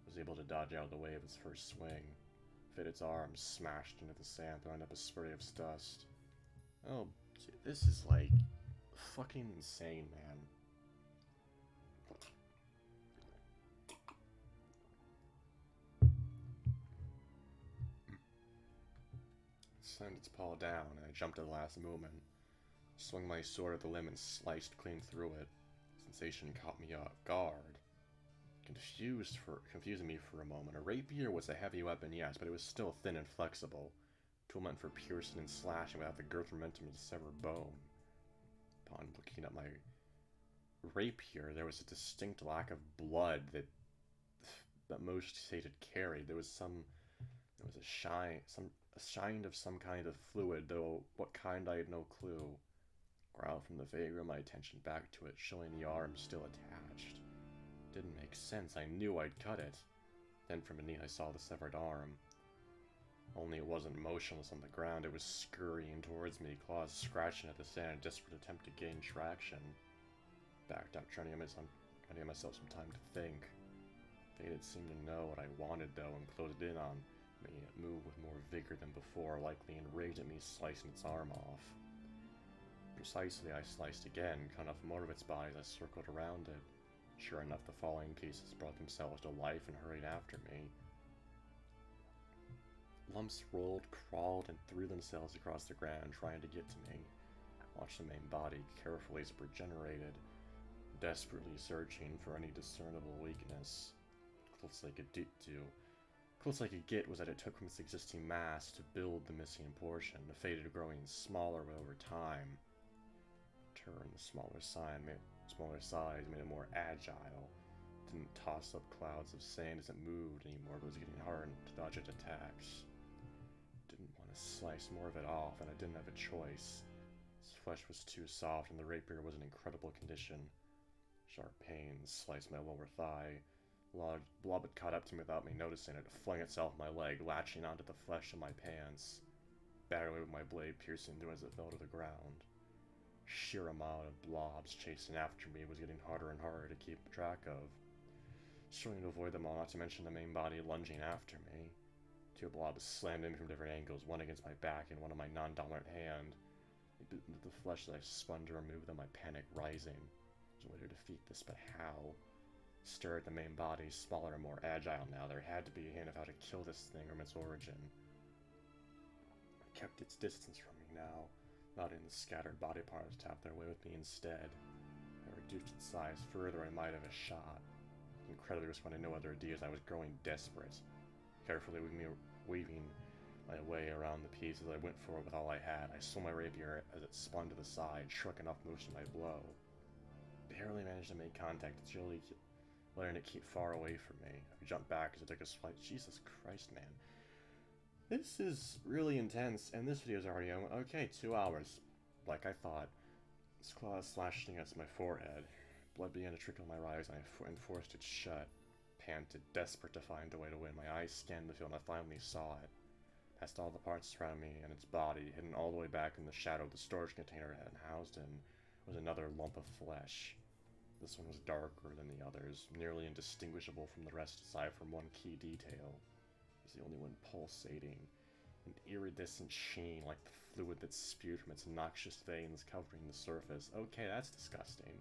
Was able to dodge out of the way of its first swing. Fit its arms smashed into the sand, throwing up a spray of dust. Oh, this is like fucking insane, man. slammed its paw down, and I jumped at the last moment. Swung my sword at the limb and sliced clean through it. Sensation caught me off guard. Confusing me for a moment. A rapier was a heavy weapon, yes, but it was still thin and flexible. Tool meant for piercing and slashing without the girth or momentum to sever bone. Upon looking at my rapier, there was a distinct lack of blood that most sated carried. There was a shine of some kind of fluid, though what kind I had no clue. Growled from the vapor, my attention back to it, showing the arm still attached. Didn't make sense. I knew I'd cut it. Then from beneath I saw the severed arm. Only it wasn't motionless on the ground. It was scurrying towards me, claws scratching at the sand, a desperate attempt to gain traction. Backed up, trying to give myself some time to think. Fate had seemed to know what I wanted, though, and closed in on, making it move with more vigor than before, likely enraged at me slicing its arm off. Precisely, I sliced again, cut off more of its body as I circled around it. Sure enough, the falling pieces brought themselves to life and hurried after me. Lumps rolled, crawled, and threw themselves across the ground, trying to get to me. I watched the main body carefully as it regenerated, desperately searching for any discernible weakness. Closest I could get was that it took from its existing mass to build the missing portion, the faded growing smaller over time. The smaller size made it more agile. It didn't toss up clouds of sand as it moved anymore, but it was getting harder to dodge its attacks. Didn't want to slice more of it off, and I didn't have a choice. Its flesh was too soft, and the rapier was in incredible condition. Sharp pains sliced my lower thigh. Blob had caught up to me without me noticing it. It flung itself on my leg, latching onto the flesh of my pants. Battered away with my blade piercing through as it fell to the ground. Sheer amount of blobs chasing after me was getting harder and harder to keep track of. Struggling to avoid them all, not to mention the main body lunging after me. Two blobs slammed in from different angles, one against my back and one on my non-dominant hand. They bit into the flesh as I spun to remove them, my panic rising. There was a way to defeat this, but how? Stared at the main body, smaller and more agile now. There had to be a hint of how to kill this thing from its origin. It kept its distance from me now. Not in the scattered body parts tapped their way with me instead. I reduced its size further, I might have a shot. Incredibly responding to no other ideas, I was growing desperate. Carefully weaving my way around the piece as I went for it with all I had. I swung my rapier as it spun to the side, shrugging off most of my blow. Barely managed to make contact, agilely letting it keep far away from me. I jumped back as it took a swipe. Jesus Christ, man. This is really intense, and this video is already on. Okay, 2 hours. Like I thought. Its claws slashed against my forehead. Blood began to trickle in my eyes, and I forced it shut. Panted, desperate to find a way to win. My eyes scanned the field, and I finally saw it. Past all the parts around me and its body, hidden all the way back in the shadow of the storage container it had housed in, was another lump of flesh. This one was darker than the others, nearly indistinguishable from the rest aside from one key detail. It was the only one pulsating, an iridescent sheen like the fluid that spewed from its noxious veins covering the surface. Okay, that's disgusting.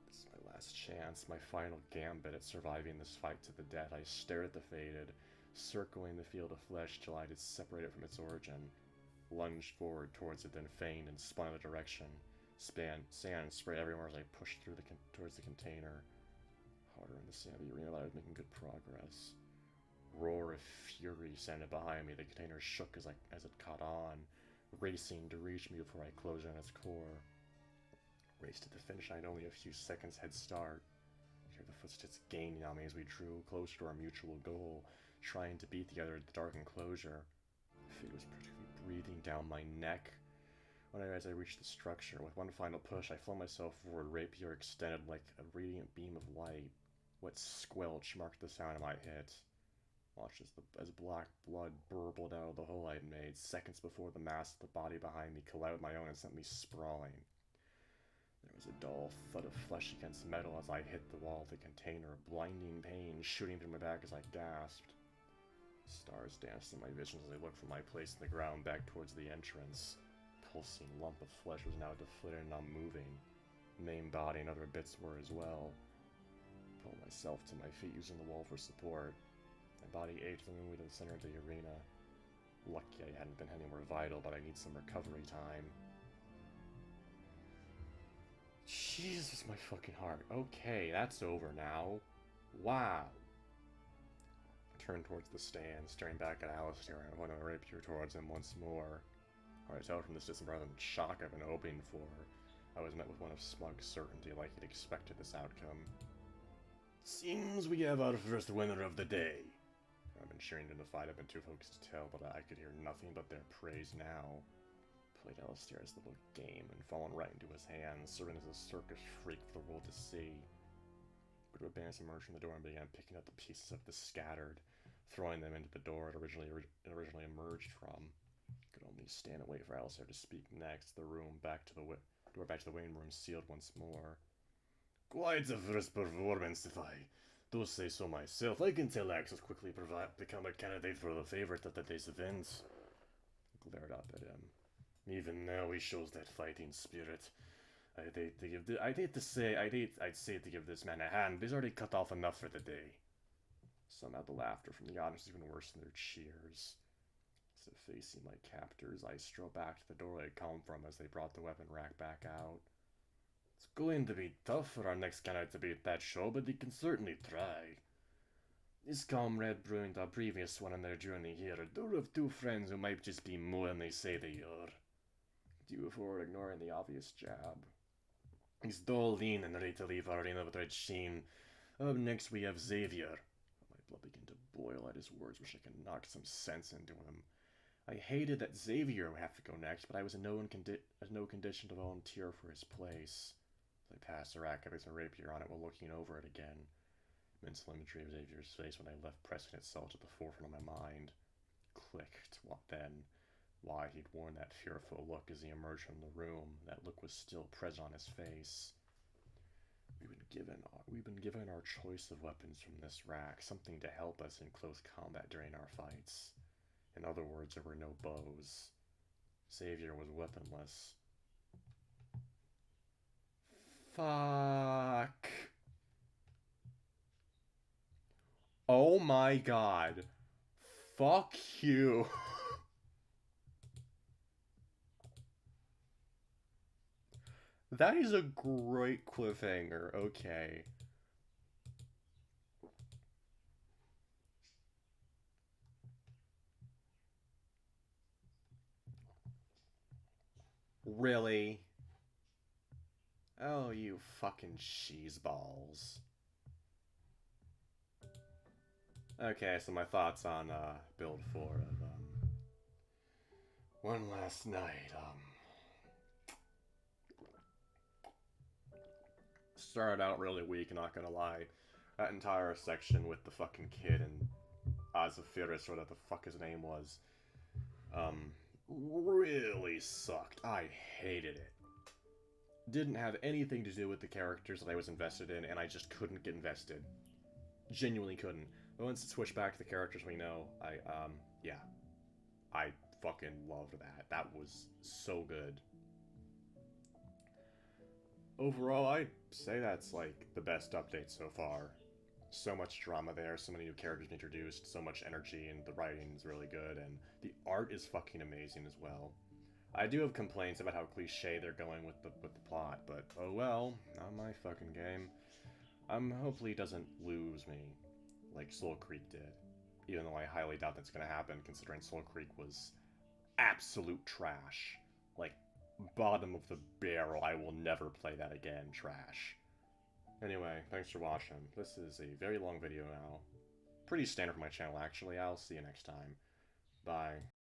This is my last chance, my final gambit at surviving this fight to the death. I stared at the faded, circling the field of flesh till I had separated from its origin. Lunged forward towards it, then feigned and spun in the direction. Sand sprayed everywhere as I pushed through towards the container. Harder in the sandy arena, but I was making good progress. Roar of fury sounded behind me. The container shook as it caught on, racing to reach me before I closed on its core. Raced to the finish. I had only a few seconds head start. I heard the footsteps gaining on me as we drew closer to our mutual goal, trying to beat the other at the dark enclosure. Fate was practically breathing down my neck. As I reached the structure, with one final push, I flung myself forward, rapier extended like a radiant beam of light. Wet squelch marked the sound of my hit. Watched as black blood burbled out of the hole I had made, seconds before the mass of the body behind me collided with my own and sent me sprawling. There was a dull thud of flesh against metal as I hit the wall of the container, blinding pain shooting through my back as I gasped. Stars danced in my visions as I looked from my place in the ground back towards the entrance. Pulsing lump of flesh was now deflated and unmoving. The main body and other bits were as well. I pulled myself to my feet using the wall for support. My body ached and moved to the center of the arena. Lucky I hadn't been anywhere vital, but I need some recovery time. Jesus, my fucking heart. Okay, that's over now. Wow. Turned towards the stand, staring back at Alistair, and I went a rapier towards him once more. I tell from this distant rather than shock I've been hoping for. I was met with one of smug certainty, like he'd expected this outcome. Seems we have our first winner of the day. I've been cheering in the fight, I've been too focused to tell, but I could hear nothing but their praise now. Played Alistair's little game and fallen right into his hands, serving as a circus freak for the world to see. Group of bandits emerged from the door and began picking up the pieces of the scattered, throwing them into the door it originally emerged from. Could only stand and wait for Alistair to speak next. The door back to the waiting room sealed once more. Quite the first performance, if I do say so myself. I can tell Axe has quickly become a candidate for the favorite at the day's event. Glared up at him. Even now he shows that fighting spirit. I'd say to give this man a hand, but he's already cut off enough for the day. Somehow the laughter from the audience was even worse than their cheers. Instead of facing my captors, I strode back to the door I'd come from as they brought the weapon rack back out. It's going to be tough for our next candidate to beat that show, but he can certainly try. His comrade ruined our previous one on their journey here. Door of two friends who might just be more than they say they are. Due forward, ignoring the obvious jab. He's dull, lean, and ready to leave our arena with red sheen. Up next we have Xavier. My blood began to boil at his words, wish I could knock some sense into him. I hated that Xavier would have to go next, but I was in no condition to volunteer for his place. I passed the rack, having a rapier on it while looking over it again. Mental imagery of Xavier's face when I left pressing itself to the forefront of my mind. Clicked. What then? Why he'd worn that fearful look as he emerged from the room. That look was still present on his face. We've been given our choice of weapons from this rack, something to help us in close combat during our fights. In other words, there were no bows. Xavier was weaponless. Fuck. Oh my god. Fuck you. That is a great cliffhanger. Okay. Really? Oh, you fucking cheeseballs. Okay, so my thoughts on build 4 of One Last Night. Started out really weak, not gonna lie. That entire section with the fucking kid and Azaphiris, or whatever the fuck his name was, really sucked. I hated it. Didn't have anything to do with the characters that I was invested in, and I just couldn't get invested. Genuinely couldn't. But once it switched back to the characters we know, yeah. I fucking loved that. That was so good. Overall, I'd say that's, like, the best update so far. So much drama there, so many new characters introduced, so much energy, and the writing is really good, and the art is fucking amazing as well. I do have complaints about how cliche they're going with the plot, but oh well, not my fucking game. Hopefully it doesn't lose me, like Soul Creek did. Even though I highly doubt that's gonna happen, considering Soul Creek was absolute trash. Like, bottom of the barrel, I will never play that again, trash. Anyway, thanks for watching. This is a very long video now. Pretty standard for my channel, actually. I'll see you next time. Bye.